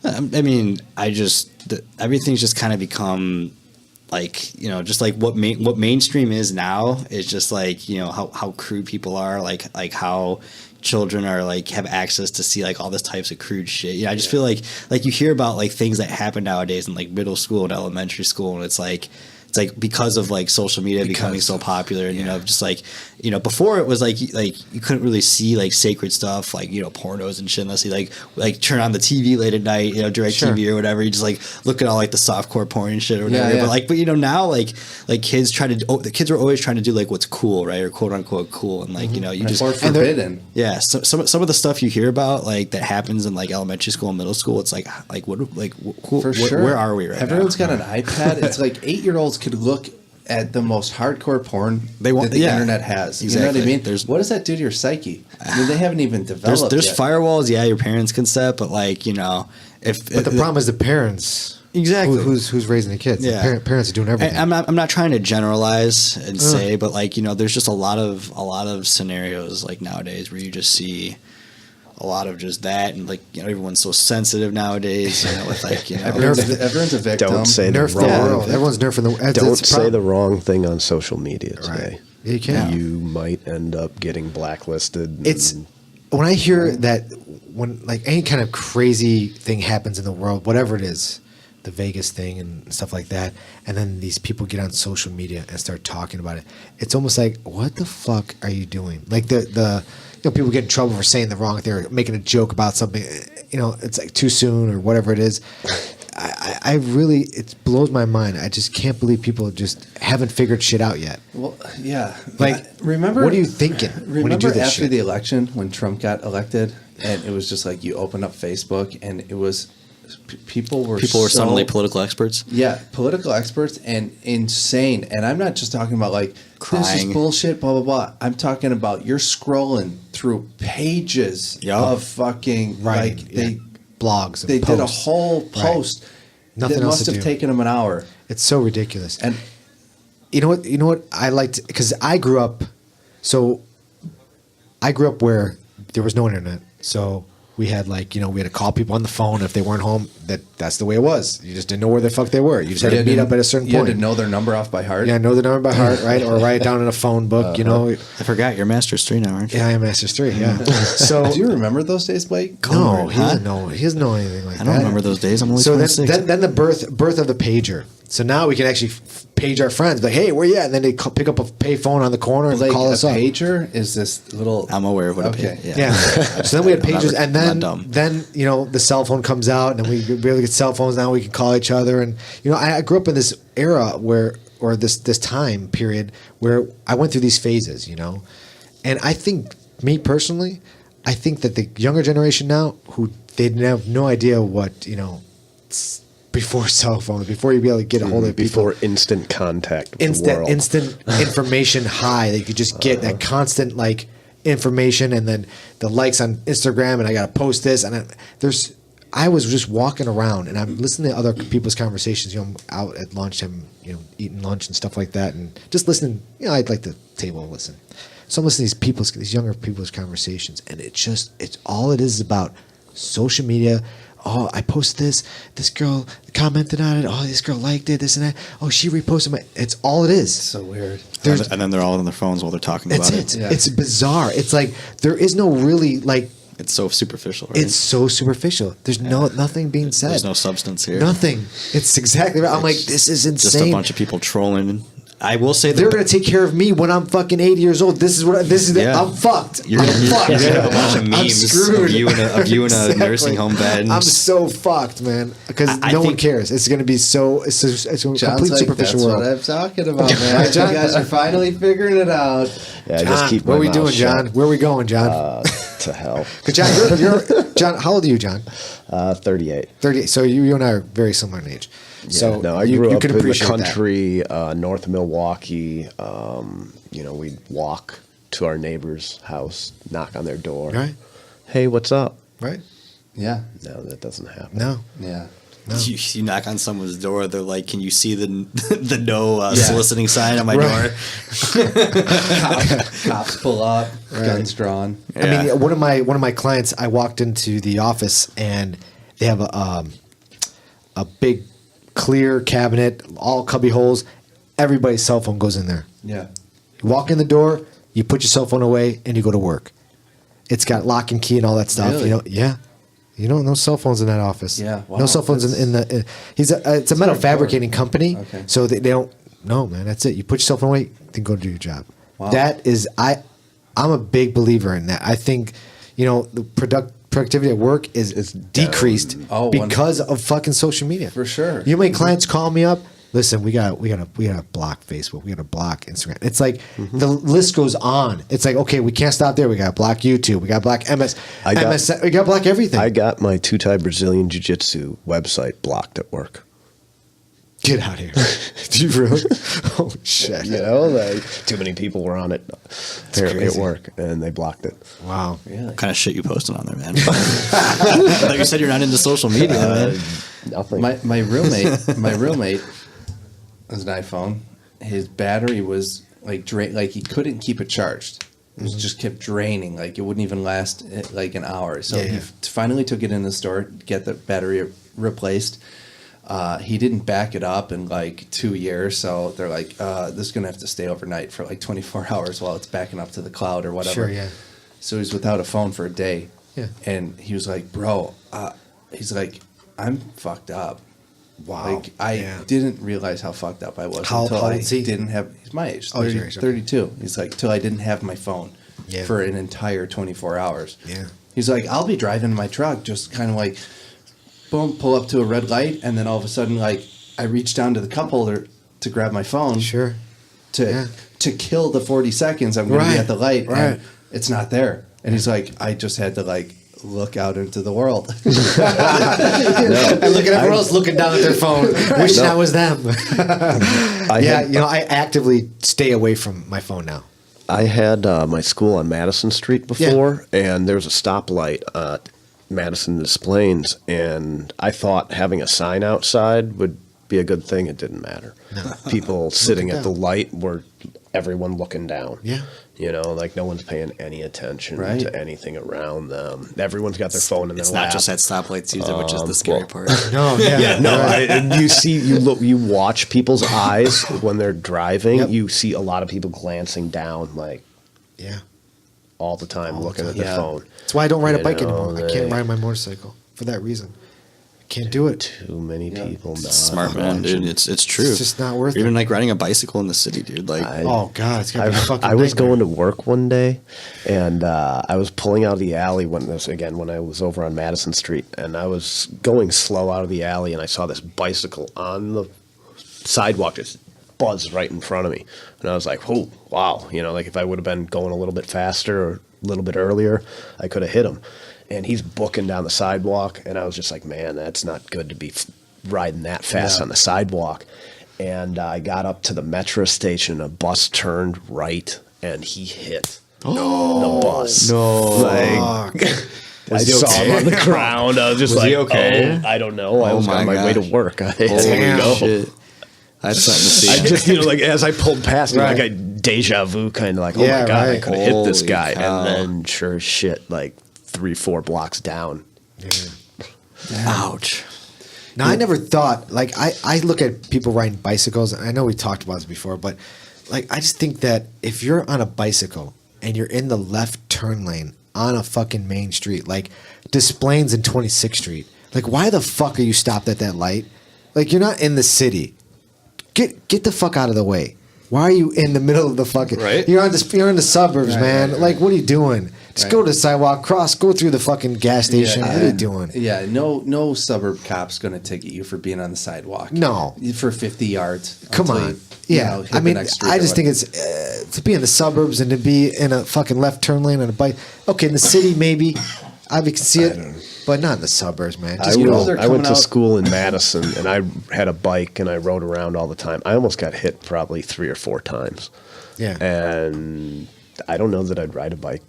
I mean, everything's just kind of become like, you know, just like what mainstream is now is just like, you know, how crude people are, like how children are like have access to see like all this types of crude shit. You know, I just feel like you hear about like things that happen nowadays in like middle school and elementary school, and it's like because of like social media becoming so popular, and you know, just like, you know, before it was like you couldn't really see like sacred stuff like, you know, pornos and shit unless you like turn on the TV late at night, you know, direct TV or whatever. You just like look at all like the softcore porn and shit or whatever. Yeah, yeah. But you know, now like kids the kids are always trying to do like what's cool, right, or quote unquote cool, and like you know, you just Or forbidden. yeah. So some of the stuff you hear about like that happens in like elementary school and middle school, it's like For sure. where are we right Everyone's now? got an iPad. It's like 8-year-olds could look at the most hardcore porn that the yeah. internet has. You Exactly. know what I mean? What does that do to your psyche? I mean, they haven't even developed There's yet. firewalls, yeah, your parents can set, but like, you know, but the problem is the parents. Exactly. Who's raising the kids? Yeah. The parents are doing everything. I'm not trying to generalize and say, but like, you know, there's just a lot of scenarios like nowadays where you just see a lot of just that, and like, you know, everyone's so sensitive nowadays, you know, with like, you know, Everyone's a victim. Don't say Nerf the the wrong world. thing. Everyone's nerfing the. Don't say the wrong thing on social media today. Right. Yeah, you can. You might end up getting blacklisted. It's when I hear that when like any kind of crazy thing happens in the world, whatever it is, the Vegas thing and stuff like that, and then these people get on social media and start talking about it. It's almost like, what the fuck are you doing? Like the you know, people get in trouble for saying the wrong thing or making a joke about something. You know, it's like too soon or whatever it is. I really, it blows my mind. I just can't believe people just haven't figured shit out yet. Well, yeah. Like, remember? what are you thinking when you Remember do this after shit? the election when Trump got elected, and it was just like you open up Facebook, and it was people were suddenly political experts. Yeah, political experts and insane. And I'm not just talking about like this Crying. is bullshit, blah blah blah. I'm talking about you're scrolling through pages of fucking Right, like yeah. they blogs. And they did a posts. whole post. Nothing that else must to have do. taken them an hour. It's so ridiculous. And you know what I liked, because I grew up where there was no internet. So we had like, you know, we had to call people on the phone if they weren't home. That's the way it was. You just didn't know where the fuck they were. You just had to meet up at a certain You point. had to know their number off by heart. Yeah, know the number by heart, right? Or write it down in a phone book, you know. I forgot you're Masters 3 now, aren't you? Yeah, I am Masters 3, yeah. So Do you remember those days, Blake? no, he Huh? doesn't know. He doesn't know anything like that. I don't remember those days. I'm only So 26. then the birth of the pager. So now we can actually page our friends, like, hey, where you at? And then they pick up a pay phone on the corner and Like call a us up. pager is this little. I'm aware of what Okay. a page. Yeah. So then we had I'm not- pagers, and I'm not dumb. then you know the cell phone comes out, and we barely get cell phones now. We can call each other, and you know I grew up in this era or this time period where I went through these phases, you know, and I think me personally, I think that the younger generation now who they have no idea what, you know, before cell phones, before you'd be able to get a hold of people. before instant contact with the world. Instant information high. They could just get that constant like information, and then the likes on Instagram, and I got to post this, and I was just walking around, and I'm listening to other people's conversations. You know, I'm out at lunchtime, you know, eating lunch and stuff like that, and just listening. You know, I'd like the table and listen. So I'm listening to these younger people's conversations, and it's all it is about social media. Oh, I posted this. This girl commented on it. Oh, this girl liked it. This and that. Oh, she reposted my. It's all it is. So weird. And then they're all on their phones while they're talking That's about it. it. Yeah. It's bizarre. It's like there is no really like. It's so superficial. Right? It's so superficial. There's nothing being said. There's no substance here. Nothing. It's exactly right. I'm like, this is Just insane. a bunch of people trolling. I will say They're gonna take care of me when I'm fucking 80 years old. This is Yeah. I'm fucked. You're I'm gonna fucked. have a bunch of I'm memes screwed. of you in a Exactly. nursing home bed. I'm so fucked, man. Because I no one think- cares. It's gonna be so. It's a John's complete like, superficial that's world. what I'm talking about, man. Right, John? You guys are finally figuring it out. Yeah, I John, just keep what are my we mouth doing, shut. John? Where are we going, John? To hell. 'Cause John, you're John. How old are you, John? 38. 38. So you and I are very similar in age. Yeah, So no, I you grew up can in the appreciate that. country, north of Milwaukee. we'd walk to our neighbor's house, knock on their door. Right. Hey, what's up? Right. Yeah. No, that doesn't happen. No. Yeah. No. You knock on someone's door, they're like, "Can you see the no soliciting sign on my door?" Cops pull up, guns drawn. I mean, one of my clients, I walked into the office and they have a big clear cabinet, all cubby holes. Everybody's cell phone goes in there. Yeah. You walk in the door, you put your cell phone away, and you go to work. It's got lock and key and all that stuff. Really? Yeah. No cell phones in that office. Yeah, wow, no cell phones in the. It's a metal fabricating company, Okay. so they don't. No, man, that's it. You put your cell phone away, then go do your job. Wow. That is, I'm a big believer in that. I think, the productivity at work is decreased because of fucking social media. For sure. You know how many clients call me up? Listen, we got to block Facebook. We got to block Instagram. It's like the list goes on. It's like, okay, we can't stop there. We got to block YouTube. We got to block MS. We got to block everything. I got my Tutaj Brazilian Jiu Jitsu website blocked at work. Get out of here. Do you really? Oh, shit. Like too many people were on it apparently at crazy. work, and they blocked it. Wow. What kind of shit you posting on there, man? Like you said, you're not into social media, man. Nothing. My roommate has an iPhone. His battery was like he couldn't keep it charged. It was just kept draining. Like it wouldn't even last like an hour. So he finally took it in the store, get the battery replaced. He didn't back it up in like 2 years, so they're like, this is gonna have to stay overnight for like 24 hours while it's backing up to the cloud or whatever. Sure, yeah. So he's without a phone for a day. Yeah. And he was like, bro, he's like, I'm fucked up. Wow. Like I didn't realize how fucked up I was How until old I is he? didn't have. He's my age. Oh, he's your age, okay. 32. He's like, till I didn't have my phone for an entire 24 hours. Yeah. He's like, I'll be driving my truck, just kind of like, boom, pull up to a red light, and then all of a sudden, like, I reach down to the cup holder to grab my phone. Sure. To kill the 40 seconds I'm going to be at the light, Right. and it's not there. And he's like, I just had to like look out into the world. And look at everyone else looking down at their phone, wishing I was them. I actively stay away from my phone now. I had my school on Madison Street before, and there was a stoplight at Madison and Des Plaines, and I thought having a sign outside would be a good thing. It didn't matter. No. People sitting at the light were everyone looking down. Yeah. Like no one's paying any attention Right. to anything around them. Everyone's got their phone in their It's lap. not just at stoplights either, which is the scary part. No, And you watch people's eyes when they're driving. Yep. You see a lot of people glancing down, like all the time, looking at their phone. That's why I don't ride a bike anymore. I can't ride my motorcycle for that reason. Can't do it. Too many people. Smart man, dude. It's true. It's just not worth it. Even like riding a bicycle in the city, dude. Like, oh god, it's gonna be a fucking I was nightmare. going to work one day, and I was pulling out of the alley when I was over on Madison Street, and I was going slow out of the alley, and I saw this bicycle on the sidewalk just buzz right in front of me, and I was like, "Oh, wow!" Like if I would have been going a little bit faster or a little bit earlier, I could have hit him. And he's booking down the sidewalk, and I was just like, man, that's not good to be riding that fast on the sidewalk. And I got up to the metro station, a bus turned right, and he hit the bus. I saw him on the ground. I was just like, oh, I don't know. I was on my way to work. Shit. I had something to see. I just, like as I pulled past, like a deja vu kind of like, oh my God, I could have hit this guy. Cow. And then sure as shit, like 3-4 blocks down. Ouch. Now, I never thought, like, I look at people riding bicycles, and I know we talked about this before, but, like, I just think that if you're on a bicycle and you're in the left turn lane on a fucking main street, like Des Plaines and 26th Street, like, why the fuck are you stopped at that light? Like, you're not in the city. Get the fuck out of the way. Why are you in the middle of the fucking... Right. You're in the suburbs, man. Right. Like, what are you doing? Just go to the sidewalk, go through the fucking gas station. What are you doing? Yeah, no suburb cop's going to ticket you for being on the sidewalk. No. For 50 yards. Come on. I mean, I just think it's to be in the suburbs and to be in a fucking left turn lane on a bike. Okay, in the city, maybe. I can see it. But not in the suburbs, man. I went to school in Madison, and I had a bike, and I rode around all the time. I almost got hit probably 3 or 4 times. Yeah. And I don't know that I'd ride a bike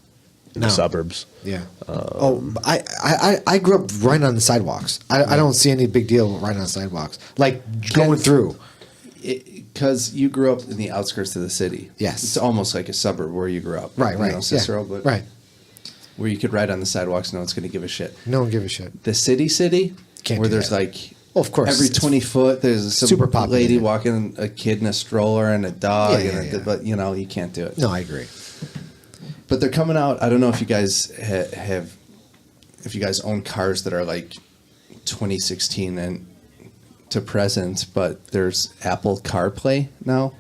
in the suburbs. Yeah. I grew up riding on the sidewalks. I don't see any big deal with riding on sidewalks. Like going through. Because you grew up in the outskirts of the city. Yes. It's almost like a suburb where you grew up. Right, You right. know, Cicero, but Right. where you could ride on the sidewalks, no one's going to give a shit. No one give a shit. The city, Can't where do there's that. like Well, of course. every It's 20 foot, there's some super populated. lady walking a kid in a stroller and a dog. Yeah, and yeah. But, you know, you can't do it. No, I agree. But they're coming out. I don't know if you guys if you guys own cars that are like 2016 and to present, but there's Apple CarPlay now.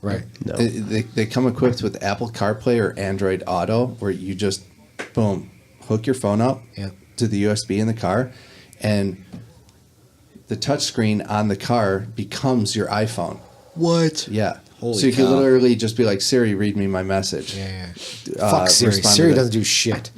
Right. No. They come equipped with Apple CarPlay or Android Auto, where you just, boom, hook your phone up to the USB in the car, and the touchscreen on the car becomes your iPhone. What? Yeah. Holy so you can cow. literally just be like, Siri, read me my message. Yeah. Fuck Siri. respond to Siri this. doesn't do shit.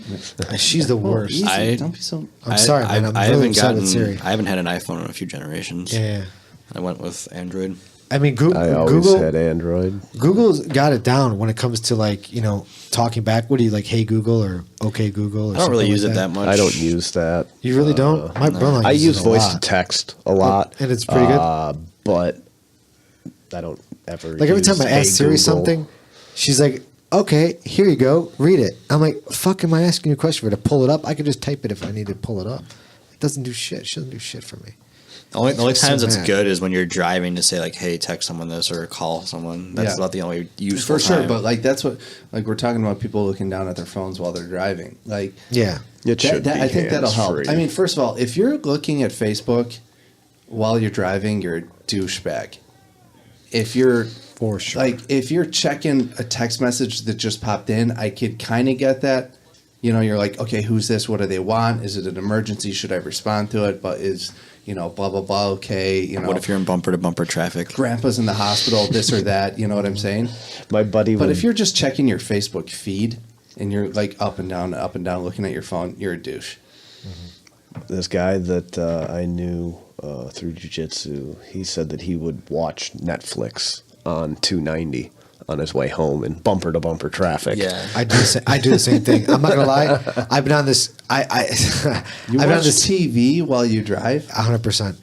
She's the worst. Easy. Don't be so. I'm sorry, man. I'm really upset with Siri. I haven't had an iPhone in a few generations. Yeah. I went with Android. I mean, I always Google had Android. Google's got it down when it comes to like, you know, talking back. What do you like, Hey Google or Okay Google? Or I don't really something use like it that much. I don't use that. You really don't? My brother I uses use it a voice lot. to text a lot. And it's pretty good? But I don't ever Like every time use I ask Hey Siri Google. something, she's like, okay, here you go, read it. I'm like, fuck, am I asking you a question for to pull it up? I could just type it if I need to pull it up. It doesn't do shit. She doesn't do shit for me. The only So times it's mad. good is when you're driving to say like, "Hey, text someone this" or call someone. That's Yeah. about the only useful For sure, time. but like that's what like we're talking about people looking down at their phones while they're driving. Like Yeah. It should be I think that'll help. hands-free. I mean, first of all, if you're looking at Facebook while you're driving, you're a douchebag. If you're For sure. like if you're checking a text message that just popped in, I could kind of get that. You know, you're like, okay, who's this? What do they want? Is it an emergency? Should I respond to it? But is blah blah blah. Okay, what if you're in bumper to bumper traffic? grandpa's in the hospital, this or that. You know what I'm saying? My buddy But would, if you're just checking your Facebook feed and you're like up and down, looking at your phone, you're a douche. this guy that I knew through jiu-jitsu, he said that he would watch Netflix on 290 on his way home in bumper to bumper traffic. Yeah. I do the same thing. I'm not gonna lie. I've been on this. You I've been watch on this TV while you drive? 100%.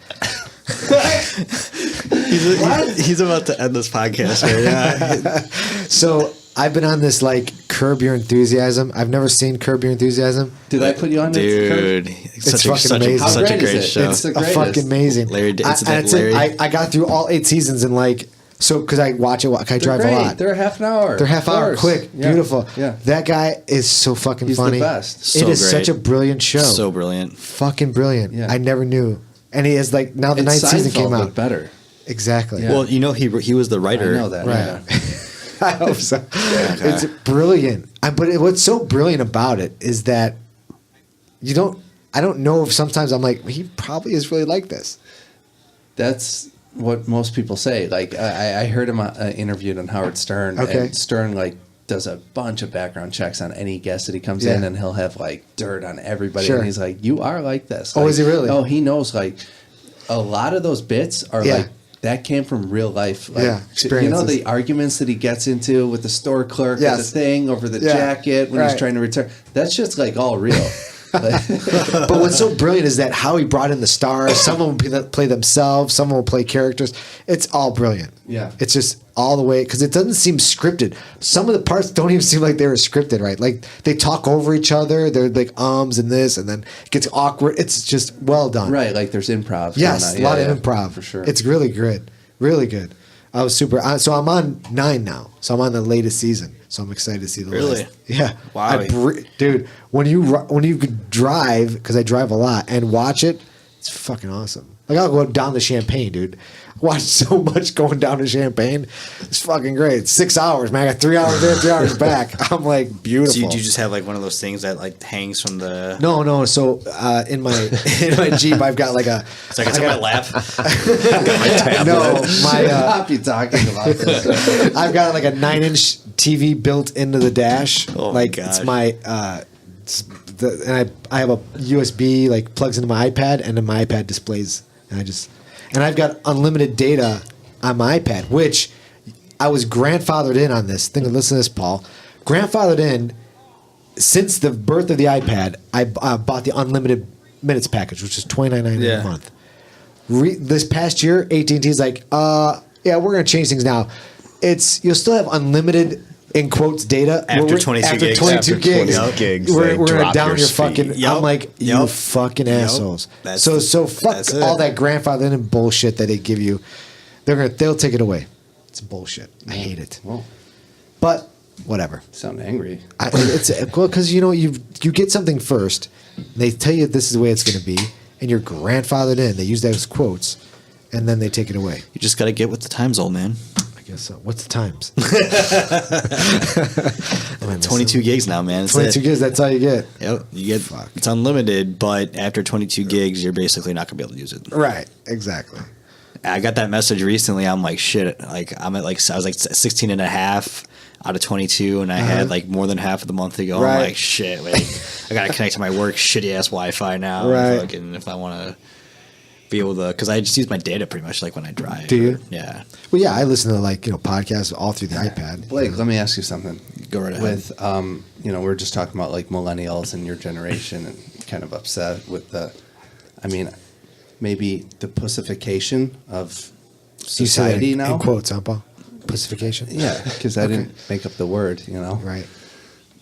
He's about to end this podcast here. Yeah. So I've been on this like Curb Your Enthusiasm. I've never seen Curb Your Enthusiasm. Did I put you on Dude, It's fucking amazing. How such a great is great it? show. It's the A greatest. fucking amazing. Larry- it's I, and like Larry- I got through all 8 seasons in like because I watch it. I drive They're a great. lot. They're half an hour. They're half Of hour, course. quick, Yeah. beautiful. Yeah. That guy is so fucking He's the funny. best. So It is great. such a brilliant show. So brilliant. Fucking brilliant. Yeah. I never knew. And he is like now the And 9th season came Seinfeld, out. but better. Exactly. Yeah. Well, he was the I writer. know that. Right. Yeah. I hope so. It's brilliant. What's so brilliant about it is that I don't know if sometimes I'm like, he probably is really like this. That's what most people say. Like I heard him interviewed on Howard Stern. Okay. And Stern like does a bunch of background checks on any guest that he comes Yeah. in, and he'll have like dirt on everybody. Sure. And he's like, "You are like this." Oh, Like, is he really? Oh, he knows. Like a lot of those bits are Yeah. like that came from real life. Like, Yeah, you know experiences. the arguments that he gets into with the store clerk Yes. or the thing over the Yeah. jacket when he's Right. trying to return. That's just like all real. But what's so brilliant is that how he brought in the stars. Some of them play themselves. Some will play characters. It's all brilliant. Yeah. It's just all the way because it doesn't seem scripted. Some of the parts don't even seem like they were scripted, right? Like they talk over each other. They're like ums and this, and then it gets awkward. It's just well done. Right, like there's improv. Yes, going on. a lot Yeah, of improv for sure. It's really good, really good. I was super. So I'm on 9 now. So I'm on the latest season. So I'm excited to see the Really? last. Yeah. Wow. Dude, when you could drive, because I drive a lot, and watch it, it's fucking awesome. Like I'll go down to Champagne, dude. Watch so much going down to Champagne. It's fucking great. It's 6 hours, man. I got 3 hours there, 3 hours back. I'm like beautiful. So do you just have like one of those things that like hangs from the? No. So in my Jeep, I've got like a. It's like it's on my lap. No, my. Stop you talking about this. I've got like a 9-inch TV built into the dash. Oh my like it's gosh. my and I have a USB like plugs into my iPad, and then my iPad displays, and I've got unlimited data on my iPad, which I was grandfathered in on this. Listen to this, Paul. Grandfathered in since the birth of the iPad. I bought the unlimited minutes package, which is $29.99 a month. This past year, AT&T's like, yeah, we're going to change things now. You'll still have unlimited, in quotes, data after 22 gigs. After 22 gigs. We're going to down your fucking. Yep. I'm like, you fucking assholes. So fuck all that grandfathering and bullshit that they give you. They'll take it away. It's bullshit. I hate it. Well, but whatever. Sound angry? Because you get something first. They tell you this is the way it's going to be, and you're grandfathered in. They use that as quotes, and then they take it away. You just got to get with the times, old man. I guess so. What's the times? 22 gigs now, man. 22 gigs. That's all you get. Yep. You get. Fuck. It's unlimited, but after 22 gigs, you're basically not gonna be able to use it. Right. Exactly. I got that message recently. I'm like, shit. Like I was like 16 and a half out of 22, and I had like more than half of the month to go. Right. I'm like, shit. Like, I gotta connect to my work shitty ass Wi-Fi now. Right. And if I want to be able to, because I just use my data pretty much like when I drive. Do you? Yeah. Well, yeah. I listen to podcasts all through the iPad. Blake, let me ask you something. Go right ahead. With we're just talking about like millennials and your generation, and kind of upset with maybe the pussification of society now. In quotes, huh, Paul? Pussification? Yeah, because I didn't make up the word, Right.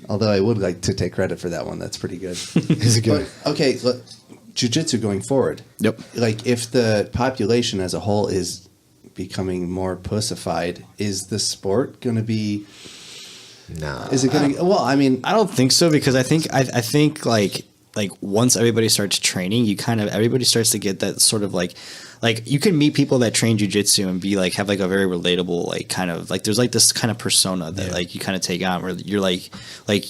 Although I would like to take credit for that one. That's pretty good. Is it good? But, okay, look, jiu-jitsu going forward. Yep. Like, if the population as a whole is becoming more pussified, is the sport going to be... No. Is it going to... Well, I mean... I don't think so, because I think like once everybody starts training, everybody starts to get that sort of like you can meet people that train jiu-jitsu and be like have like a very relatable like kind of like there's like this kind of persona that like you kind of take on where you're like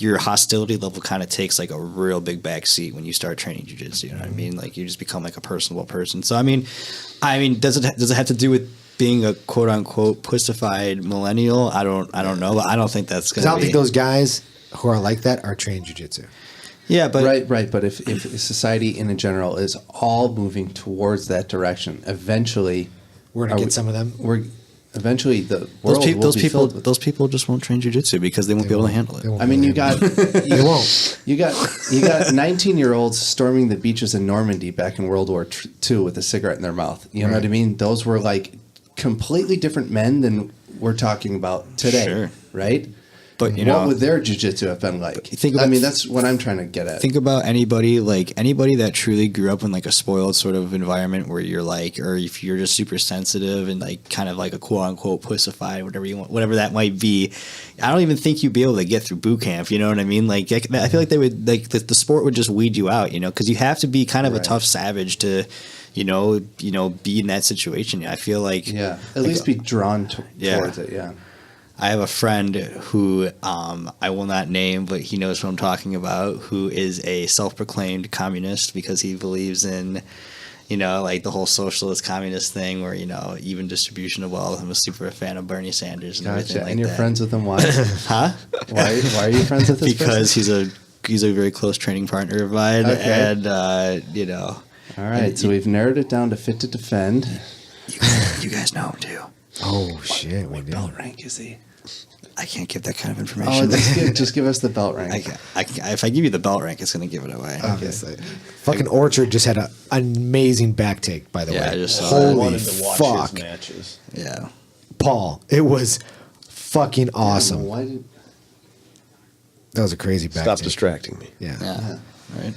your hostility level kind of takes like a real big back seat when you start training jiu-jitsu. You know what I mean? Like you just become like a personable person. So I mean does it have to do with being a quote unquote pussified millennial? I don't know, but I don't think that's gonna. I don't think those guys who are like that are trained jiu-jitsu. Yeah, but right. But if society in general is all moving towards that direction, eventually we're gonna get some of them. Eventually the world those people just won't train jiu-jitsu because they won't be able to handle it. I mean, you got they won't. You got 19-year-olds storming the beaches in Normandy back in World War II with a cigarette in their mouth. You know what I mean? Those were like completely different men than we're talking about today, right? But what would their jiu-jitsu have been like? That's what I'm trying to get at. Think about anybody that truly grew up in like a spoiled sort of environment where you're like, or if you're just super sensitive and like kind of like a quote unquote pussified, whatever you want, whatever that might be. I don't even think you'd be able to get through boot camp. You know what I mean? Like I feel like they would like the sport would just weed you out. Because you have to be kind of a tough savage to. Be in that situation. I feel like at least be drawn towards it. Yeah. I have a friend who I will not name, but he knows what I'm talking about, who is a self-proclaimed communist because he believes in, like the whole socialist communist thing where, even distribution of wealth. I'm a super fan of Bernie Sanders and everything like that. And you're friends with him? Why? Huh? Why are you friends with this Because person? he's a very close training partner of mine. Okay. And, All right, so we've narrowed it down to fit to defend. You guys know him too. Oh, shit. What belt rank is he? I can't give that kind of information. Just give us the belt rank. If I give you the belt rank, it's going to give it away. Obviously. Fucking Orchard just had an amazing back take, by the way. I just saw Holy I wanted to watch fuck. his matches. Yeah. Paul, it was fucking awesome. Why That was a crazy back Stop take. distracting me. Yeah. Right.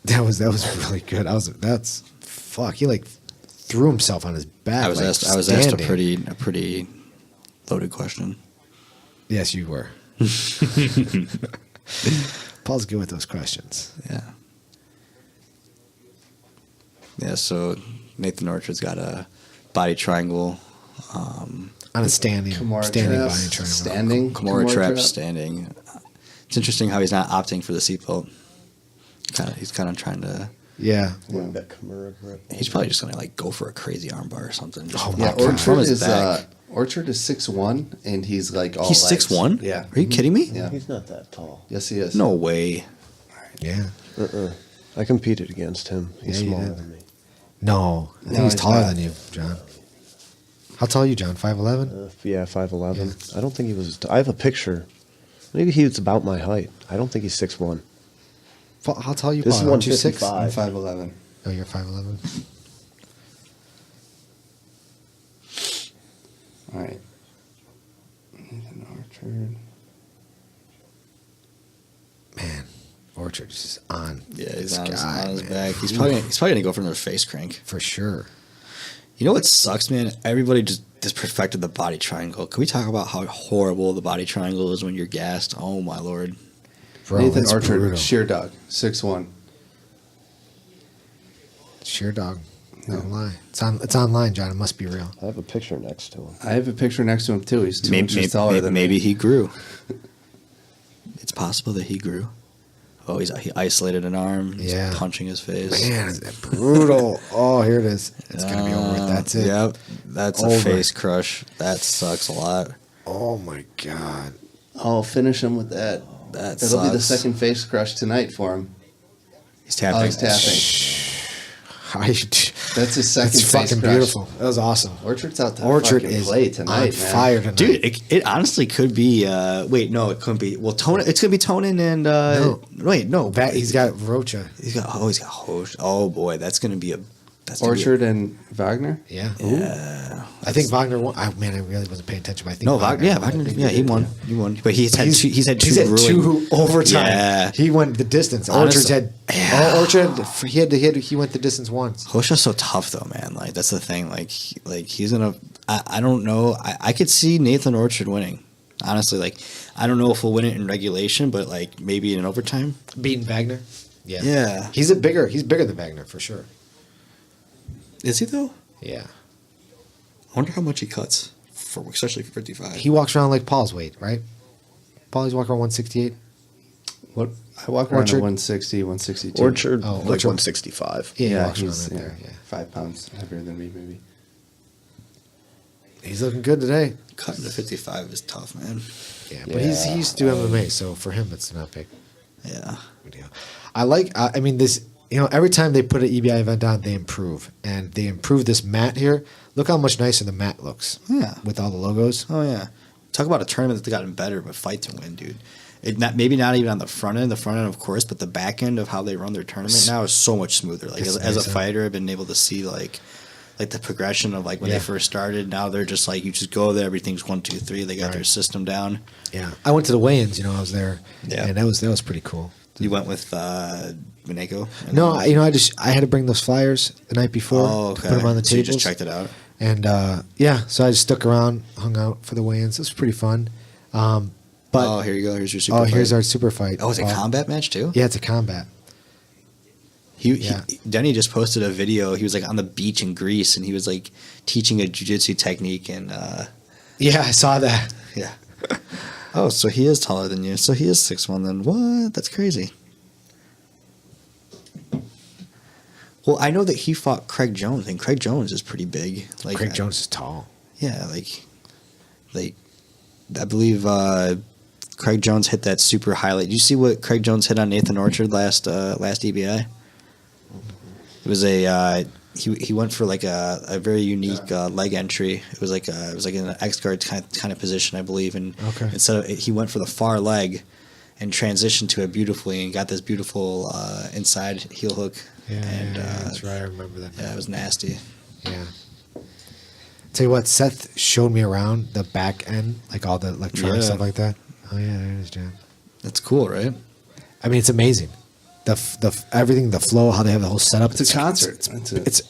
That was really good. That's fuck. He like threw himself on his back. I was asked a pretty loaded question. Yes, you were. Paul's good with those questions. Yeah. Yeah. So Nathan Orchard's got a body triangle. On a standing Kimura body trap, triangle. standing Kimura trap standing. It's interesting how he's not opting for the seatbelt. He's kind of trying to. Yeah. He's probably just gonna like go for a crazy armbar or something. Orchard is 6'1", and he's like all He's legs. 6'1"? Yeah. Are you kidding me? Yeah. He's not that tall. Yes, he is. No way. Yeah. I competed against him. He's Yeah, you smaller did. than me. No, I think he's he's taller not. than you, John. How tall are you, John? 5'11"? Yeah, 5'11". I don't think he was. I have a picture. Maybe he was about my height. I don't think he's 6'1". How tall are you, This Paul? is Aren't you 6? 155. I'm 5'11". Oh, you're 5'11". All right. Nathan Orchard. Man, Orchard's just on. Yeah, he's this on guy, his man. back. He's probably gonna go for another face crank. For sure. You know what sucks, man? Everybody just perfected the body triangle. Can we talk about how horrible the body triangle is when you're gassed? Oh my lord. Bro, Nathan it's Orchard, brutal. sheer dog, 6'1". Sheer dog. No lie. It's online, John. It must be real. I have a picture next to him. I have a picture next to him too. He's 2 inches taller than maybe me. he grew. It's possible that he grew. Oh, he isolated an arm. He's Yeah. punching his face. Man, is that brutal. Oh, here it is. It's going to be over with. That's it. Yep. That's Over. a face crush. That sucks a lot. Oh, my God. I'll finish him with that. That That'll be the sucks. second face crush tonight for him. He's tapping. Oh, he's tapping. That's his second That's face fucking crush. beautiful. That was awesome. Orchard's out to Orchard fucking is play tonight, on man. fire tonight. Dude, it honestly could be. Wait, no, it couldn't be. Well, it's gonna be Tonin and. No. Wait, no. He's got Rocha. He's got Hosh. Oh boy, that's gonna be a. That's gonna Orchard and Wagner. Yeah. Be yeah. I think Wagner won. I really wasn't paying attention, but I think No, Wagner. Yeah, Wagner. Yeah, he won. He won. But he's had two overtime. Yeah. He went the distance. Honestly, Orchard's had. Orchard. He went the distance once. Hosha's so tough though, man. Like that's the thing. Like he's gonna. I don't know. I could see Nathan Orchard winning. Honestly, like I don't know if we'll win it in regulation, but like maybe in overtime. Beating Wagner. Yeah. Yeah. He's bigger than Wagner for sure. Is he though? Yeah. I wonder how much he cuts, especially for 55. He walks around like Paul's weight, right? Paul's walking around 168. What? I walk around Orchard? at 160, 162. Orchard, Oh, like Orchard. 165. Yeah, he Yeah, walks around he's right there. Yeah. 5 pounds heavier than me, maybe. He's looking good today. Cutting to 55 is tough, man. Yeah, but he used to do MMA, so for him it's not big. Yeah. Deal. I mean, this. You know, every time they put an EBI event on, they improve, and they improve this mat here. Look how much nicer the mat looks. Yeah. With all the logos. Oh yeah. Talk about a tournament that's gotten better with fight to win, dude. Maybe not even on the front end, of course, but the back end of how they run their tournament now is so much smoother. Like as a fighter, I've been able to see like the progression of like when they first started. Now they're just like you just go there, everything's 1, 2, 3. They got their system down. Yeah, I went to the weigh-ins. I was there. Yeah, and that was pretty cool. You went with Mineko? No, I had to bring those flyers the night before. Oh, okay. To put them on the So you tables. just checked it out. And so I just stuck around, hung out for the weigh-ins. It was pretty fun. But here you go. Here's your super fight. Here's our super fight. Oh, it's a combat match too? Yeah, it's a combat. Denny just posted a video. He was like on the beach in Greece, and he was like teaching a jiu-jitsu technique. And yeah, I saw that. Yeah. Oh, so he is taller than you. So he is 6'1". Then what? That's crazy. Well, I know that he fought Craig Jones, and Craig Jones is pretty big. Like Craig Jones is tall. Yeah, like I believe Craig Jones hit that super highlight. Did you see what Craig Jones hit on Nathan Orchard last EBI? It was he went for like a very unique leg entry. It was like an X guard kind of position, I believe, and instead of, he went for the far leg and transitioned to it beautifully and got this beautiful inside heel hook. Yeah, and that's right. I remember that. Yeah, it was nasty. Yeah. Tell you what, Seth showed me around the back end, like all the electronic stuff like that. Oh yeah, there it is, John. That's cool, right? I mean, it's amazing. The everything, the flow, how they have the whole setup. It's a concert. It's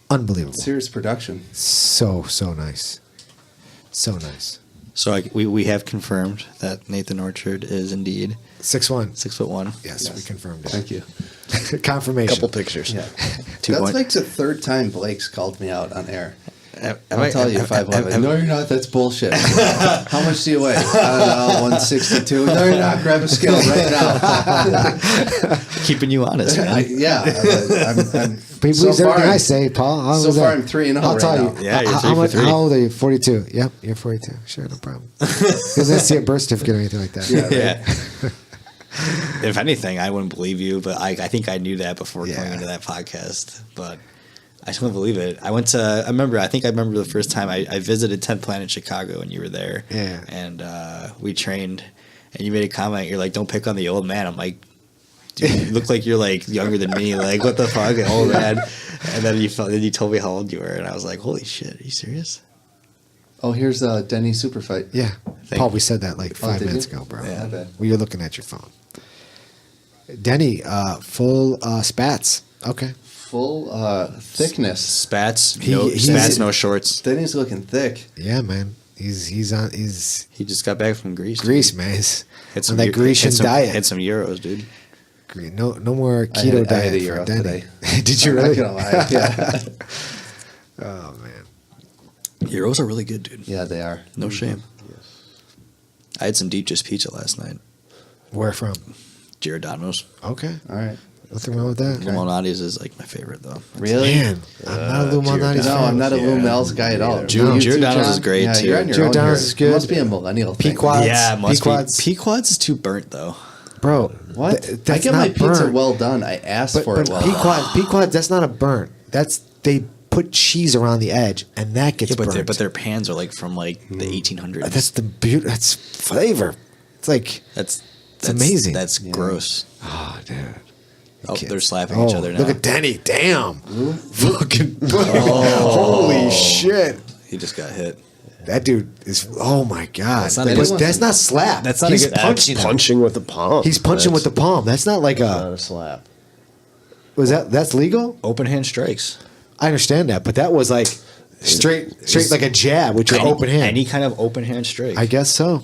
unbelievable. Serious production. So nice. So nice. So we have confirmed that Nathan Orchard is indeed 6'1". 6'1". Yes, we confirmed it. Thank you. Confirmation. Couple pictures. Yeah. That's like the third time Blake's called me out on air. I'll tell you 5'11". No, you're not. That's bullshit. How much do you weigh? I don't know, 162. No, you're not. Grab a scale right now. Keeping you honest, man. I'm People so use far, everything I say, Paul. So far, I'm 3-0 I'll right tell now. you. Yeah, you're 3 how, for much, 3. how old are you? 42. Yep, you're 42. Sure, no problem. Because I see a birth certificate or anything like that. Yeah. If anything, I wouldn't believe you, but I think I knew that before going into that podcast. But I couldn't believe it. I remember the first time I visited 10th Planet Chicago and you were there. Yeah. And we trained and you made a comment. You're like, don't pick on the old man. I'm like, dude, you look like you're like younger than me. Like, what the fuck, old man? And then you told me how old you were. And I was like, holy shit, are you serious? Oh, here's Denny's super fight. Yeah. Paul, we said that like 5 minutes you? ago, bro. Yeah, I bet. Well, you're looking at your phone. Denny, full spats. Okay. Full thickness. Spats, he's- no shorts. Denny's looking thick. Yeah, man. He's He just got back from Greece. Greece, man. He's Had on that Grecian diet. Had some euros, dude. No more keto I had diet a for euro Denny. today. Did you I'm really? not gonna lie. Yeah. Oh man. Euros are really good, dude. Yeah, they are. No shame. I had some deep dish pizza last night. Where from? Giordano's. Okay. All right. Nothing wrong with that. Limonati's is like my favorite though. Really? Man, I'm not a Lou Malnati's No, fan. I'm not a Lou Mel's guy at all. You too, Giordano's John? is great, yeah, too. You're on your Giordano's own is here. good. It must be a millennial thing. Pequods. Yeah, it must Pequods. be. Pequods is too burnt though. Bro, What? that's I get not my pizza burnt. well done. I asked But, for but it well done. Pequods, that's not a burnt. They put cheese around the edge, and that gets burnt. But their pans are like from like the 1800s. That's the beauty. That's flavor. It's like That's amazing. That's gross. oh, dude. Oh, Kids. they're slapping each other now. Look at Denny. Damn. Fucking. Holy shit. He just got hit. That dude is. Oh my god. That's not a good one. That's not slap. That's not a He's good- punching. him. Punching with the palm. He's punching with the palm. That's not like Not a. a slap. Was that's legal? Open hand strikes. I understand that, but that was like straight like a jab with your open hand. Any kind of open hand strike. I guess so.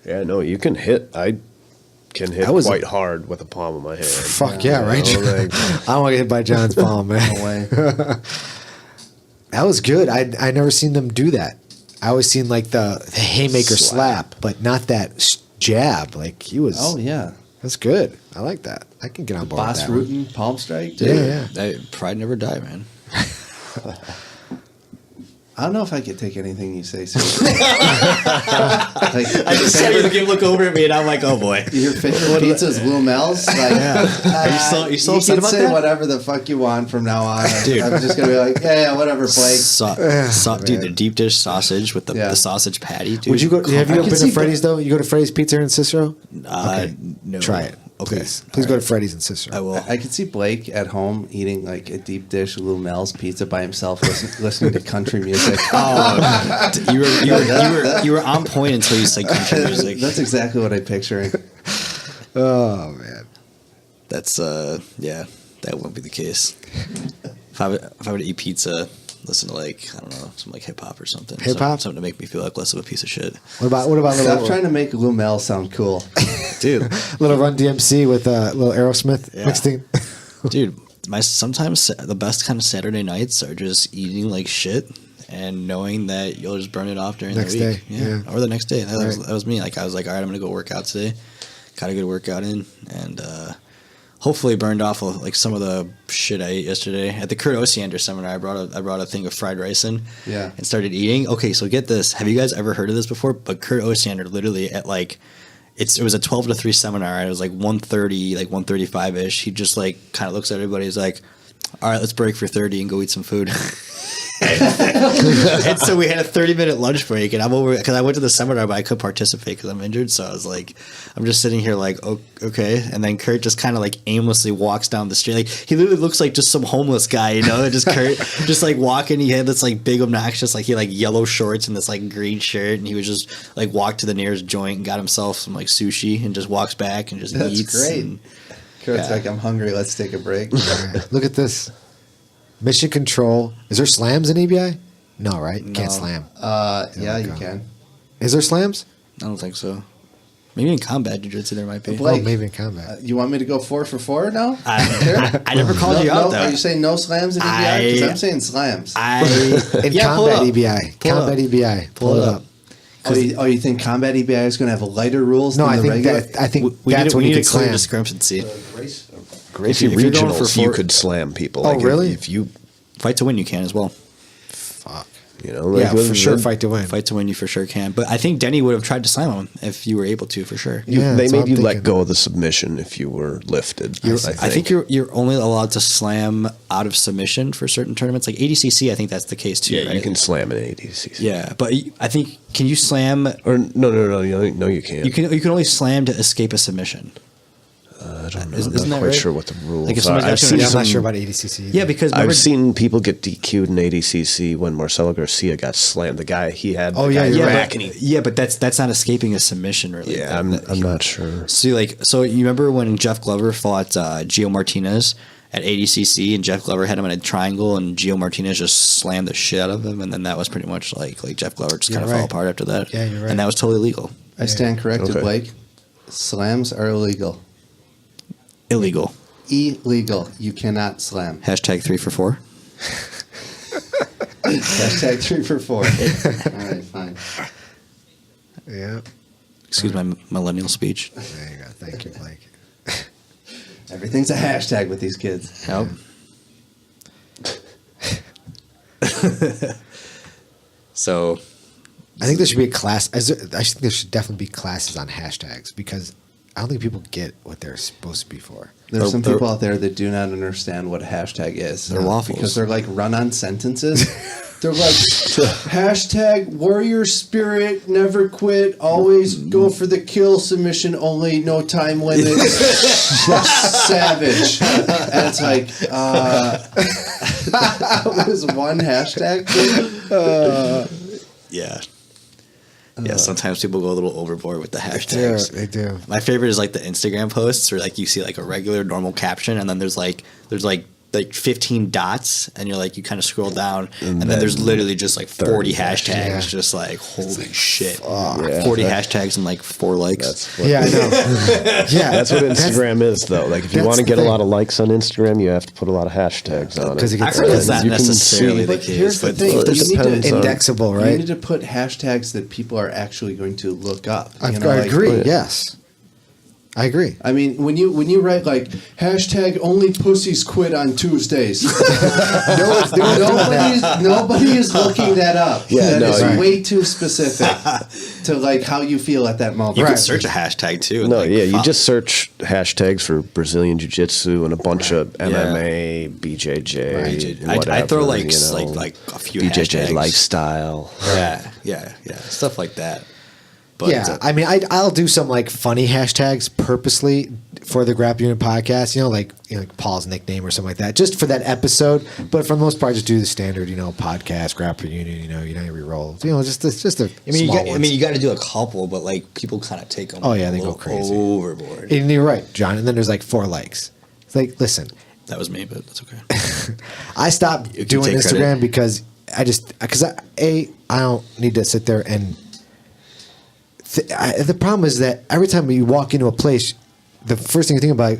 Yeah, no, you can hit. I can hit That was- quite hard with the palm of my hand. Fuck yeah, right? I don't think- I don't want to get hit by John's palm, man. No way. That was good. I never seen them do that. I always seen like the haymaker slap, but not that jab. Like he was. Oh yeah. That's good. I like that. I can get on board with Boss that one. Rutan palm strike. Dude. Yeah, yeah. Pride never die, man. I don't know if I could take anything you say seriously. Like, I just saw you look over at me, and I'm like, oh boy. your favorite pizza is Lou Mel's. Like, Are you so upset can about say that? whatever the fuck you want from now on. Dude. I'm just gonna be like, yeah, whatever, Blake. Dude, the deep dish sausage with the Yeah. sausage patty, dude. Would you go? Have you I ever can been see to Freddy's though? You go to Freddy's Pizza in Cicero? Okay. No. Try it. Okay. Please go to Freddy's in Cicero. I will. I could see Blake at home eating like a deep dish Lou Mel's pizza by himself, listening to country music. Oh, you were on point until you said country music. That's exactly what I'm picturing. Oh man. That's yeah, that won't be the case. If I were to eat pizza, listen to like, I don't know, some like hip hop or something. Hip-hop? something to make me feel like less of a piece of shit. What about Stop little trying to make Lou Mel sound cool. Dude, little Run DMC with little Aerosmith Yeah. mixed in? dude, sometimes the best kind of Saturday nights are just eating like shit and knowing that you'll just burn it off during Next the week. day, yeah. Or the next day. That Right. was me. Like I was like, all right, I'm gonna go work out today. Got a good workout in, and hopefully burned off like some of the shit I ate yesterday at the Kurt Osiander seminar. I brought a thing of fried rice in, Yeah. and started eating. Okay, so get this. Have you guys ever heard of this before? But Kurt Osiander literally at like. It was a 12 to 3 seminar. And it was like 1:30, like 1:35 ish. He just like kind of looks at everybody. He's like, "All right, let's break for 30 and go eat some food." And so we had a 30-minute lunch break, and I'm over because I went to the seminar, but I couldn't participate because I'm injured. So I was like, I'm just sitting here like, oh, okay. And then Kurt just kind of like aimlessly walks down the street. Like he literally looks like just some homeless guy, you know? Just Kurt just like walking. He had this like big obnoxious, like he had like yellow shorts and this like green shirt, and he was just like walked to the nearest joint and got himself some like sushi and just walks back and just That's eats. great. And, Kurt's Yeah. like, I'm hungry. Let's take a break. Look at this. Mission Control. Is there slams in EBI? No, right? You can't No. slam. Yeah, you go. can. Is there slams? I don't think so. Maybe in combat jiu-jitsu there might be. Blake, Oh, maybe in combat. you want me to go 4 for 4 now? I never called No, you out no, though. Are you saying no slams in EBI? Because I- I'm saying slams. In Yeah, pull it combat up. EBI. Pull it Combat up. EBI. Pull it up. Oh, you think combat EBI is going to have lighter rules No, than I the think regular? that I think We that's need, when we you need can a clear slam. discrepancy. Gracie If you're going for regionals, you four- could slam people. Oh, Like really? If you Fight to win, you can as well. Fuck. You know, like, for sure, fight to win. Fight to win, you for sure can. But I think Denny would have tried to slam him if you were able to, for sure. They that's made what you I'm let thinking. go of the submission if you were lifted. I think you're only allowed to slam out of submission for certain tournaments, like ADCC. I think that's the case too. Yeah, right? you can slam an ADCC. Yeah, but I think can you slam? Or no, you can't. You can only slam to escape a submission. I don't know. Isn't I'm that not quite right? sure what the rules Like if are. somebody's got I've you seen in a- I'm not some- sure about ADCC. Yeah, because I've remember, seen people get DQ'd in ADCC when Marcelo Garcia got slammed. The guy he had. Oh, the yeah, guy's you're back right. and he. but that's not escaping a submission, really. Yeah, I'm not sure. So you remember when Jeff Glover fought Gio Martinez at ADCC, and Jeff Glover had him in a triangle, and Gio Martinez just slammed the shit out of him, and then that was pretty much like Jeff Glover just kind of fell apart after that. Yeah, you're right. And that was totally legal. I stand corrected, Okay. Blake. Slams are illegal. Illegal. Illegal. You cannot slam. Hashtag 3 for 4. Hashtag 3 for 4. All right, fine. Yeah. Excuse my millennial speech. There you go. Thank you, Blake. Everything's a hashtag with these kids. Yep. So I think there should be a class. I think there should definitely be classes on hashtags because I don't think people get what they're supposed to be for. There's some They're- people out there that do not understand what a hashtag is. They're waffles. Because they're like run-on sentences. They're like, hashtag warrior spirit, never quit, always go for the kill, submission only, no time limit, savage. And it's like, that was one hashtag thing? yeah. Yeah, sometimes people go a little overboard with the hashtags. They do. My favorite is like the Instagram posts where like you see like a regular normal caption and then there's like 15 dots and you're like you kind of scroll down and then there's literally just like 40 hashtags. Yeah. Just like holy shit. Yeah. 40 hashtags and like 4 likes. That's what, Yeah, I know. Yeah, that's what Instagram is, though. Like, if you that's want to the get a thing. lot of likes on Instagram, you have to put a lot of hashtags on it. 'Cause it I gets- heard it's And not you can necessarily see- the But case. here's the But thing. It You need to- depends on- Indexable, You right? need to put hashtags that people are actually going to look up. I You know, like- agree. Yes, I agree. I mean, when you write like hashtag only pussies quit on Tuesdays, nobody is looking that up. Yeah, that no, is right. way too specific to like how you feel at that moment. you can Right. search a hashtag too. and, No, like, yeah, you fuck. just search hashtags for Brazilian Jiu Jitsu and a bunch of MMA, BJJ, whatever. I throw like you know, like a few BJJ hashtags. lifestyle. Yeah, stuff like that. But Yeah, I mean, I'll do some like funny hashtags purposely for the Grappler Union podcast. Like Paul's nickname or something like that, just for that episode. But for the most part, just do the standard, podcast Grappler Union. Every roll. Just a. I mean, small ones. you got to do a couple, but like people kind of take them. Oh, yeah, a they go little crazy. overboard. And you're right, John. And then there's like 4 likes. It's like, listen, That was me, but that's okay. I stopped You can doing take Instagram credit. because I don't need to sit there and. The problem is that every time you walk into a place, the first thing you think about,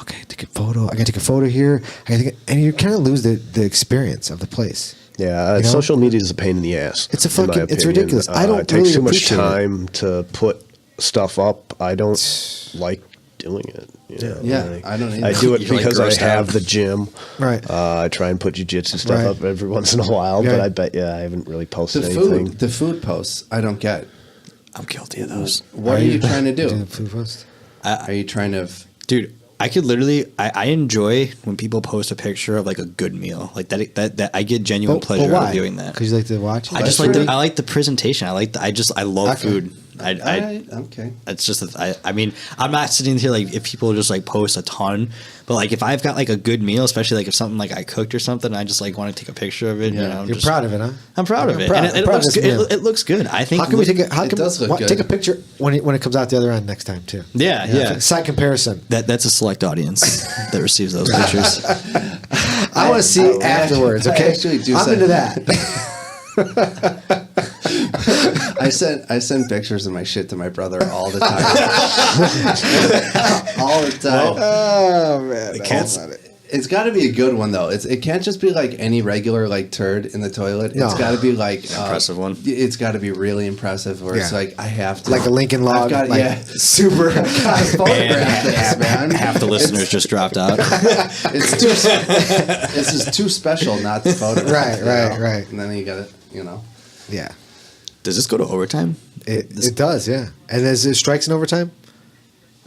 okay, take a photo. I got to take a photo here. And you kind of lose the experience of the place. Yeah, You know? social media is a pain in the ass. It's a in my fucking- it's opinion. ridiculous. I don't It takes really too much appreciate it. time to put stuff up. I don't like doing it. Yeah, I don't either. I do it You're, like, because I grossed have out. the gym. Right. I try and put jiu-jitsu stuff Right. up every once in a while, but Right. I bet I haven't really posted the anything. food posts, I don't get. I'm guilty of those. What are you trying to Do do? the food post? Are you trying to? Dude, I could literally I enjoy when people post a picture of like a good meal. Like that I get genuine pleasure out of doing that. Because you like to watch it? I just like I like the presentation. I love Okay. food. All right, okay. It's just I mean, I'm not sitting here like if people just like post a ton, but like if I've got like a good meal, especially like if something like I cooked or something, I just like want to take a picture of it. Yeah. You're proud of it, huh? I'm proud of I'm it, proud- and I'm it proud looks of this meal. good. It looks good. I think. How can we take it? How It can does look good. take a picture when it comes out the other end next time too? Yeah. Side comparison. That's a select audience that receives those pictures. I want to see afterwards. I Okay, actually do I'm say- into that. I send pictures of my shit to my brother all the time. All the time. Oh man, It's got to be a good one though. It can't just be like any regular like turd in the toilet. No. It's got to be like Impressive one. It's got to be really impressive. Where it's Yeah. like I have to like a Lincoln log. I've got, like, yeah. super. Gotta photograph this, man. Half the listeners just dropped out. It's just too special not to photograph. Right, you know? right. And then you got it. you know. Yeah. Does this go to overtime? It does, yeah. And is there strikes in overtime?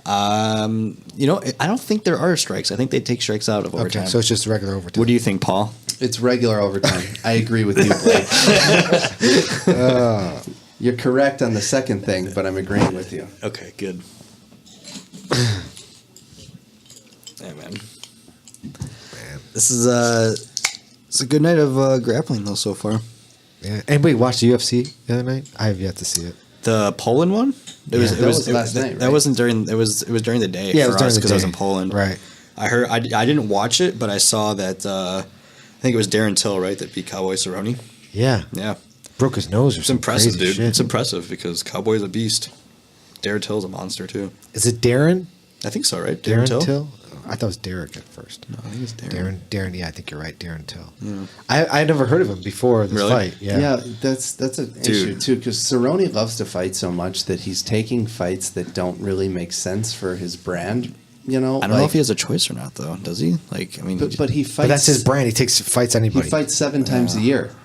You know, I don't think there are strikes. I think they take strikes out of overtime. Okay, so it's just regular overtime. What do you think, Paul? It's regular overtime. I agree with you, Blake. You're correct on the second thing, but I'm agreeing with you. Okay, good. Yeah, man. This is it's a good night of grappling though so far. Yeah. Anybody watch the UFC the other night? I have yet to see it. The Poland one? It was last night, That right? wasn't during. It was during the day. Yeah, it for was during us the because I was day. in Poland. Right. I heard. I didn't watch it, but I saw that. I think it was Darren Till, right, that beat Cowboy Cerrone. Yeah. Yeah, Broke his nose or it's some impressive, crazy dude. shit. It's impressive because Cowboy's a beast. Darren Till's a monster too. Is it Darren? I think so, right? Darren Till? I thought it was Derek at first. No, I think it's Darren. Darren, yeah, I think you're right. Darren Till. Yeah. I never heard of him before this Really? fight. Yeah. That's an issue too, because Cerrone loves to fight so much that he's taking fights that don't really make sense for his brand. You know, I don't know if he has a choice or not, though. Does he? Like, I mean, but he fights. But that's his brand. He takes fights He anybody. fights 7 times a year,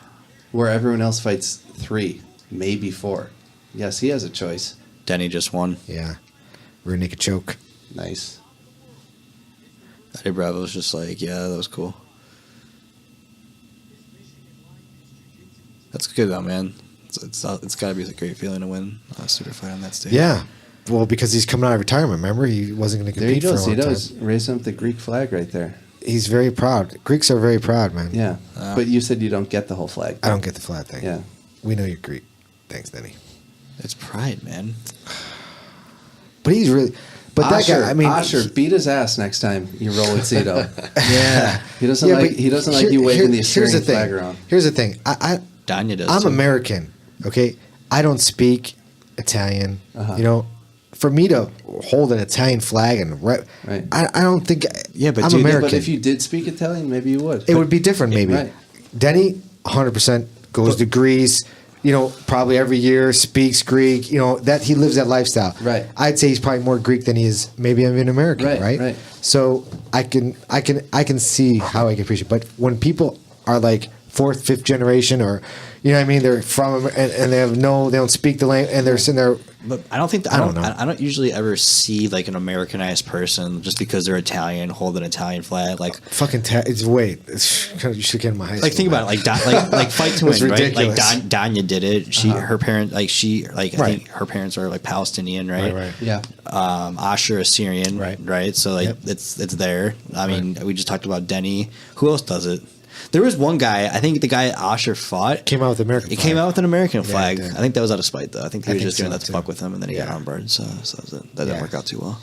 where everyone else fights 3, maybe 4. Yes, he has a choice. Denny just won. Yeah. Rear naked choke. Nice. Eddie Bravo was just like, yeah, that was cool. That's good though, man. It's got to be a great feeling to win a super fight on that stage. Yeah. Well, because he's coming out of retirement. Remember, he wasn't going to There you compete go. for a See, long time. those raising up the Greek flag right there. He's very proud. Greeks are very proud, man. Yeah, but you said you don't get the whole flag. I don't get the flat thing. Yeah. We know you're Greek. Thanks, Denny. It's pride, man. But he's really. But that guy, I mean, Asher, beat his ass next time you roll with Zito. Yeah. He doesn't like. He doesn't like you waving the Assyrian flag around. Here's the thing. Danya does. I'm too. American. Okay, I don't speak Italian. Uh-huh. You know, for me to hold an Italian flag and Right. I don't think. Yeah, but I'm dude, American. But if you did speak Italian, maybe you would. It would be different, maybe. Right. Denny, 100% goes to Greece. You know, probably every year speaks Greek. You know that he lives that lifestyle. Right. I'd say he's probably more Greek than he is maybe an American. Right, Right. right. So I can see how I can appreciate it. But when people are like 4th, 5th generation, or you know what I mean, they're from and they don't speak the language, and they're sitting there. But I don't think I don't know. I don't usually ever see like an Americanized person just because they're Italian hold an Italian flag. Like Fucking you should get in my high school. like think about it, like fight to It's win, right? Like ridiculous. Danya did it. Her parents I Right. think her parents are like Palestinian, right? Right. Yeah. Asher Assyrian, Right. So like Yep. it's there. I mean, we just talked about Denny. Who else does it? There was one guy. I think the guy Asher fought. Came out with American. It flag. came out with an American Yeah, flag. it did. I think that was out of spite, though. I think he was think just doing so, that to too. fuck with him, and then he got Yeah. on board. So that didn't Yeah. work out too well.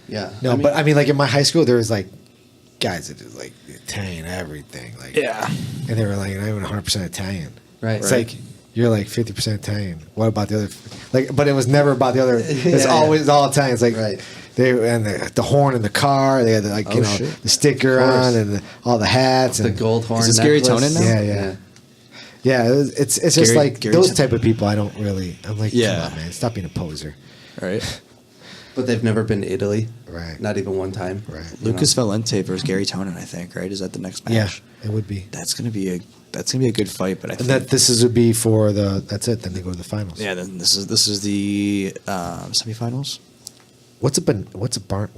Yeah. No, but I mean, like in my high school, there was like guys that did like Italian everything, like and they were like not even 100% Italian. Right. It's Right. like you're like 50% Italian. What about the other? Like, but it was never about the other. It's Yeah, always all Italian. It's like Right. they and the horn in the car. They had the, like Oh, you know shit. the sticker Of course. on and all the hats The and gold horn. Is this Gary necklace. Tonin now? Yeah. Yeah, it's just like Gary those Tonin. type of people. I don't really. I'm like, Yeah. come on, man, stop being a poser. Right. But they've never been to Italy. Right. Not even one time. Right. You Lucas Valente versus Gary Tonin, I think. Right? Is that the next Yeah, match? it would be. That's gonna be a good fight. But I And think that this would be for the. That's it. Then they go to the finals. yeah. Then this is the semifinals. What's a what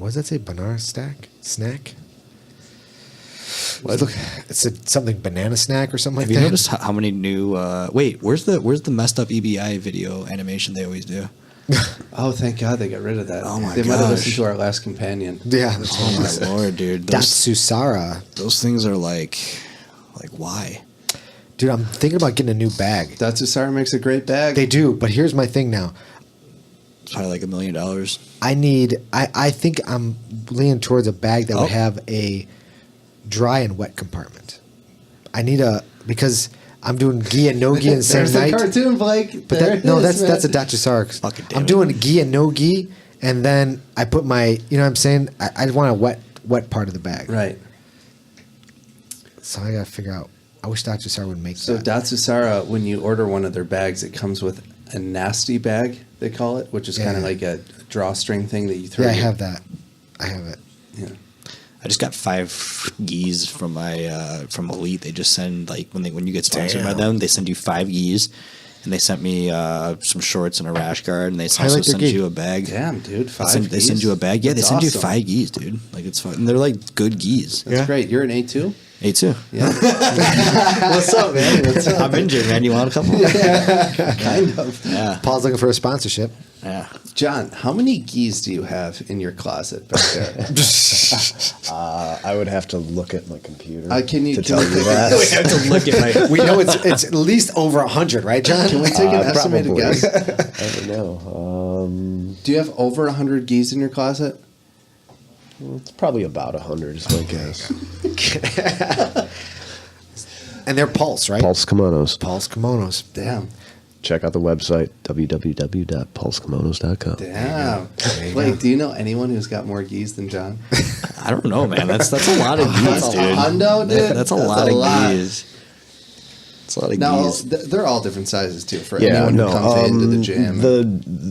does that say? Banana snack? Look, it's something banana snack or something like Have you that. noticed how many new? Wait, where's the messed up EBI video animation they always do? Oh, thank God they got rid of that. Oh, my They might have gosh. listened to our last companion. Yeah, that's Oh what my lord, dude! Those Datsusara. things are like why? Dude, I'm thinking about getting a new bag. Datsusara makes a great bag. They do, but here's my thing now. It's probably like $1 million. I think I'm leaning towards a bag that Oh. would have a dry and wet compartment. I need because I'm doing gi and no gi in the same There's the night. cartoon, Blake. But There it is, that's a man. Datsusara. Fucking damn I'm it. doing gi and no gi, and then I put my, you know what I'm saying? I want a wet part of the bag. Right. So I gotta figure out. I wish Datsusara would make So that. Datsusara, when you order one of their bags, it comes with a nasty bag, they call it, which is kind of Yeah. like a drawstring thing that you throw. Yeah, I your- have that. I have it. Yeah. I just got 5 gis from my from Elite. They just send like when you get sponsored by them, they send you 5 gis, and they sent me some shorts and a rash guard, and they also send you a bag. Damn, dude, They send you a bag. Yeah, they send you 5 gis, dude. Like it's fun. And they're like good gis. That's great. You're an A2? A2. Yeah. What's up, man? What's up? I'm injured, man. You want a couple? Kind of. Yeah. Paul's looking for a sponsorship. Yeah. John, how many gis do you have in your closet back there? I would have to look at my computer Can you tell you that. We have to look at my. We know it's at least over 100, right, John? Can we take an estimated probably. guess? I don't know. Do you have over 100 gis in your closet? It's probably about 100 is my guess. And they're Pulse, right? Pulse kimonos. Pulse kimonos. Damn. Check out the website, www.pulsekimonos.com. Damn. Blake, do you know anyone who's got more gis than John? I don't know, man. That's a lot of gis, dude. Hundo, dude? That's a lot of gis. It's a lot of No, gis. they're all different sizes too. For anyone who comes into the gym,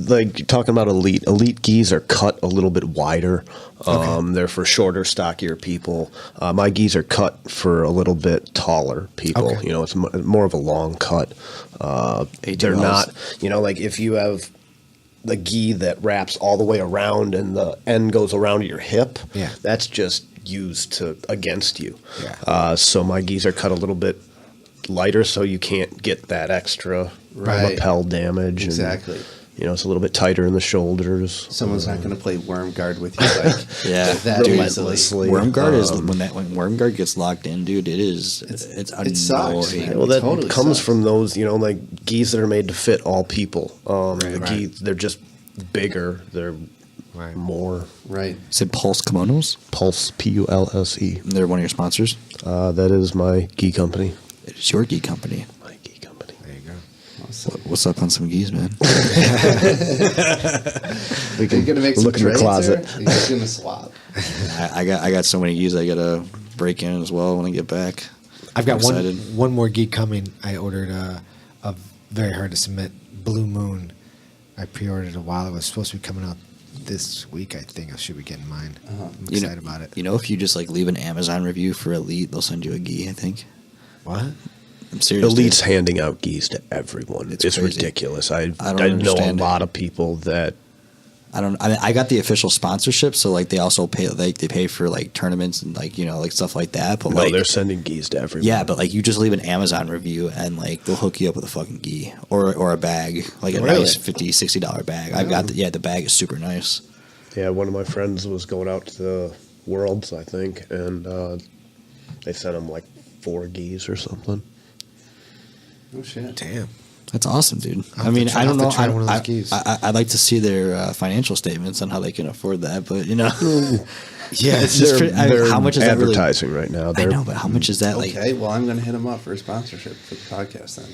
Like talking about elite gis are cut a little bit wider. They're for shorter, stockier people. My gis are cut for a little bit taller people. Okay. You know, it's more of a long cut. They're not, you know, like if you have the gi that wraps all the way around and the end goes around your hip, that's just used against you. Yeah. So my gis are cut a little bit lighter so you can't get that extra lapel damage. Exactly. And, you know, it's a little bit tighter in the shoulders. Someone's not going to play worm guard with you like that relentlessly. Worm guard is when worm guard gets locked in, dude. It's it sucks, man. Well, that totally comes sucks. from those, you know, like gis that are made to fit all people. The gi, they're just bigger. They're more. Right. Is it Pulse Kimonos? Pulse, Pulse. They're one of your sponsors. That is my gi company. It's your gi company. My gi company. There you go. What's up on some gis, man? Are you going to make some look in the trades closet. or are you just going to swap? I got so many gis I gotta break in as well when I get back. I've got I'm excited. one more gi coming. I ordered a very hard to submit Blue Moon. I pre-ordered a while. It was supposed to be coming out this week. I think I should be getting mine. I'm excited about it. You know, if you just like leave an Amazon review for Elite, they'll send you a gi. I think. What? I'm serious. Elite's dude. handing out gis to everyone. It's crazy. ridiculous. I don't know a understand. lot of people that. I got the official sponsorship, so like they also pay they pay for like tournaments and like, you know, like stuff like that. But No, like they're sending gis to everyone. yeah, but like you just leave an Amazon review and like they'll hook you up with a fucking gi or a bag, like a nice $50-$60 bag. I've got the bag is super nice. Yeah, one of my friends was going out to the Worlds, I think, and they sent him like 4 gis or something. Oh, shit. Damn. That's awesome, dude. I don't know. I'd like to see their financial statements on how they can afford that, but you know, Yeah, it's just They're how much is that really? advertising right now. I know, but how much is that? Like, Okay, well, I'm going to hit them up for a sponsorship for the podcast then.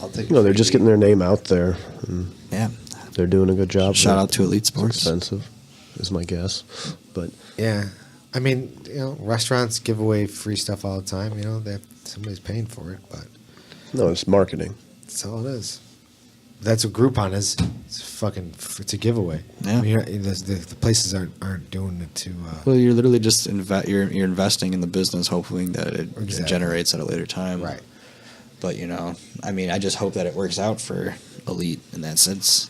I'll take it. No, they're just getting their name out there. And yeah. they're doing a good job. Shout out to Elite It's Sports. expensive, is my guess. But Yeah. I mean, you know, restaurants give away free stuff all the time. You know, somebody's paying for it, but no, it's marketing. that's all it is. That's what Groupon is. It's a giveaway. Yeah. I mean, the places aren't doing it to. Well, you're literally just you're investing in the business, hoping that it Exactly. generates at a later time. Right. But you know, I mean, I just hope that it works out for Elite in that sense.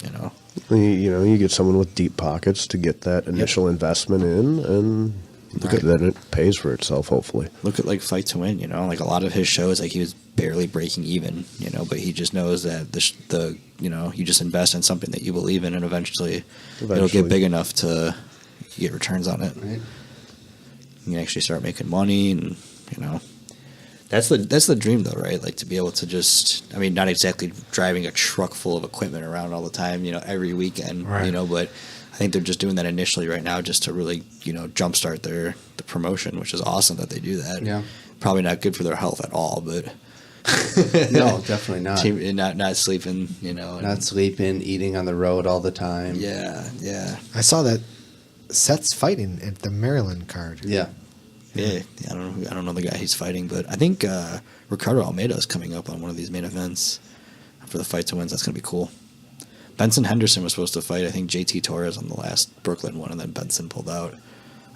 You know. You get someone with deep pockets to get that initial investment in, and then it pays for itself, hopefully. Look at like Fight to Win. You know, like a lot of his shows, like he was barely breaking even. You know, but he just knows that you just invest in something that you believe in, and eventually it'll get big enough to get returns on it. Right. You can actually start making money, and you know. That's the dream, though, right? Like to be able to just, I mean, not exactly driving a truck full of equipment around all the time, you know, every weekend, you know, but I think they're just doing that initially right now just to really, you know, jumpstart the promotion, which is awesome that they do that. Yeah. Probably not good for their health at all, but No, definitely not. Not sleeping, you know. Not sleeping, eating on the road all the time. Yeah. I saw that Seth's fighting at the Maryland card. Yeah. Yeah, I don't know the guy he's fighting, but I think Ricardo Almeida is coming up on one of these main events for the Fight to Wins. That's going to be cool. Benson Henderson was supposed to fight, I think, JT Torres on the last Brooklyn one, and then Benson pulled out.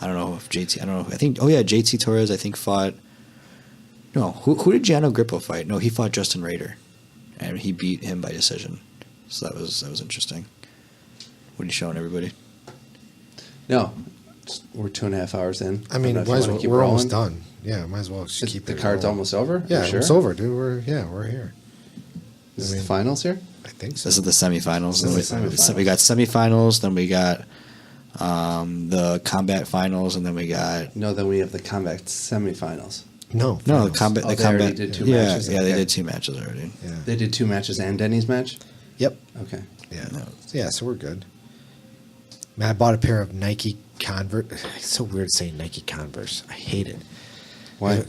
I don't know if JT. I don't know. I think. Oh yeah, JT Torres. I think fought. No, who did Jano Grippo fight? No, he fought Justin Rader, and he beat him by decision. So that was interesting. What are you showing everybody? No, we're 2.5 hours in. I mean, don't know if you wanna keep we're rolling. almost done. Yeah, might as well just keep The it card's rolling. almost over? Yeah, You sure? it's over, dude. We're here. Is this the finals here? I think so. This is the semifinals. This is the semifinals. We got semifinals, then we got the combat finals, and then we got No, then we have the combat semifinals. No, the finals. combat. Oh, The they already combat. did 2 yeah, matches? yeah, they Okay. did 2 matches already. Yeah. They did 2 matches and Denny's match? Yep. Okay. Yeah, so we're good. Man, I bought a pair of Nike Converse. It's so weird saying Nike Converse. I hate it. Why?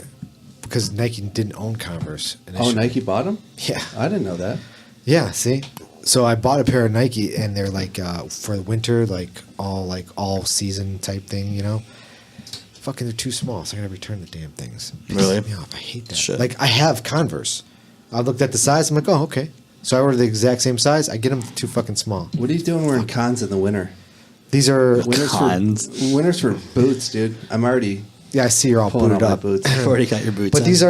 Because Nike didn't own Converse. Oh, Nike bought them? Yeah. I didn't know that. Yeah, see? So I bought a pair of Nike, and they're like for the winter, all season type thing, you know? Fucking, they're too small, so I gotta return the damn things. It Really? pisses me off. I hate that. Shit. Like, I have Converse. I looked at the size, I'm like, oh, okay. So I ordered the exact same size. I get them too fucking small. What are you doing wearing cons in the winter? These are Winners for boots, dude. I'm already Yeah, I see you're all pulling booted out my up. boots. You've already got your boots. But on. these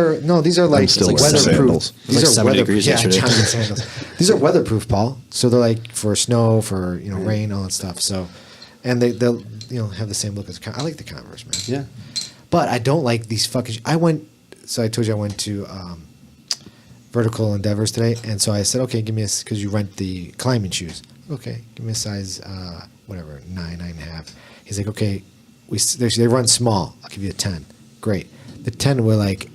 are like still like wearing weatherproof. sandals. It was These like are 70 degrees yeah, yesterday. Johnny sandals. These are weatherproof, Paul. So they're like for snow, for rain, all that stuff. So, and they'll have the same look as I like the Converse, man. Yeah. But I don't like these fucking. I told you I went to Vertical Endeavors today, and so I said, okay, give me because you rent the climbing shoes. Okay, give me a size whatever 9.5. He's like, okay, they run small. I'll give you a 10. Great. The 10 were like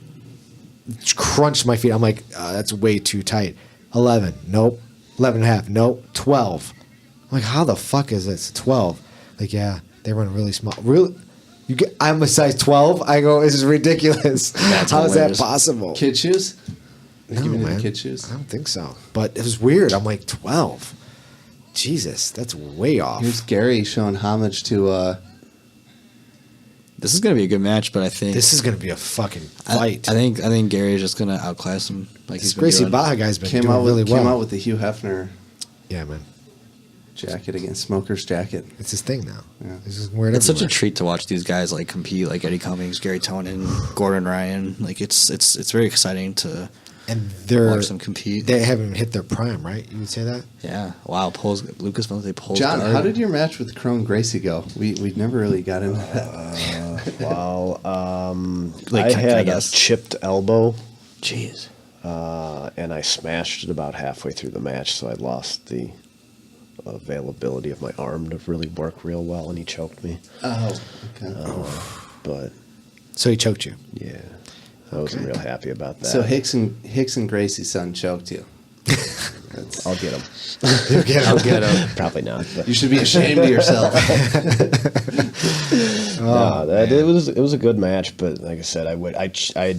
crunched my feet. I'm like, that's way too tight. 11. Nope. 11.5. Nope. 12. I'm like, how the fuck is this? 12. Like, yeah, they run really small. Really? I'm a size 12? I go, this is ridiculous. How is that hilarious. possible? Kid shoes? No, Giving you the man. kid shoes? I don't think so. But it was weird. I'm like, 12. Jesus, that's way off. Here's Gary showing homage to This is gonna be a good match, but I think This is going to be a fucking fight. I think Gary's just gonna outclass him. Like This he's been Gracie doing. Baja guy's been came doing out really well. came out with the Hugh Hefner Yeah, man. jacket against Smoker's jacket. It's his thing now. Yeah. He's just wearing it It's such a everywhere. treat to watch these guys like compete, like Eddie Cummings, Gary Tonin, Gordon Ryan. Like it's very exciting to And they're watch them compete. They haven't hit their prime, right? You would say that? Yeah. Wow. Lucas Valente pulls. John, guard. how did your match with Crone Gracie go? We never really got into that. Wow. Like, I can I had a guess? chipped elbow, Jeez. and I smashed it about halfway through the match, so I lost the availability of my arm to really work real well, and he choked me. Oh, okay. But So he choked you. yeah, I wasn't real happy about that. So Hicks and Gracie's son choked you. I'll get him. I'll get him. Probably not. But You should be ashamed of yourself. it was a good match, but like I said, I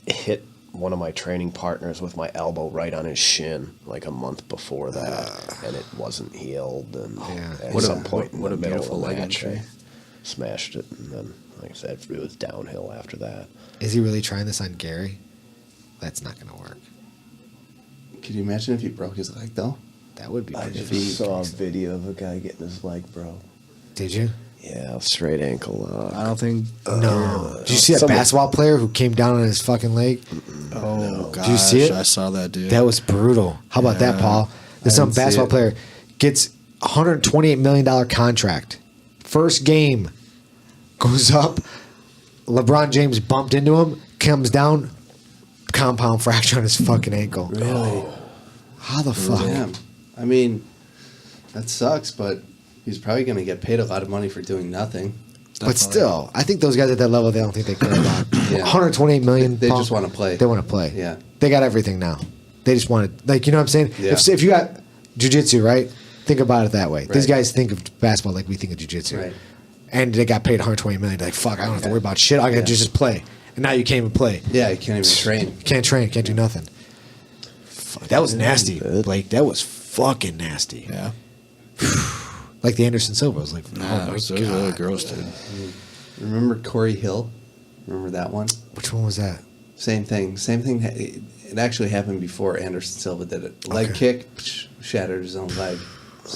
hit one of my training partners with my elbow right on his shin like a month before that, and it wasn't healed. And at What a- some point in what the a middle of beautiful the leg match, entry. I smashed it, and then like I said, it was downhill after that. Is he really trying this on Gary? That's not going to work. Could you imagine if he broke his leg though? That would be I pretty just saw a video of a guy getting his leg broke. Did you? Yeah, straight ankle. I don't think. No. Did you see that someone- basketball player who came down on his fucking leg? Oh gosh, Did you see it? I saw that dude. That was brutal. How about that, Yeah. Paul? There's some didn't see basketball it. player gets $128 million contract. First game goes up. LeBron James bumped into him, comes down, compound fracture on his fucking ankle. Really? How the fuck? Damn. I mean, that sucks, but he's probably going to get paid a lot of money for doing nothing. But still, I think those guys at that level, they don't think they care about Yeah. 128 million. They Paul, just wanna play. They want to play. Yeah. They got everything now. They just want to, like, you know what I'm saying? Yeah. If you got jiu-jitsu, right? Think about it that way. These Right. guys think of basketball like we think of jiu-jitsu. Right. And they got paid 120 million. They're like, fuck, I don't have to worry about shit. I got to just play. And now you can't even play. Yeah, you can't even train. You can't train. Can't do nothing. Fuck, that was nasty, Blake. That was fucking nasty. yeah. Like the Anderson Silva was like, Nah, oh my it was really God. gross, dude. Remember Corey Hill? Remember that one? Which one was that? Same thing. Same thing. It actually happened before Anderson Silva did it. Leg kick, shattered his own leg.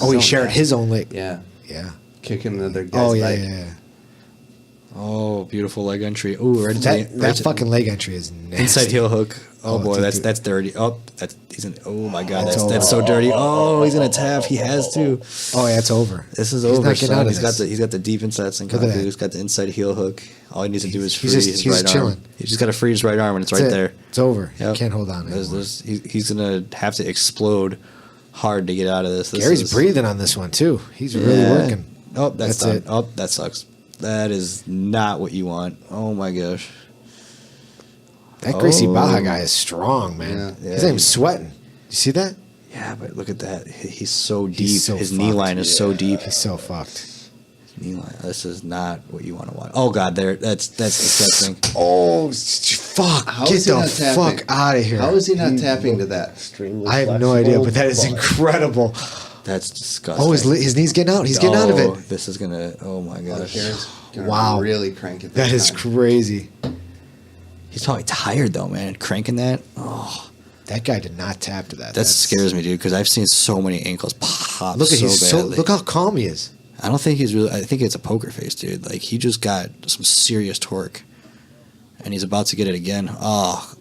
Oh, he So shared bad. his own leg. Yeah. Yeah. Kicking another guy's Oh, yeah, leg. yeah, yeah. Oh, beautiful leg entry. Ooh, right into That fucking leg entry is nasty. inside heel hook. Oh, boy, that's dirty. Oh, oh my God, that's so dirty. Oh, he's gonna tap. He has to. Oh, yeah, it's over. This is He's over. not getting out of He's got the deep inside Senkaku. He's got the inside heel hook. All he needs to do is free his right chilling. arm. He's just got to free his right arm, and it's right there. It's over. Yep. You can't hold on anymore. He's gonna have to explode hard to get out of this. Gary's breathing on this one too. He's really working. Oh, that's done. it. Oh, that sucks. That is not what you want. Oh my gosh. That Gracie Baja guy is strong, man. Yeah. He's not even sweating. You see that? Yeah, but look at that. He's so deep. He's so his knee fucked. line is so deep. He's so fucked. Knee line. This is not what you want to watch. Oh God, that's disgusting. Oh fuck! How Get is he the not tapping? fuck out of here! How is he not tapping to that? Extremely I have no idea, but that is incredible. That's disgusting. Oh, his knee's getting out. He's getting out of it. This is gonna. Oh my gosh. Wow. Really cranking. That is crazy. He's probably tired though, man. Cranking that. Oh, that guy did not tap to that. That scares me, dude. Because I've seen so many ankles pop. Look at so badly. look how calm he is. I don't think he's really. I think it's a poker face, dude. Like he just got some serious torque, and he's about to get it again. Oh.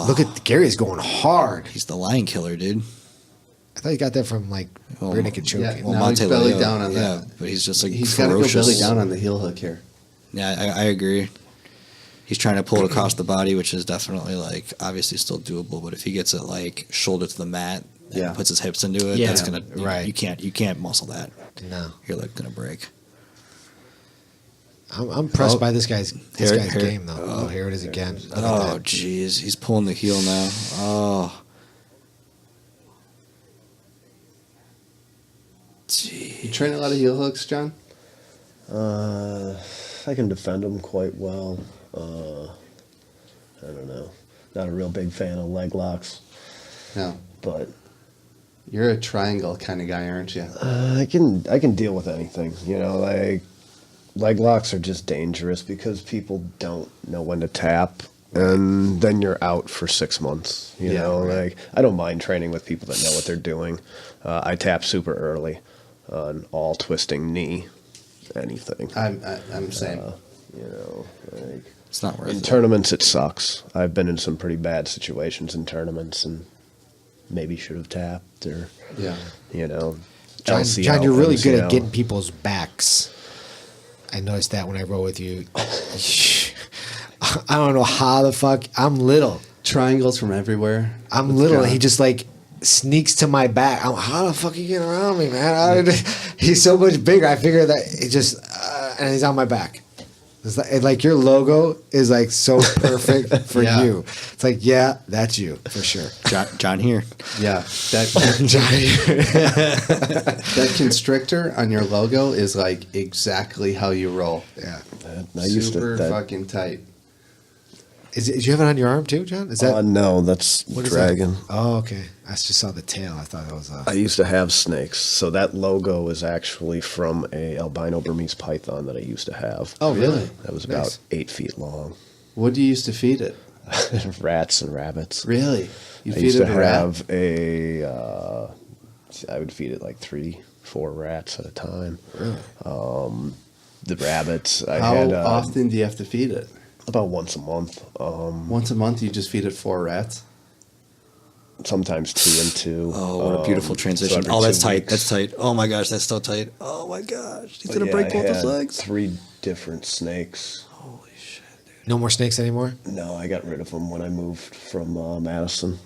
Look at Gary's going hard. He's the lion killer, dude. I thought he got that from like rear naked choking. Yeah, well, now he's belly down on that. Yeah, but he's just like he's got to go ferocious. belly down on the heel hook here. Yeah, I agree. He's trying to pull it across the body, which is definitely like obviously still doable. But if he gets it like shoulder to the mat, and puts his hips into it, that's gonna You can't muscle that. No, you're like gonna break. I'm impressed by this guy's game though. Oh, here it is again. Oh jeez, he's pulling the heel now. Oh. Gee. You train a lot of heel hooks, John? I can defend them quite well. I don't know. Not a real big fan of leg locks. No. But you're a triangle kind of guy, aren't you? I can deal with anything. You know, like leg locks are just dangerous because people don't know when to tap. And then you're out for 6 months. You know, like I don't mind training with people that know what they're doing. I tap super early on all twisting knee, anything. I'm saying, you know, like it's not worth it. In tournaments, it sucks. I've been in some pretty bad situations in tournaments, and maybe should have tapped or, you know. John, you're really good at getting people's backs. I noticed that when I row with you. I don't know how the fuck. I'm little. Triangles from everywhere. I'm little, and he just like sneaks to my back. How the fuck are you getting around me, man? He's so much bigger. I figure that it just, and he's on my back. It's like your logo is like so perfect for you. It's like, yeah, that's you for sure. John here. Yeah, that constrictor on your logo is like exactly how you roll. Yeah, super fucking tight. Do you have it on your arm too, John? Is that no? That's dragon. That? Oh, okay. I just saw the tail. I thought that was. I used to have snakes, so that logo is actually from a albino Burmese python that I used to have. Oh, really? That was about 8 feet long. What do you used to feed it? Rats and rabbits. Really? You feed it a rat? I would feed it like 3-4 rats at a time. Really? The rabbits. How often do you have to feed it? About once a month. Once a month, you just feed it 4 rats? Sometimes 2 and 2. Oh, what a beautiful transition. So that's tight. That's tight. Oh my gosh, that's so tight. Oh my gosh. He's going to break both his legs. 3 different snakes. Holy shit, dude. No more snakes anymore? No, I got rid of them when I moved from Madison.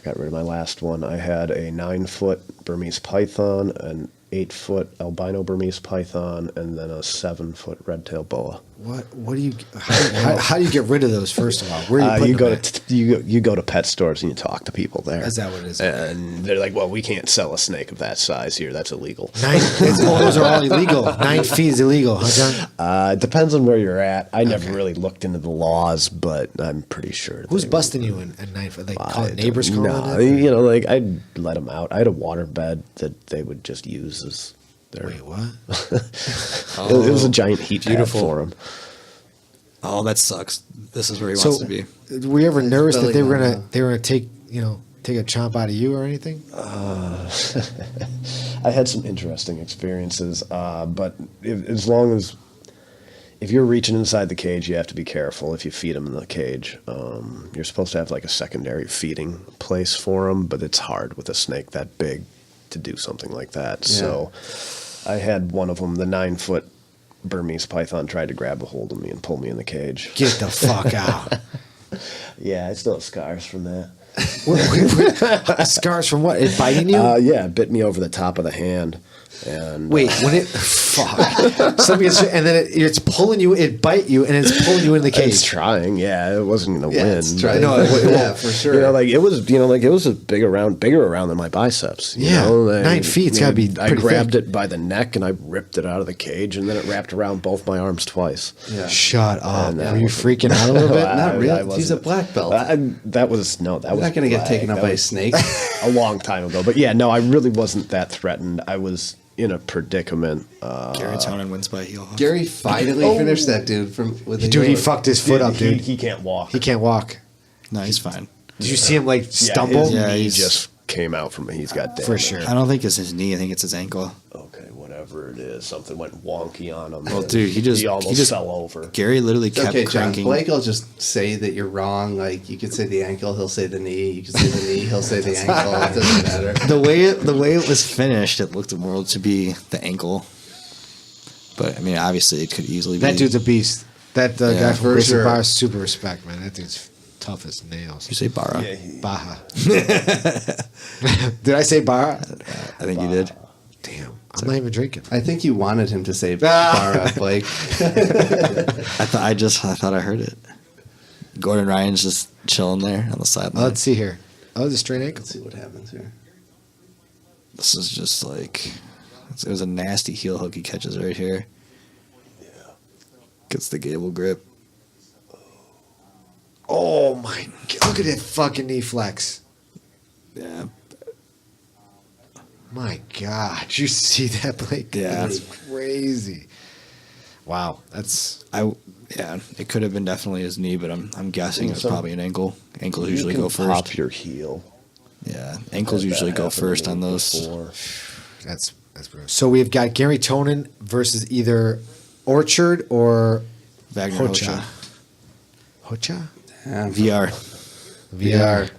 Got rid of my last one. I had a 9-foot Burmese python, an 8-foot albino Burmese python, and then a 7-foot red-tailed boa. What do you? How do you get rid of those? First of all, where are you putting them? You go to pet stores and you talk to people there. Is that what it is? And they're like, "Well, we can't sell a snake of that size here. That's illegal." Those are all illegal. 9 feet is illegal, huh, John? It depends on where you're at. I never really looked into the laws, but I'm pretty sure. Who's busting you in at 9 foot? Like neighbors calling? No, you know, like I'd let them out. I had a water bed that they would just use as their. Wait, what? It was a giant heat pad for them. Oh, that sucks. This is where he wants to be. Were you ever nervous that they were gonna take a chomp out of you or anything? I had some interesting experiences, but if if you're reaching inside the cage, you have to be careful if you feed them in the cage. You're supposed to have like a secondary feeding place for them, but it's hard with a snake that big to do something like that. Yeah. So I had one of them, the 9-foot Burmese python, tried to grab a hold of me and pull me in the cage. Get the fuck out. Yeah, I still have scars from that. Scars from what? It biting you? Yeah, it bit me over the top of the hand. And Wait, when it fuck, and then it's pulling you, it bite you, and it's pulling you in the cage. It's trying, yeah. It wasn't gonna win. It's trying. No, Yeah, for sure. You know, like it was a bigger around than my biceps. You Yeah, know? 9 feet, it's gotta be I pretty grabbed thick. it by the neck and I ripped it out of the cage, and then it wrapped around both my arms twice. Yeah. Shut up. And, Were you freaking out a little bit? Not really. I He's a wasn't. black belt. That was You're not going to get taken out by a snake. a long time ago. But yeah, no, I really wasn't that threatened. I was in a predicament. Gary Tonin wins by heel hook. Gary finally finished that dude with the Dude, he heel hook. fucked his foot up, dude. He can't walk. He can't walk. No, he's fine. Did you see him like stumble? Yeah, Yeah, he he's- just came out from. He's got damage. For sure. I don't think it's his knee. I think it's his ankle. Okay, whatever it is, something went wonky on him. Well, dude, he almost fell over. Gary literally kept Okay, John. cranking. Blake will just say that you're wrong. Like you could say the ankle, he'll say the knee. You could say the knee, he'll say the ankle. It doesn't matter. The way it was finished, it looked more to be the ankle. But I mean, obviously, it could easily be. That dude's a beast. That guy Yeah, from for Bristol sure. Bar, super respect, man. That dude's tough as nails. You say Barra? Baja. Did I say Barra? I think you did. Damn. I'm not even drinking. I think you wanted him to say Barra, Blake. I thought I heard it. Gordon Ryan's just chilling there on the sideline. Let's see here. Oh, the straight ankle. Let's see what happens here. This is just like it was a nasty heel hook he catches right here. Yeah, gets the gable grip. Oh my God. Look at that fucking knee flex. Yeah, My God. Did you see that, Blake? Yeah. That's crazy. Wow. That's it could have been definitely his knee, but I'm guessing it's probably an ankle. Ankles usually go first. Pop your heel. Yeah, ankles usually go first on those. that's brutal. So we've got Gary Tonin versus either Orchard or Wagner Hocha. Hocha? VR. VR.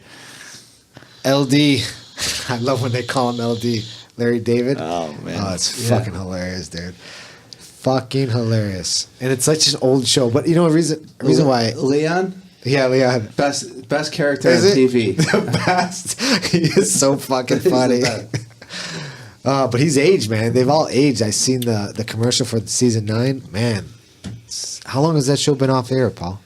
LD. I love when they call him LD. Larry David. Oh man. Oh, it's fucking hilarious, dude. Fucking hilarious. And it's such an old show. But you know, a reason why. Leon? Yeah, Leon. Best character Is on it? TV. The best. He is so fucking He's the funny. best. But he's aged, man. They've all aged. I seen the commercial for season 9. Man, how long has that show been off air, Paul?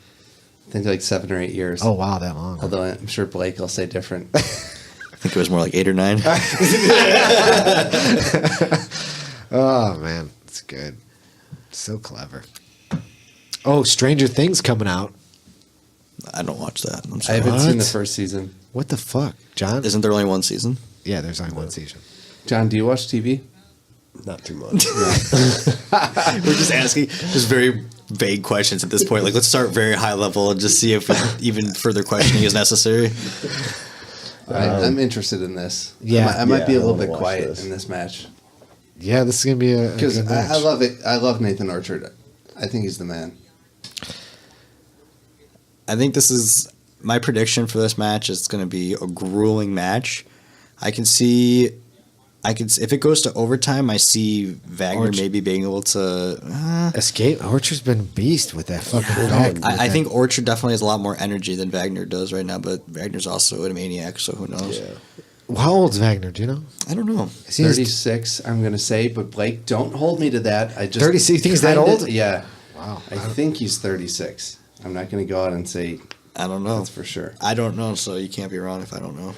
I think like 7 or 8 years. Oh wow, that long. Although I'm sure Blake will say different. I think it was more like 8 or 9. Oh man, it's good. So clever. Oh, Stranger Things coming out. I don't watch that. I'm I sorry. haven't seen the What? first season. What the fuck, John? Isn't there only one season? Yeah, there's only one season. John, do you watch TV? Not too much. We're just asking just very vague questions at this point. Like, let's start very high level and just see if even further questioning is necessary. I'm interested in this. Yeah. I might be a I little wanna bit watch quiet this. in this match. Yeah, this is gonna be a Because good match. I love it. I love Nathan Orchard. I think he's the man. I think this is my prediction for this match. It's going to be a grueling match. If it goes to overtime, I see Wagner maybe being able to Escape. Orchard's been a beast with that fucking back. I think Orchard definitely has a lot more energy than Wagner does right now, but Wagner's also a maniac, so who knows? How old's Wagner? Do you know? I don't know. Is he in his 36, I'm going to say, but Blake, don't hold me to that. I just 36? You think he's that kinda- old? Yeah. Wow. I think he's 36. I'm not going to go out and say I don't know. that's for sure. I don't know, so you can't be wrong if I don't know.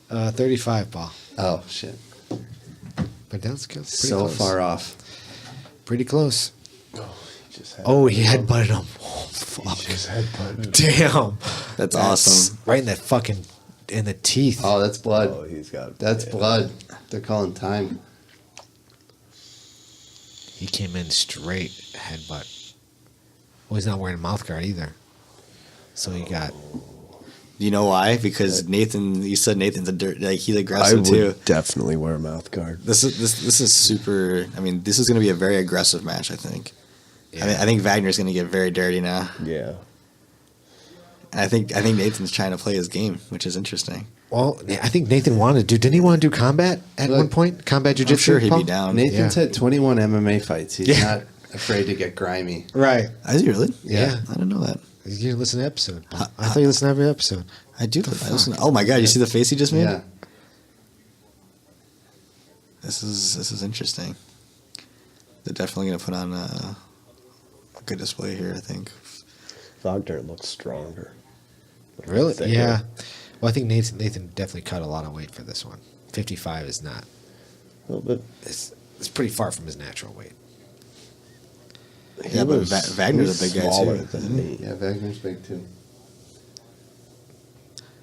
35, Paul. Oh, shit. But that's good. Pretty So close. far off. Pretty close. Oh, he headbutted him. Oh, fuck. Damn. That's awesome. Right in that fucking, in the teeth. Oh, that's blood. Oh, he's got. That's blood. They're calling time. He came in straight headbutt. Well, he's not wearing a mouth guard either. So he got. You know why? Because Nathan, you said Nathan's he's I aggressive would too. definitely wear a mouth guard. This is super. I mean, this is going to be a very aggressive match. I think. Yeah. I think Wagner's going to get very dirty now. Yeah. And I think Nathan's trying to play his game, which is interesting. Well, I think Nathan wanted to. Didn't he want to do combat at one point? Combat jiu-jitsu? I'm sure he'd Paul? be down. Nathan's had 21 MMA fights. He's Yeah. not afraid to get grimy. Right. Is he really? Yeah. I didn't know that. You didn't listen to the episode. Paul. I thought you listened to every episode. I do. I listen. Oh my god! You see the face he just made? Yeah. This is interesting. They're definitely going to put on a good display here, I think. Wagner looks stronger. Really? Thicker. Yeah. Well, I think Nathan definitely cut a lot of weight for this one. 55 is not. A little bit. It's pretty far from his natural weight. Yeah, but Wagner's a big guy smaller too. than me. Yeah, Wagner's big too.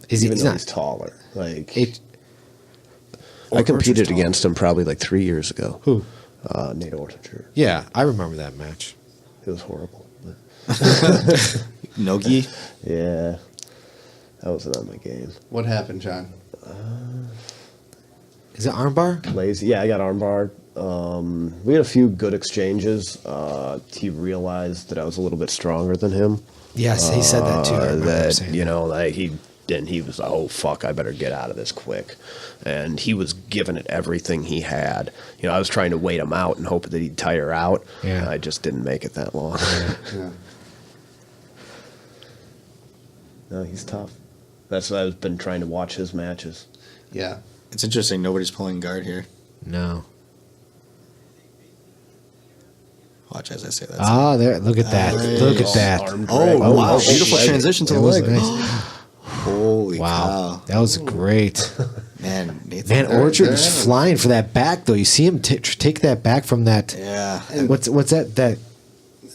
Is he? Even He's though not. he's taller. Like It, I competed against him probably like 3 years ago. Who? Nate Ortinger. Yeah, I remember that match. It was horrible. But Nogi. yeah, that wasn't on my game. What happened, John? Is it armbar? Lazy. Yeah, I got armbarred. We had a few good exchanges. He realized that I was a little bit stronger than him. Yes, he said that too. I remember him That saying you that. know, like he was like, oh fuck, I better get out of this quick, and he was giving it everything he had. You know, I was trying to wait him out and hope that he'd tire out. Yeah. I just didn't make it that long. Yeah. No, he's tough. That's why I've been trying to watch his matches. Yeah. It's interesting. Nobody's pulling guard here. No. Watch as I say that. Ah, there. Look at that. Look at that. Arm Oh, drag. wow. Oh, Beautiful leg. transition to That the was leg. nice. Holy Wow, cow. that was great. Man, Nathan. Man, Orchard they're is having- flying for that back though. You see him take that back from that. Yeah. What's that? That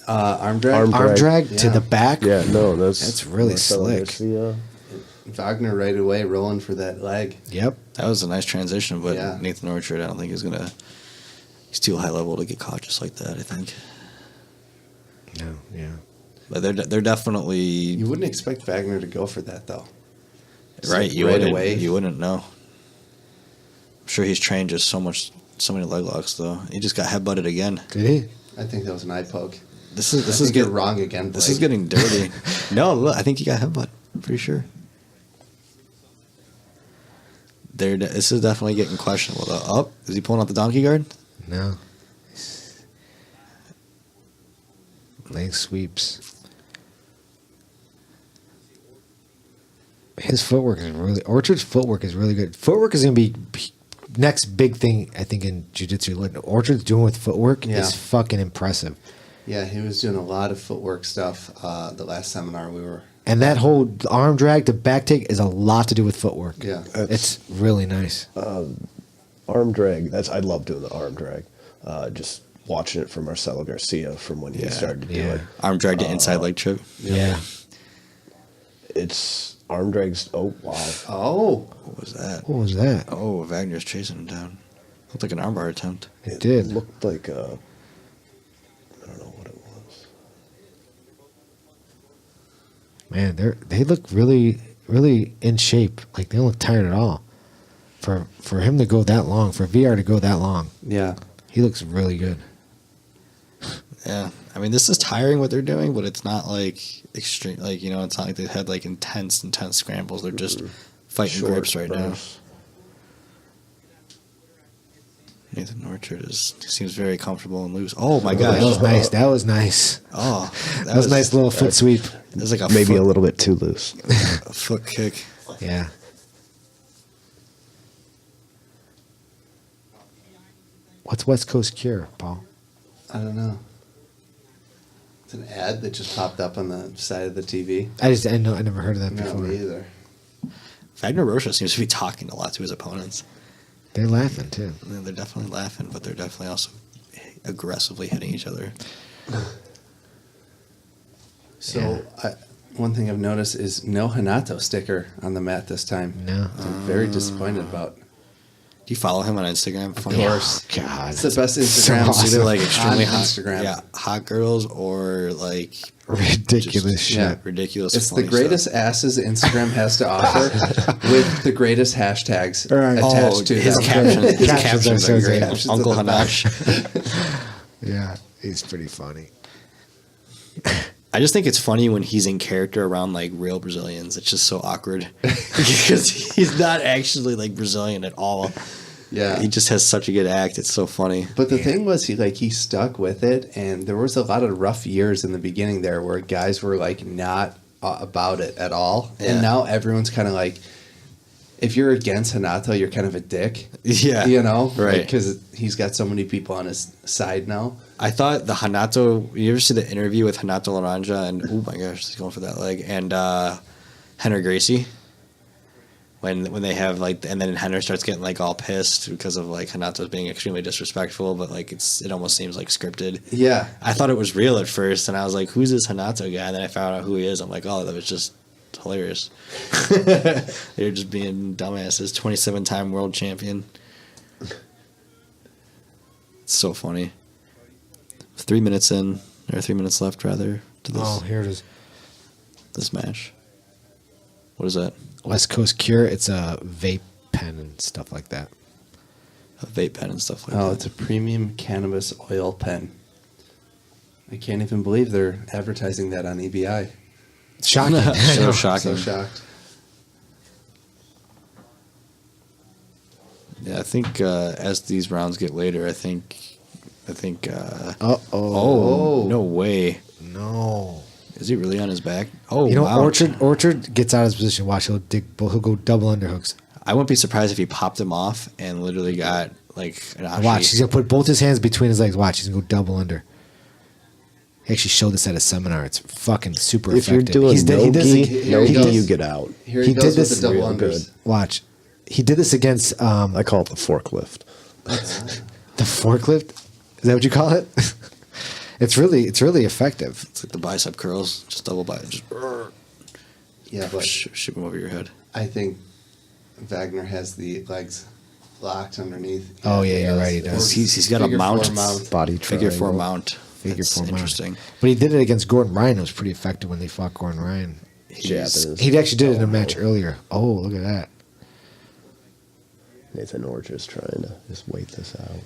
Arm drag. arm drag to Yeah. the back. Yeah, no, That's really Marcelo slick. Garcia. Wagner right away rolling for that leg. Yep. That was a nice transition, but Yeah. Nathan Orchard, I don't think he's too high level to get caught just like that, I think. No. Yeah. But they're definitely You wouldn't expect Wagner to go for that though. right. You right wouldn't, away. You wouldn't know. I'm sure he's trained just so many leg locks though. He just got headbutted again. Did he? I think that was an eye poke. This I is think you're getting wrong again. This Blake. is getting dirty. No, look, I think he got headbutt. I'm pretty sure. This is definitely getting questionable though. Up? Is he pulling out the donkey guard? No. Leg sweeps. His footwork is Orchard's footwork is really good. Footwork is going to be next big thing, I think, in jiu-jitsu. What Orchard's doing with footwork Yeah. is fucking impressive. Yeah, he was doing a lot of footwork stuff the last seminar we were. And that whole arm drag to back take is a lot to do with footwork. Yeah. It's really nice. Arm drag. I love doing the arm drag. Just watching it from Marcelo Garcia from when he started to do it. Arm drag to inside leg trip. Yeah. It's arm drags. Oh wow. Oh, What was that? What was that? Oh, Wagner's chasing him down. Looked like an armbar attempt. It did. Looked like I don't know what it was. Man, they look really, really in shape. Like they don't look tired at all. For him to go that long, for VR to go that long, yeah. he looks really good. Yeah. I mean, this is tiring what they're doing, but it's not like extreme. Like, you know, it's not like they had like intense scrambles. They're just fighting Short grips right now. bursts. Nathan Orchard seems very comfortable and loose. Oh my gosh. That was nice. That was nice. Oh, That was a nice little foot sweep. It was like a Maybe foot, a little bit too loose. a foot kick. Yeah. What's West Coast Cure, Paul? I don't know. It's an ad that just popped up on the side of the TV. I never heard of that No, before. me either. Wagner Rocha seems to be talking a lot to his opponents. They're laughing too. Yeah, they're definitely laughing, but they're definitely also aggressively hitting each other. So, one thing I've noticed is no Hanato sticker on the mat this time. No. I'm very disappointed about. Do you follow him on Instagram? Of course. God, It's the best Instagram. awesome. Either like extremely On hot Instagram. yeah, hot girls or like ridiculous just, shit. yeah. ridiculous. It's the funny greatest stuff. asses Instagram has to offer with the greatest hashtags attached to his them. captions. His Captions captions are are so great. good. Uncle are the Hanash. Yeah, he's pretty funny. I just think it's funny when he's in character around like real Brazilians. It's just so awkward because he's not actually like Brazilian at all. Yeah. He just has such a good act. It's so funny. But the thing was, he stuck with it, and there was a lot of rough years in the beginning there where guys were like not about it at all, Yeah. and now everyone's kind of like, if you're against Hanato, you're kind of a dick. Yeah. You know, Right. Because he's got so many people on his side now. I thought the Hanato. You ever see the interview with Hanato Laranja and oh my gosh, he's going for that leg and Henry Gracie. When they have like, and then Henry starts getting like all pissed because of like Hanato's being extremely disrespectful, but like it almost seems like scripted. Yeah. I thought it was real at first, and I was like, "Who's this Hanato guy?" And then I found out who he is. I'm like, "Oh, that was just hilarious." They're just being dumbasses. 27-time world champion. It's so funny. 3 minutes in, or 3 minutes left, rather, to this Oh, here it is. this match. What is that? West Coast Cure. It's a vape pen and stuff like that. A vape pen and stuff like Oh, that. it's a premium cannabis oil pen. I can't even believe they're advertising that on EBI. Shocking. So shocking. So shocked. Yeah, I think as these rounds get later, I think. Oh, No way. no. Is he really on his back? Oh, You know, wow. Orchard gets out of his position. Watch, he'll go double underhooks. I wouldn't be surprised if he popped him off and literally got like an ashi. Watch, he's gonna put both his hands between his legs. Watch, he's gonna go double under. He actually showed this at a seminar. It's fucking super If effective. you're doing he does no-gi, it- no-gi, you get out. Here He he, did goes with this the double real unders. good. Watch, he did this against I call it the forklift. the forklift. Is that what you call it? It's really effective. It's like the bicep curls, just double bicep, just Yeah, but shoot him over your head. I think Wagner has the legs locked underneath. Oh, yeah, you're right, he does. He's got a Figure mount. four mount. Body Figure four triangle. mount. Figure That's four mount. interesting. But he did it against Gordon Ryan. It was pretty effective when they fought Gordon Ryan. Japanese. He actually did it in a match earlier. Oh, look at that. Nathan Orchard's trying to just wait this out.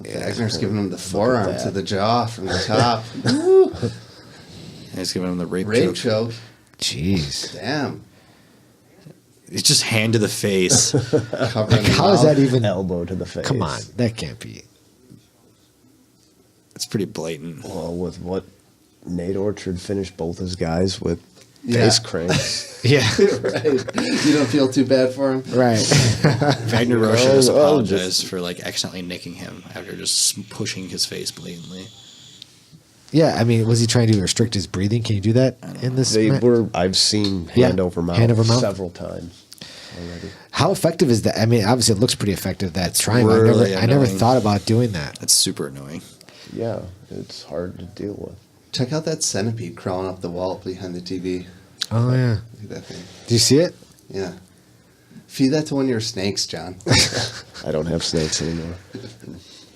Wagner's giving him the forearm that. to the jaw from the top. And he's giving him the rape Rape choke. choke. Jeez. Damn. It's just hand to the face. Covering How is that even? Elbow to the face. Come on, that can't be. It's pretty blatant. Well, with what Nate Orchard finished both his guys with Yeah. face cranks. Yeah, right. You don't feel too bad for him? right. Wagner Rocha just Oh, apologized for like accidentally nicking him after just pushing his face blatantly. Yeah, I mean, was he trying to restrict his breathing? Can you do that in this? They match? were. I've seen Yeah, hand over mouth, hand over mouth. several times already. How effective is that? I mean, obviously, it looks pretty effective. That triangle. really I never annoying. thought about doing that. That's super annoying. Yeah, it's hard to deal with. Check out that centipede crawling up the wall behind the TV. Oh yeah. Look at that thing. Do you see it? Yeah. Feed that to one of your snakes, John. I don't have snakes anymore.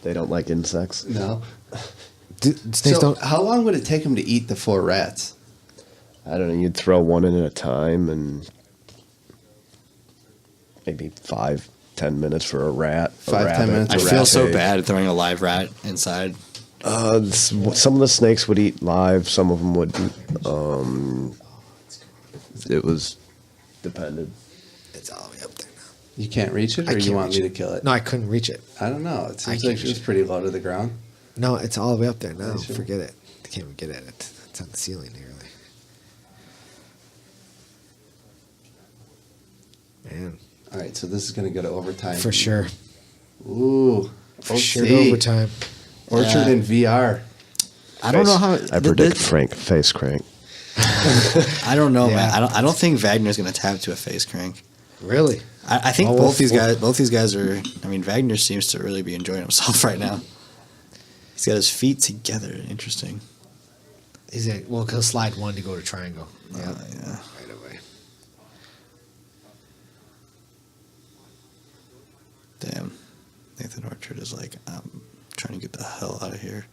They don't like insects. No. Snakes So, don't. how long would it take him to eat the 4 rats? I don't know. You'd throw one in at a time, and maybe 5-10 minutes for a rat. 5-10 minutes I a feel rat so cage. bad throwing a live rat inside. Some of the snakes would eat live. Some of them wouldn't. It was depended. It's all the way up there now. You can't reach it, I or you can't want reach me to kill it? No, I couldn't reach it. I don't know. It seems can't like reach it's it. pretty low to the ground. No, it's all the way up there now. Are you sure? Forget it. I can't even get at it. It's on the ceiling nearly. Man, All right, so this is going to go to overtime. for sure. Ooh. For OT. sure, to overtime. Orchard in VR. I don't know how. I predict Frank face crank. I don't know, Yeah. man. I don't think Wagner's going to tap to a face crank. Really? I think Oh, both these well- guys are. I mean, Wagner seems to really be enjoying himself right now. He's got his feet together. Interesting. He'll slide one to go to triangle. Yeah. Yeah. Right away. Damn. Nathan Orchard is like, I'm trying to get the hell out of here.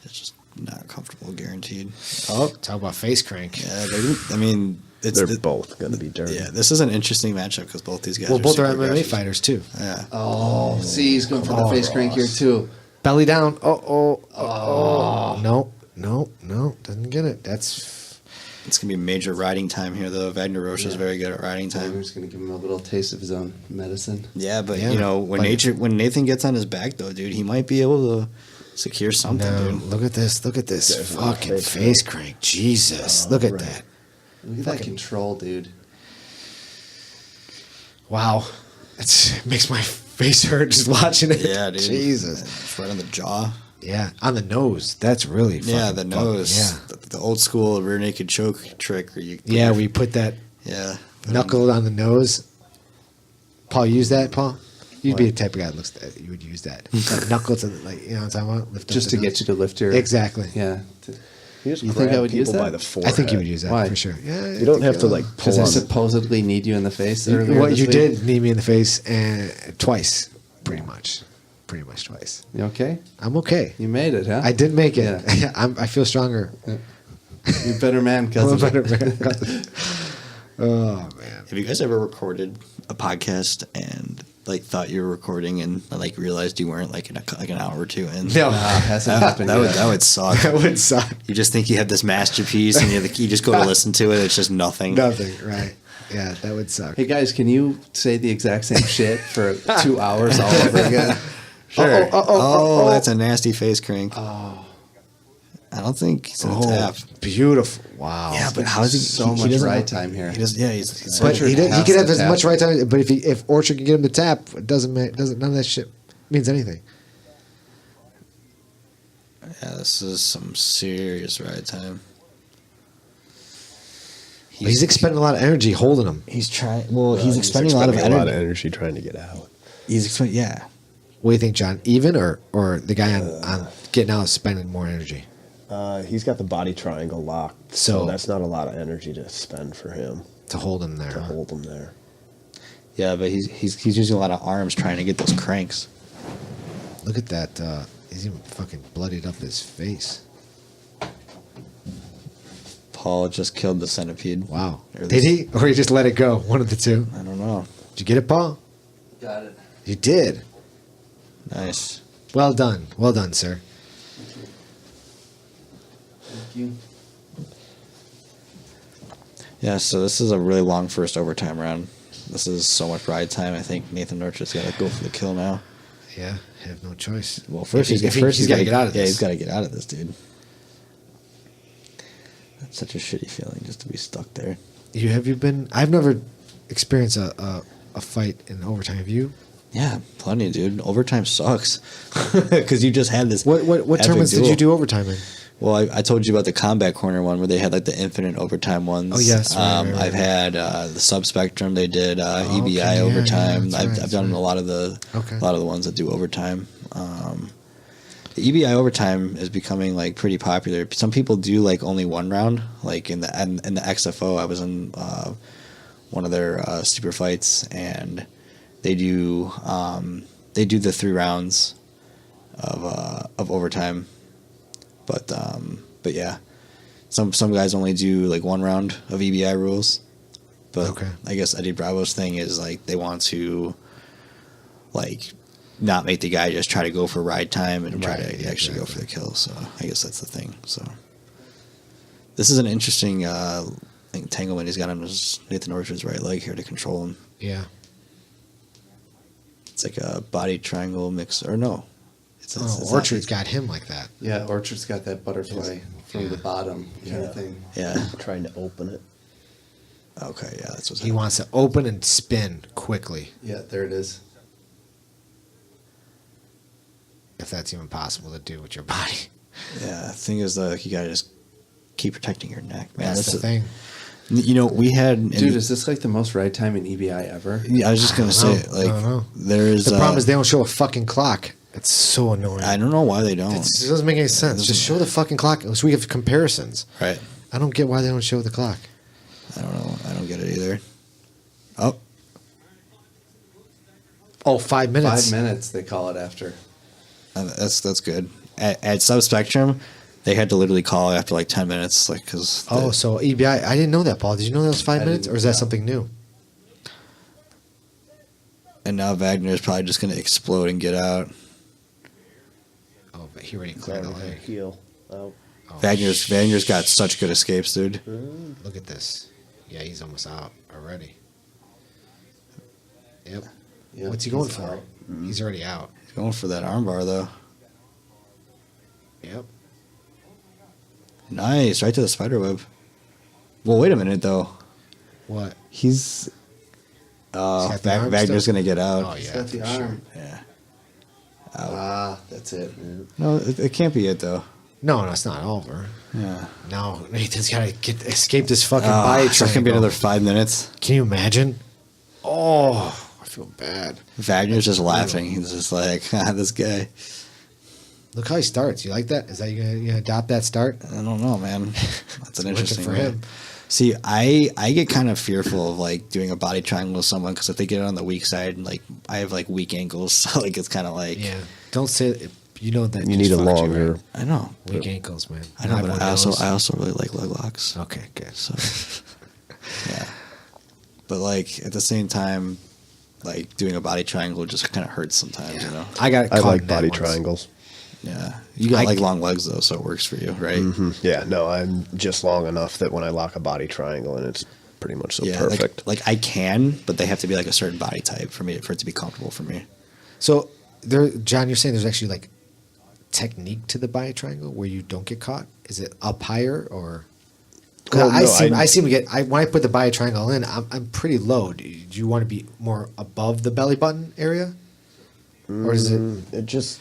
It's just not comfortable, guaranteed. Oh, talk about face crank. Yeah, I mean, They're both going to be dirty. Yeah, this is an interesting matchup because both these guys Well, are both are super MMA aggressive. fighters, too. Yeah. Oh, see, he's going for the face crank here too. Belly down. No. Doesn't get it. It's going to be major riding time here, though. Wagner Rocha is very good at riding time. Wagner's going to give him a little taste of his own medicine. Yeah, but, Yeah, you know, when Nathan gets on his back, though, dude, he might be able to secure something, No, dude. look at this. Look at this There's fucking no face crank. Jesus. Look at that. Look at that control, dude. Wow. It makes my face hurt just watching it. Yeah, dude. Jesus. It's right on the jaw. Yeah, on the nose. That's really Yeah, fucking the fun. nose. Yeah. The old school rear naked choke trick. Where you Yeah, we put that knuckle on the nose. Paul, use that, Paul? You'd be the type of guy that looks that you would use that. That knuckle to the, like, you know what I'm talking about? Lift up Just the to nose. get you to lift your... Exactly. Yeah. You You think I would use that? by the forehead. I think you would use that Why? for sure. Yeah, You don't have to like pull Because I on. supposedly need you in the face earlier What this you week? did knee me in the face and twice, pretty much twice. You okay? I'm okay. You made it, huh? I did make it. Yeah. I feel stronger. You're a better man, I'm a cousin. better man. Oh man. Have you guys ever recorded a podcast and like thought you were recording and like realized you weren't like an hour or two in? No. Hasn't happened That yet. would suck. That would suck. You just think you have this masterpiece and you just go to listen to it. It's just nothing. Nothing. Right. Yeah, that would suck. Hey guys, can you say the exact same shit for 2 hours all over again? Sure. Oh, that's a nasty face crank. Oh. I don't think he's gonna tap. Beautiful. Wow. Yeah, but how is he So he much doesn't- ride time here. He does. Yeah, he's But he could has have to as tap. much right time. But if Orchard can get him to tap, it doesn't none of that shit means anything. Yeah, this is some serious ride time. He's expending a lot of energy holding him. He's trying. Well, he's expending a lot of energy. trying to get out. He's expending. Yeah. What do you think, John? Even or the guy on getting out is spending more energy? He's got the body triangle locked, So- so that's not a lot of energy to spend for him To hold him there. to hold him there. Yeah, but he's using a lot of arms trying to get those cranks. Look at that. He's even fucking bloodied up his face. Paul just killed the centipede. Wow. Or Did he? Or he just let it go? One of the two. I don't know. Did you get it, Paul? Got it. You did. Nice. Well done. Well done, sir. Thank you. Yeah, so this is a really long first overtime round. This is so much ride time. I think Nathan Orchard's got to go for the kill now. Yeah, have no choice. Well, first If he- he's he's got to gotta- get out of Yeah, this. he's got to get out of this, dude. That's such a shitty feeling just to be stuck there. Have you been? I've never experienced a fight in overtime. Have you? Yeah, plenty, dude. Overtime sucks because you just had this. What epic tournaments did duel. you do overtime in? Well, I told you about the combat corner one where they had like the infinite overtime ones. Oh, yes, right. I've had the sub spectrum. They did EBI okay, yeah, overtime. yeah, that's I've done right. a lot of the Okay. ones that do overtime. The EBI overtime is becoming like pretty popular. Some people do like only one round. Like in the XFO, I was in one of their super fights, and they do the 3 rounds of overtime. But yeah, some guys only do like 1 round of EBI rules. But Okay. I guess Eddie Bravo's thing is like they want to like not make the guy just try to go for ride time and try Right, to yeah, actually go for exactly. the kill. So I guess that's the thing. So this is an interesting entanglement he's got on his Nathan Orchard's right leg here to control him. Yeah. It's like a body triangle mix, or no? It's not- Orchard's got him like that. Yeah, Orchard's got that butterfly from the bottom kind of thing. Yeah. Trying to open it. Okay. Yeah. That's what's He wants to open and spin quickly, Yeah, there it is. if that's even possible to do with your body. Yeah. The thing is, you gotta just keep protecting your neck, man. That's the thing. You know, we had Dude, is this like the most ride time in EBI ever? Yeah, I was just gonna say, I don't know. there is. The problem is they don't show a fucking clock. It's so annoying. I don't know why they don't. It doesn't make any sense. Just show the fucking clock so we have comparisons. Right. I don't get why they don't show the clock. I don't know. I don't get it either. Oh. Oh, 5 minutes. 5 minutes they call it after. That's good. At Subspectrum, they had to literally call after like 10 minutes, like because. So EBI. I didn't know that, Paul. Did you know that was 5 minutes, or is that something new? And now Wagner's probably just going to explode and get out. Oh, but he already cleared the leg. Heel out. Oh, Wagner's got such good escapes, dude. Look at this. Yeah, he's almost out already. Yep. Yeah, What's he going he's for? out. He's already out. He's going for that armbar though. Yep. Nice, right to the spider web. Well, wait a minute though. What? He's got the arm Wagner's still? going to get out. Oh, He's yeah. got the for arm. sure. Yeah. Ah, that's it. No, it can't be it though. No, it's not over. Yeah. No, Nathan's got to escape this fucking body It's going to be triangle. another 5 minutes. Can you imagine? Oh, I feel bad. Wagner's just laughing. He's just like, this guy. Look how he starts. You like that? Is that you gonna adopt that start? I don't know, man. That's an Working interesting for way. him. See, I get kind of fearful of like doing a body triangle with someone because if they get it on the weak side, like I have like weak ankles, so like it's kind of like Yeah. Don't say. You know that You just need a fucked you, longer. right? I know. Weak ankles, man. I know, have but one I of those. also really like leg locks. Okay, good. So yeah, but like at the same time, like doing a body triangle just kind of hurts sometimes, you know. I got. I caught like in that body once. triangles. Yeah, you got like long legs though, so it works for you, right? Yeah, no, I'm just long enough that when I lock a body triangle and it's pretty much so Yeah, perfect. Like I can, but they have to be like a certain body type for me for it to be comfortable for me. So there, John, you're saying there's actually like technique to the body triangle where you don't get caught. Is it up higher or? 'Cause Well, no, I seem to get. When I put the body triangle in, I'm pretty low. Do you want to be more above the belly button area, or is it? It just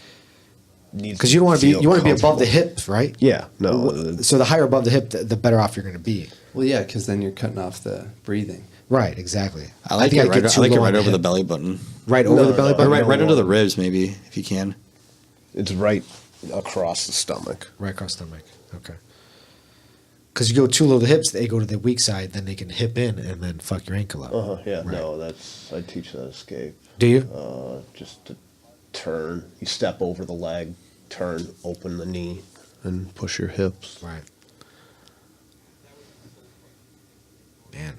needs Because you don't want to be. feel You want to be above the comfortable. hips, right? Yeah, no. So the higher above the hip, the better off you're going to be. Well, yeah, because then you're cutting off the breathing. Right. Exactly. I like think it I'd get right. I too like it low on right over the hip. belly button, Right over the belly or button. right under the ribs, maybe if you can. It's right across the stomach. Right across the stomach. Okay. Because you go too low to the hips, they go to the weak side, then they can hip in and then fuck your ankle up. Yeah, Right. no, I teach that escape. Do you? Just to turn, you step over the leg, turn, open the knee, and push your hips. Right. Man.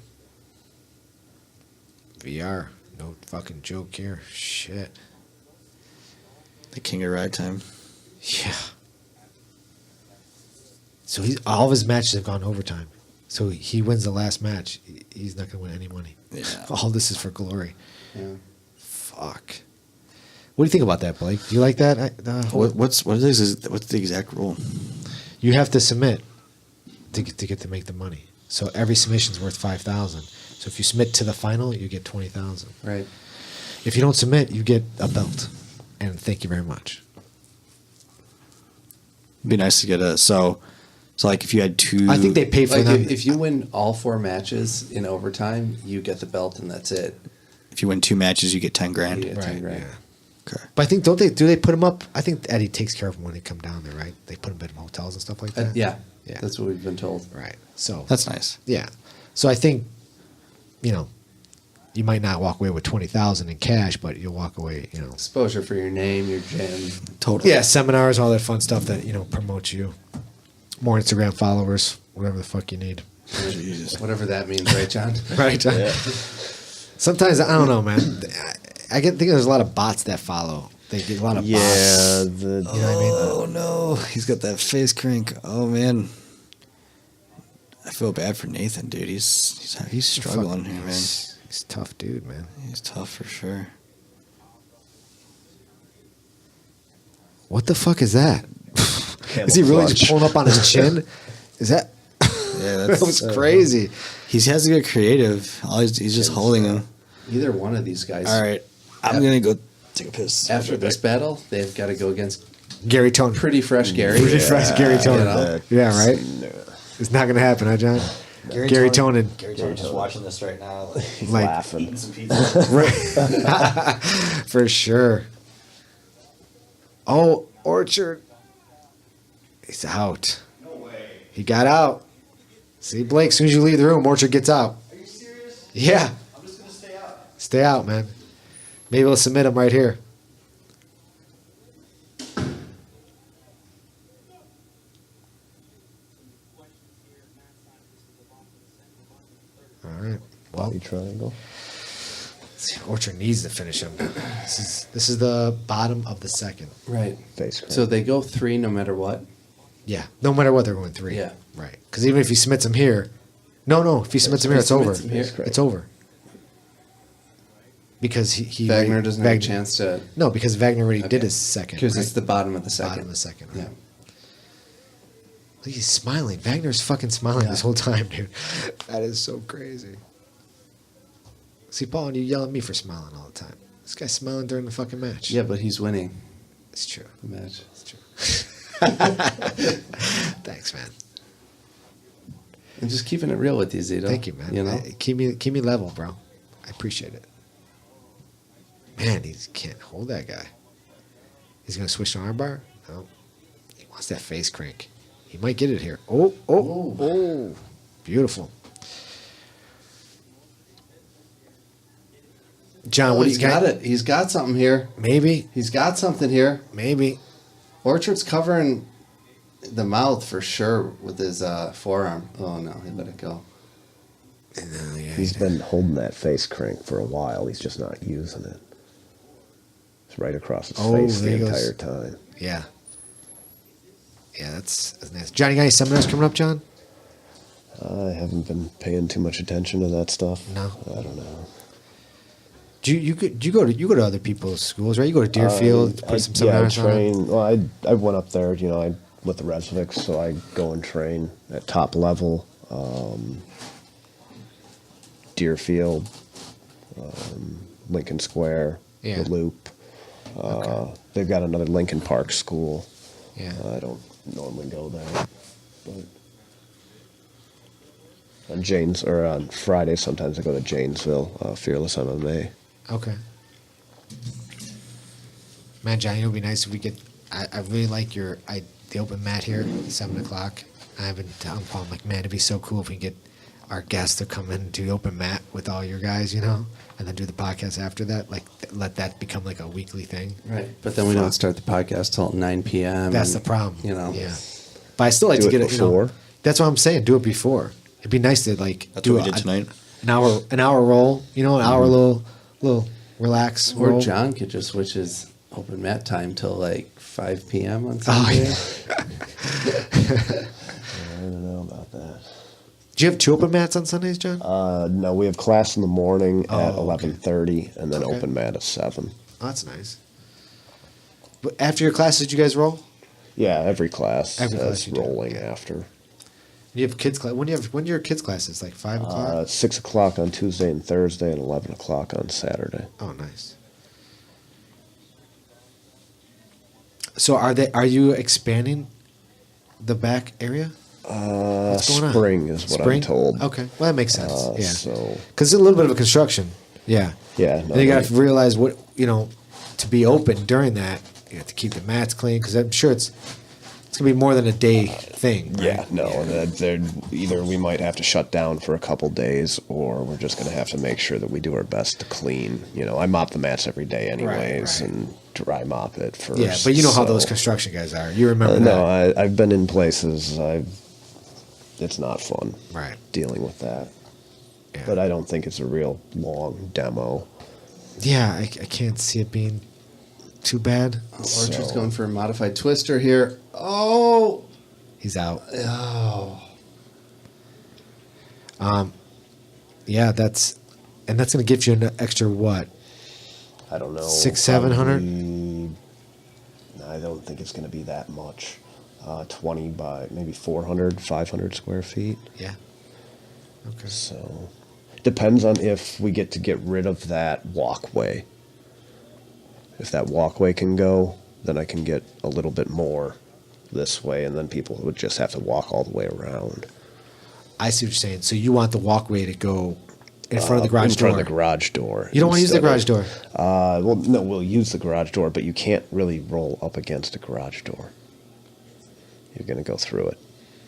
VR. No fucking joke here. Shit. The king of ride time. Yeah. So all of his matches have gone overtime. So he wins the last match. He's not going to win any money. Yeah. All this is for glory. Yeah. Fuck. What do you think about that, Blake? Do you like that? What's the exact rule? You have to submit to get to make the money. So every submission's worth $5,000. So if you submit to the final, you get $20,000. Right. If you don't submit, you get a belt. And thank you very much. It'd be nice to get a so like if you had two. I think they pay for Like them. if you win all 4 matches in overtime, you get the belt and that's it. If you win 2 matches, you get 10 grand. You get 10 grand. yeah. Okay. But I think do they put them up? I think Eddie takes care of them when they come down there, right? They put them in hotels and stuff like that. Yeah. Yeah. That's what we've been told. Right. So That's nice. yeah. So I think, you might not walk away with $20,000 in cash, but you'll walk away, Exposure for your name, your gym. Totally. Yeah, seminars, all that fun stuff that promotes you. More Instagram followers, whatever the fuck you need. Jesus. Whatever that means, right, John? Right. Sometimes I don't know, man. I think there's a lot of bots that follow. They get a lot of bots. Yeah, You know what I mean? Oh no, he's got that face crank. Oh man, I feel bad for Nathan, dude. He's struggling here, man. He's a tough dude, man. He's tough for sure. What the fuck is that? Is he really just pulling up on his chin? Is that? Yeah, That was crazy. He has to get creative. He's just holding him. Either one of these guys. All right, I'm gonna go take a piss. After this battle, they've got to go against Gary Tone. pretty fresh Gary. Pretty fresh Gary Tone. You know? Yeah, right? It's not going to happen, huh, John? Gary Tonin. Gary Tonin's just watching this right now. He's Like- laughing. Eating some pizza. Right. For sure. Oh, Orchard. He's out. No way. He got out. See, Blake, as soon as you leave the room, Orchard gets out. Are you serious? Yeah. I'm just gonna stay out. Stay out, man. Maybe we'll submit them right here. All right. Well, Body triangle. Orchard needs to finish him. This is the bottom of the second. Right. Face crank. So they go 3 no matter what? Yeah. No matter what, they're going 3. Yeah. Right. Because even if he submits him here, no. If he submits him here, it's over. It's over. Because he Wagner doesn't have a chance to. No, because Wagner already did his second. Because right? it's the bottom of the second. Bottom of the second. Right? Yeah. Look, he's smiling. Wagner's fucking smiling this whole time, dude. That is so crazy. See, Paul, and you yell at me for smiling all the time. This guy's smiling during the fucking match. Yeah, but he's winning It's true. the match. It's true. Thanks, man. And just keeping it real with you, Zito. Thank you, man. You know? Keep me level, bro. I appreciate it. Man, he can't hold that guy. He's gonna switch to armbar. No, he wants that face crank. He might get it here. Oh! Beautiful. John, what do you got it. He's got something here. Maybe. He's got something here. Maybe. Orchard's covering the mouth for sure with his forearm. Oh, no. He let it go. He's been holding that face crank for a while. He's just not using it. It's right across his face the entire time. Yeah. Yeah, that's nice. John, you got any seminars coming up, John? I haven't been paying too much attention to that stuff. No. I don't know. Do you go to other people's schools, right? You go to Deerfield, put some seminars on. I train. Well, I went up there, with the Redzovic, so I go and train at top level. Deerfield, Lincoln Square, Yeah. the Loop. They've got another Lincoln Park school. Yeah. I don't normally go there, but on Friday sometimes I go to Janesville, Fearless MMA. Okay. Man, Johnny, it would be nice if we get. I really like the open mat here, 7:00. I've been telling Paul, I'm like, man, it'd be so cool if we get our guests to come in and do the open mat with all your guys, and then do the podcast after that. Like, let that become like a weekly thing. Right. But then we don't start the podcast till 9 p.m. That's the problem. Yeah. But I still like Do to get it it before? That's what I'm saying. Do it before. It'd be nice to That's do what we did tonight. An hour roll. An hour little relax. Or roll. John could just switch his open mat time till like 5 p.m. on Oh, Sunday. yeah. I don't know about that. Do you have 2 open mats on Sundays, John? No, we have class in the morning at okay. 11:30, and then Okay. open mat at 7. Oh, that's nice. But after your classes, you guys roll? Yeah, every class Every class has you do. rolling after. You have kids class. When do your kids classes? Like 5:00? 6 o'clock on Tuesday and Thursday, and 11 o'clock on Saturday. Oh, nice. So are you expanding the back area? What's going on? Spring is what I'm told. Okay, well that makes sense. Yeah, So because it's a little bit of a construction. Yeah. yeah, And you got to realize what to be open during that. You have to keep the mats clean because I'm sure it's gonna be more than a day thing. Right? yeah, no, they're either we might have to shut down for a couple days, or we're just going to have to make sure that we do our best to clean. I mop the mats every day anyways, right. and dry mop it first. Yeah, but you know how those so- construction guys are. You remember that? No, I've been in places. It's not fun. Right. Dealing with that. Yeah. But I don't think it's a real long demo. Yeah, I can't see it being too bad. Orchard's going for a modified twister here. Oh! He's out. Oh. Yeah, that's going to give you an extra what? I don't know. 600-700? probably- I don't think it's going to be that much. 20 by maybe 400, 500 square feet. Yeah. Okay. So depends on if we get to get rid of that walkway. If that walkway can go, then I can get a little bit more this way, and then people would just have to walk all the way around. I see what you're saying. So you want the walkway to go in front of the garage in front door. of the garage door. You don't want to use the garage door. Well, no, we'll use the garage door, but you can't really roll up against a garage door. You're going to go through it.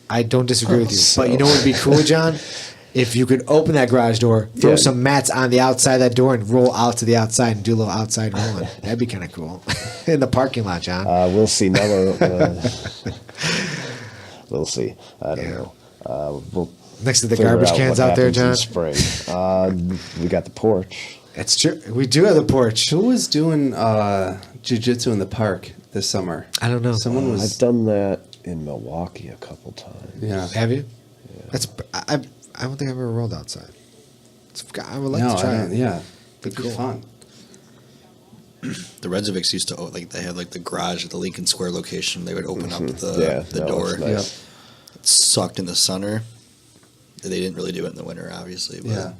I don't disagree with you. So- But you know what would be cool, John? if you could open that garage door, throw Yeah. some mats on the outside of that door, and roll out to the outside and do a little outside rolling. That'd be kind of cool. In the parking lot, John. We'll see. We'll see. I don't know. We'll Next to the figure garbage out cans what out there, happens John. in spring. We got the porch. That's true. We do have the porch. Who was doing jiu-jitsu in the park this summer? I don't know. Someone was. I've done that in Milwaukee a couple times. Yeah. Have you? That's. I don't think I've ever rolled outside. I would like No, to try I it. don't, yeah. It'd be fun. The Redzovics used to they had like the garage at the Lincoln Square location. They would open up the that door. was nice. It sucked in the summer. They didn't really do it in the winter, obviously. But Yeah.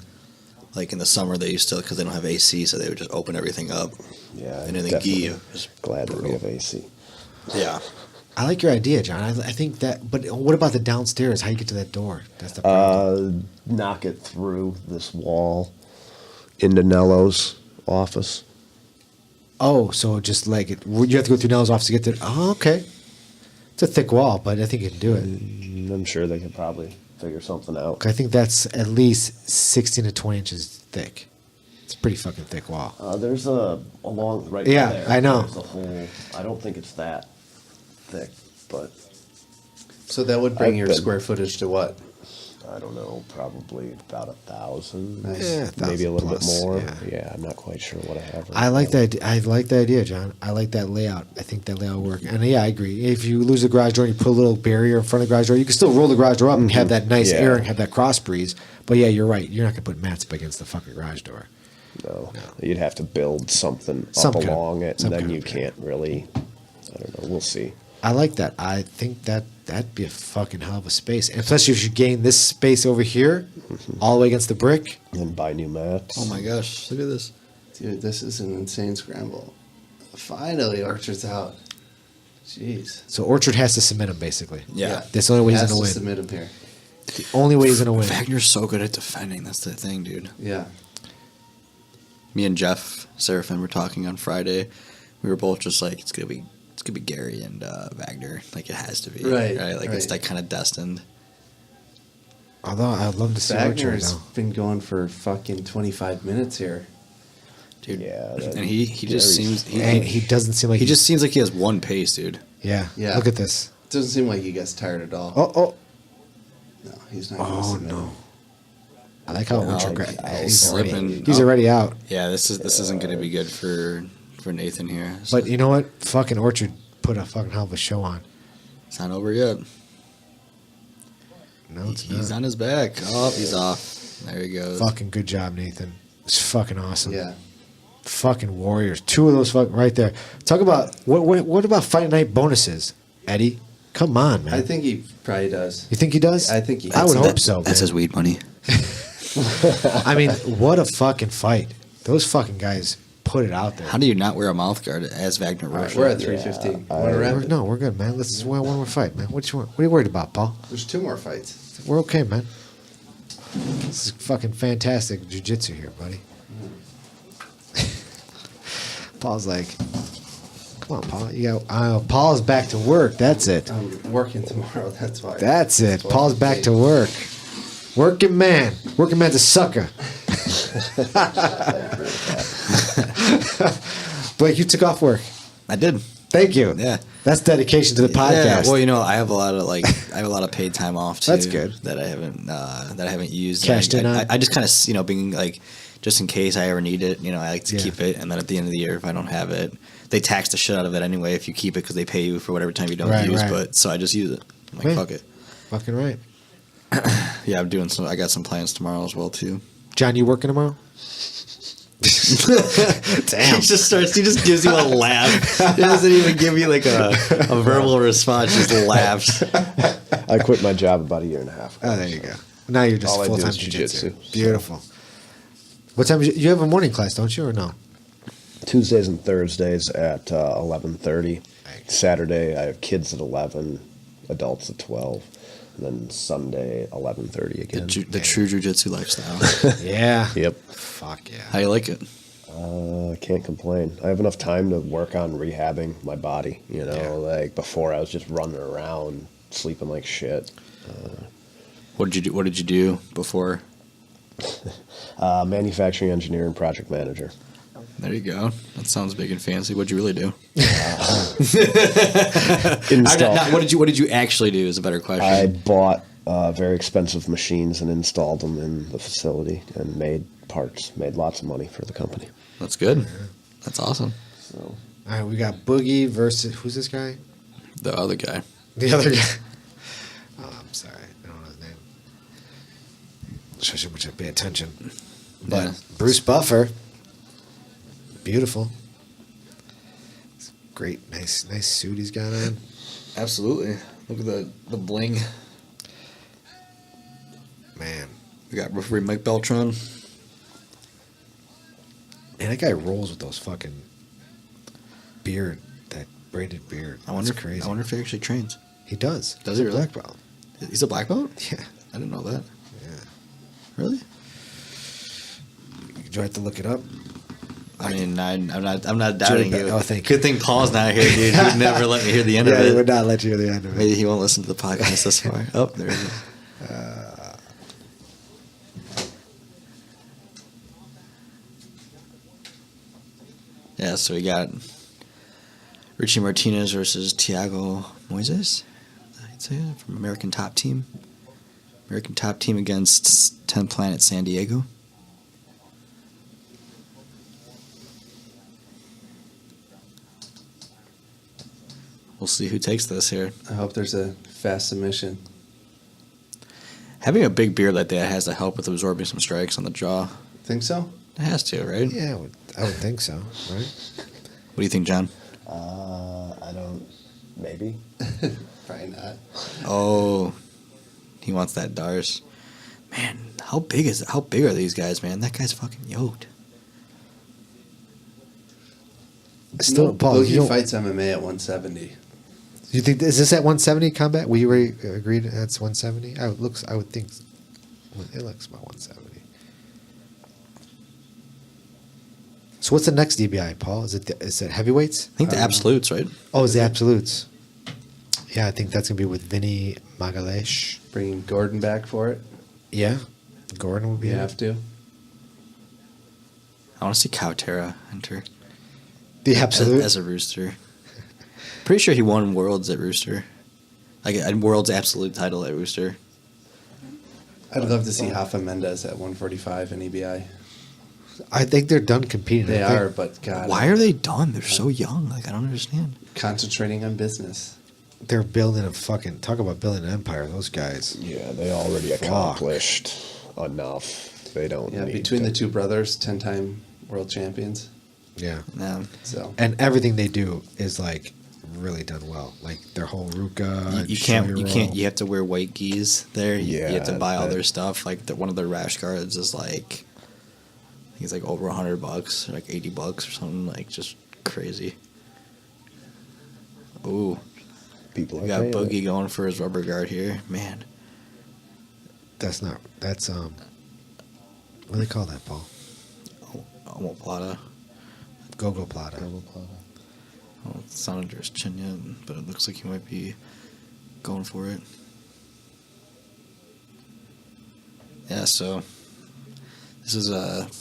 like in the summer, they used to, because they don't have AC, so they would just open everything up. Yeah, And in the definitely gi was glad that we brutal. have AC. Yeah. I like your idea, John. I think that. But what about the downstairs? How you get to that door? That's the problem. Knock it through this wall into Nello's office. Oh, so just like it, you have to go through Nell's office to get there. Oh, okay. It's a thick wall, but I think you can do it. I'm sure they could probably figure something out. I think that's at least 16 to 20 inches thick. It's a pretty fucking thick wall. There's a long right Yeah, there. I know. There's a whole. I don't think it's that thick, but So that would bring I've your been- square footage to what? I don't know. Probably about 1,000. Nice. Yeah, Maybe a little 1,000 bit more. plus, Yeah, I'm not quite sure what I have. I like that. I like the idea, John. I like that layout. I think that layout will work. And yeah, I agree. If you lose the garage door and you put a little barrier in front of the garage door, you can still roll the garage door up and have that nice Yeah. air and have that cross breeze. But yeah, you're right. You're not gonna put mats up against the fucking garage door. No, you'd have to build something Some up kind of- along it, some and then kind you of can't really. I don't know. We'll see. I like that. I think that'd be a fucking hell of a space, and especially if you gain this space over here, all the way against the brick. And then buy new mats. Oh my gosh, look at this. Dude, this is an insane scramble. Finally, Orchard's out. Jeez. So Orchard has to submit him, basically. Yeah. That's the only way he's Has gonna to win. submit him here. The only way he's gonna win. Wagner's so good at defending. That's the thing, dude. Yeah. Me and Jeff Serafin were talking on Friday. We were both just like, it's gonna be Gary and Wagner. Like it has to be. Right, Like it's right. like kind of destined. Although I'd love to see Wagner Orchard has now. been going for fucking 25 minutes here. Dude. Yeah, And he just seems And he doesn't seem like he just seems like he has one pace, dude. Yeah. Yeah. Look at this. Doesn't seem like he gets tired at all. Oh. No, he's not. gonna Oh submit him. no. I like how Orchard. He's slipping. He's already out. Yeah, this isn't gonna be good for Nathan here. So But you know what? Fucking Orchard put a fucking hell of a show on. it's not over yet. No, it's He's not. on his back. Oh, he's off. There he goes. Fucking good job, Nathan. It's fucking awesome. Yeah. Fucking warriors. Two of those fucking right there. Talk about what about fight night bonuses, Eddie? Come on, man. I think he probably does. You think he does? I think he I does. would hope so. That's man. his weed money. I mean, what a fucking fight. Those fucking guys put it out there. How do you not wear a mouth guard as Wagner All right, Roche? we're at 3:15. Wanna wrap it? No, we're good, man. Let's one more fight, man. What are you worried about, Paul? There's two more fights. We're okay, man. This is fucking fantastic jiu-jitsu here, buddy. Paul's like, come on, Paul. You got Paul's back to work. That's it. I'm working tomorrow. That's why. That's it. why Paul's I'm back late. to work. Working man. Working man's a sucker. Blake, you took off work. I did. Thank you. Yeah. That's dedication to the podcast. Yeah, well, you know, I have a lot of paid time off too. That's good. That I haven't used. Cashed in on? I just kind of being like, just in case I ever need it. You know, I like to Yeah. keep it, and then at the end of the year, if I don't have it, they tax the shit out of it anyway if you keep it because they pay you for whatever time you don't Right, use. right. But so I just use it. I'm like, Right. fuck it. Fucking right. Yeah, I'm doing some. I got some plans tomorrow as well too. John, you working tomorrow? Damn. He just gives you a laugh. He doesn't even give you like a verbal response. Just laughs. I quit my job about 1.5 years ago. Oh, there you go. Now you're just All I do full-time is jiu-jitsu. jiu-jitsu, so. Beautiful. What time? You have a morning class, don't you, or no? Tuesdays and Thursdays at 11:30. Saturday I have kids at 11, adults at 12, and then Sunday 11:30 again. The true jiu-jitsu lifestyle. Yeah. Yep. Fuck yeah. How you like it? I can't complain. I have enough time to work on rehabbing my body. You know, Yeah. like before I was just running around, sleeping like shit. What did you do before? Manufacturing engineer and project manager. There you go. That sounds big and fancy. What'd you really do? What did you actually do is a better question. I bought very expensive machines and installed them in the facility and made parts. Made lots of money for the company. That's good. That's awesome. So, All right, we got Boogie versus who's this guy? The other guy. The other guy. Oh, I'm sorry, I don't know his name. Especially when I pay attention. But Yeah. Bruce Buffer, beautiful. Great, nice suit he's got on. Absolutely. Look at the bling. Man, We got referee Mike Beltran. man, that guy rolls with those fucking beard, that braided beard. I wonder. That's crazy. I wonder if he actually trains. He does. Does He's he a really? black belt. He's a black belt. Yeah, I didn't know that. yeah. Really? You have to look it up. I mean, I'm not doubting you. Oh, thank you. Good thing Paul's not here, dude. He'd never let me hear the end of Yeah, he it. would not let you hear the end of it. Maybe he won't listen to the podcast this far. Oh, there he is. Yeah, so we got Richie Martinez versus Tiago Moises. I'd say from American Top Team. American Top Team against 10 Planet San Diego. We'll see who takes this here. I hope there's a fast submission. Having a big beard like that has to help with absorbing some strikes on the jaw. Think so? It has to, right? Yeah, I would think so, right? What do you think, John? I don't. Maybe. Probably not. Oh, he wants that Dars. Man, how big are these guys, man? That guy's fucking yoked. Still, Paul, you Boogie don't- fights MMA at 170. You think is this at 170 combat? We already agreed that's 170. I would think it looks about 170. So what's the next EBI, Paul? Is it heavyweights? I think the absolutes, right? Oh, it's the absolutes. Yeah, I think that's gonna be with Vinny Magalesh. Bringing Gordon back for it. Yeah, Gordon would be. You in it. have to. I want to see Cowterra enter The absolute. as a Rooster. Pretty sure he won Worlds at Rooster, like a Worlds absolute title at Rooster. I'd love to see Rafa Mendes at 145 in EBI. I think they're done competing. They I think- are, but God. Why are they done? They're so young. Like I don't understand. Concentrating on business. They're building a fucking talk about building an empire. Those guys. Yeah, they already accomplished enough. They don't. Yeah, need between to. the two brothers, 10-time world champions. Yeah. Yeah. So And everything they do is like really done well. Like their whole Ruka. You can't. You have to wear white gis there. You have to Yeah, buy all that- their stuff. Like one of their rash guards is like, I think it's like over $100, or like $80 or something. Like just crazy. Ooh, People we are got paying Boogie it. going for his rubber guard here, man. That's what do they call that, Paul? Omoplata. Go-go plata. Well, it's not under his chin yet, but it looks like he might be going for it. Yeah, so this is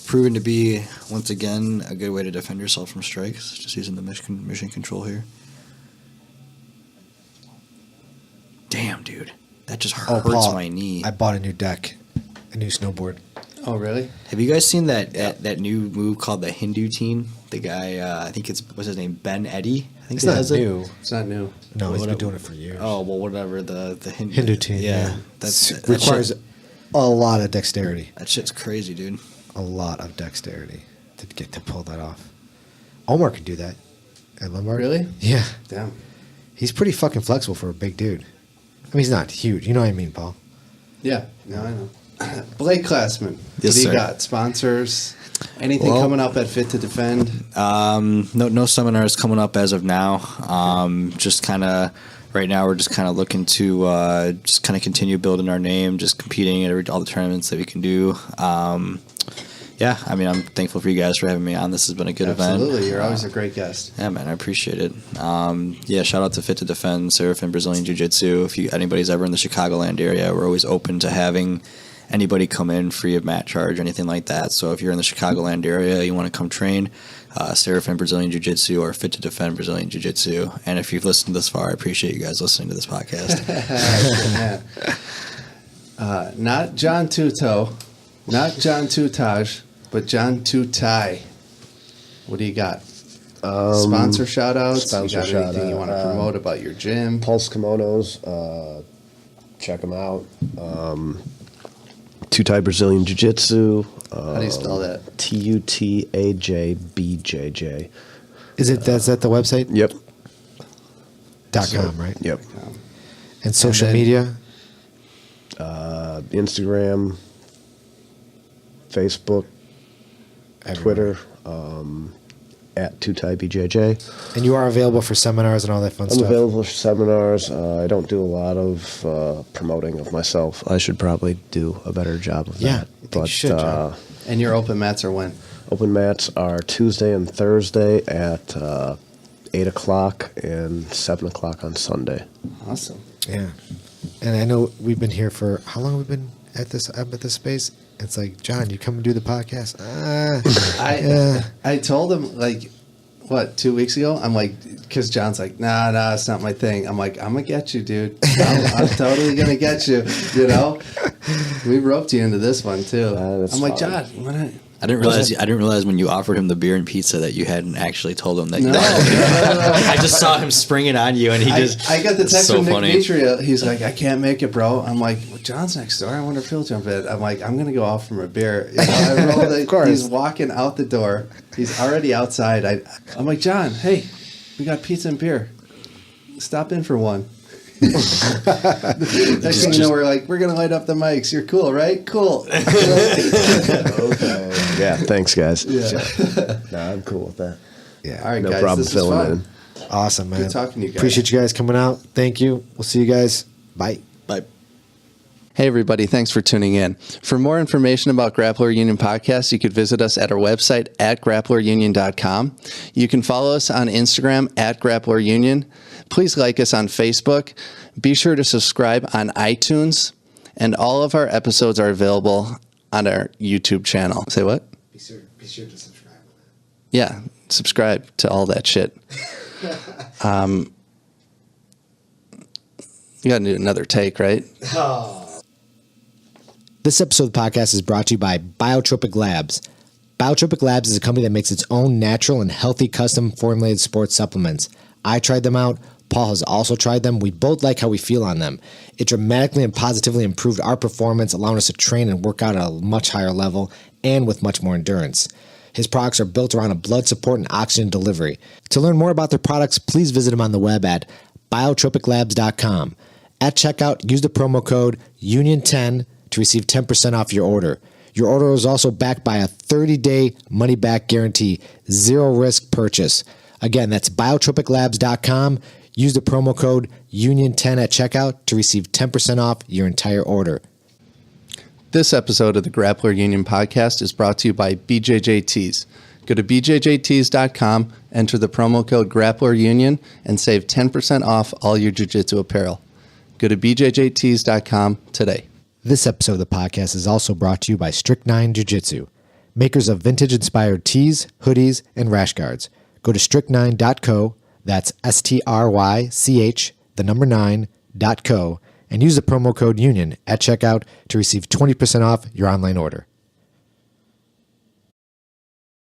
proven to be, once again, a good way to defend yourself from strikes, just using the mission control here. Damn, dude. That just hurts Paul, my knee. I bought a new deck, a new snowboard. Oh, really? Have you guys seen that new move called the Hindu Teen? The guy, I think what's his name? Ben Eddy? I think It's he not does it. new. It's not new. No, he's been Whatever. doing it for years. Oh, well, whatever. The Hindu team. Yeah, That requires shit- a lot of dexterity. That shit's crazy, dude. A lot of dexterity to pull that off. Omar can do that. And Lombard. Really? Yeah, Damn. he's pretty fucking flexible for a big dude. I mean, he's not huge. You know what I mean, Paul? Yeah. No, I know. Blake Klassman. Yes, what do you sir. got? Sponsors? Anything Well- coming up at Fit to Defend? No seminars coming up as of now. Just kind of right now we're just kind of looking to just kind of continue building our name, just competing at all the tournaments that we can do. yeah, I mean, I'm thankful for you guys for having me on. This has been a good event. Absolutely. You're always a great guest. Yeah, man, I appreciate it. Yeah, shout out to Fit to Defend, Serafin Brazilian Jiu Jitsu. If anybody's ever in the Chicagoland area, we're always open to having anybody come in free of mat charge or anything like that. So if you're in the Chicagoland area, you want to come train, Serafin Brazilian Jiu Jitsu or Fit to Defend Brazilian Jiu Jitsu. And if you've listened this far, I appreciate you guys listening to this podcast. Not John Tuto, not John Tutaj, but John Tutaj. What do you got? Sponsor shout-outs? Sponsor you got shout-out. anything you want to promote about your gym? Pulse Kimonos, check them out. Tutaj Brazilian Jiu Jitsu. How do you spell that? TUTAJBJJ. That's at the website? Yep. .com, right? Yep. And social And then- media? Instagram, Facebook, Twitter, at Tutaj BJJ. And you are available for seminars and all that fun I'm stuff? available for seminars. I don't do a lot of promoting of myself. I should probably do a better job of Yeah, that. I think you should, John. And your open mats are when? Open mats are Tuesday and Thursday at 8 o'clock and 7 o'clock on Sunday. Awesome. Yeah. And I know we've been here for, how long have we been at this space? It's like, John, you come and do the podcast? I told him, like, what, 2 weeks ago? I'm like, because John's like, nah, it's not my thing. I'm like, I'm going to get you, dude. I'm totally going to get you, you know? We roped you into this one, too. I'm like, fine. John, you want to... I didn't realize when you offered him the beer and pizza that you hadn't actually told him that. No. I just saw him springing on you, and he just. I got the text so from Nick funny. Mitria. He's like, I can't make it, bro. I'm like, well, John's next door. I wonder if he'll jump in. I'm like, I'm going to go off from a beer. You know, I rolled it. Of course. He's walking out the door. He's already outside. I'm like, John, hey, we got pizza and beer. Stop in for one. Next thing you know, we're like, we're going to light up the mics. You're cool, right? Cool. Okay. Yeah, thanks, guys. Yeah. Nah, I'm cool with that. Yeah. All right, No guys. problem This was filling fun. in. Awesome, man. Good talking to you guys. Appreciate you guys coming out. Thank you. We'll see you guys. Bye. Bye. Hey, everybody. Thanks for tuning in. For more information about Grappler Union Podcast, you could visit us at our website at grapplerunion.com. You can follow us on Instagram at Grappler Union. Please like us on Facebook. Be sure to subscribe on iTunes. And all of our episodes are available on our YouTube channel. Say what? Be sure to subscribe. Yeah, subscribe to all that shit. You got to do another take, right? This episode of the podcast is brought to you by Biotropic Labs. Biotropic Labs is a company that makes its own natural and healthy custom formulated sports supplements. I tried them out. Paul has also tried them. We both like how we feel on them. It dramatically and positively improved our performance, allowing us to train and work out at a much higher level and with much more endurance. His products are built around a blood support and oxygen delivery. To learn more about their products, please visit them on the web at biotropiclabs.com. At checkout, use the promo code UNION10 to receive 10% off your order. Your order is also backed by a 30-day money-back guarantee, zero-risk purchase. Again, that's biotropiclabs.com. Use the promo code UNION10 at checkout to receive 10% off your entire order. This episode of the Grappler Union Podcast is brought to you by BJJ Tees. Go to bjjtees.com, enter the promo code Grappler Union, and save 10% off all your jiu-jitsu apparel. Go to bjjtees.com today. This episode of the podcast is also brought to you by Strychnine Jiu Jitsu, makers of vintage-inspired tees, hoodies, and rash guards. Go to strychnine.co, that's STRYCH9.co, and use the promo code UNION at checkout to receive 20% off your online order.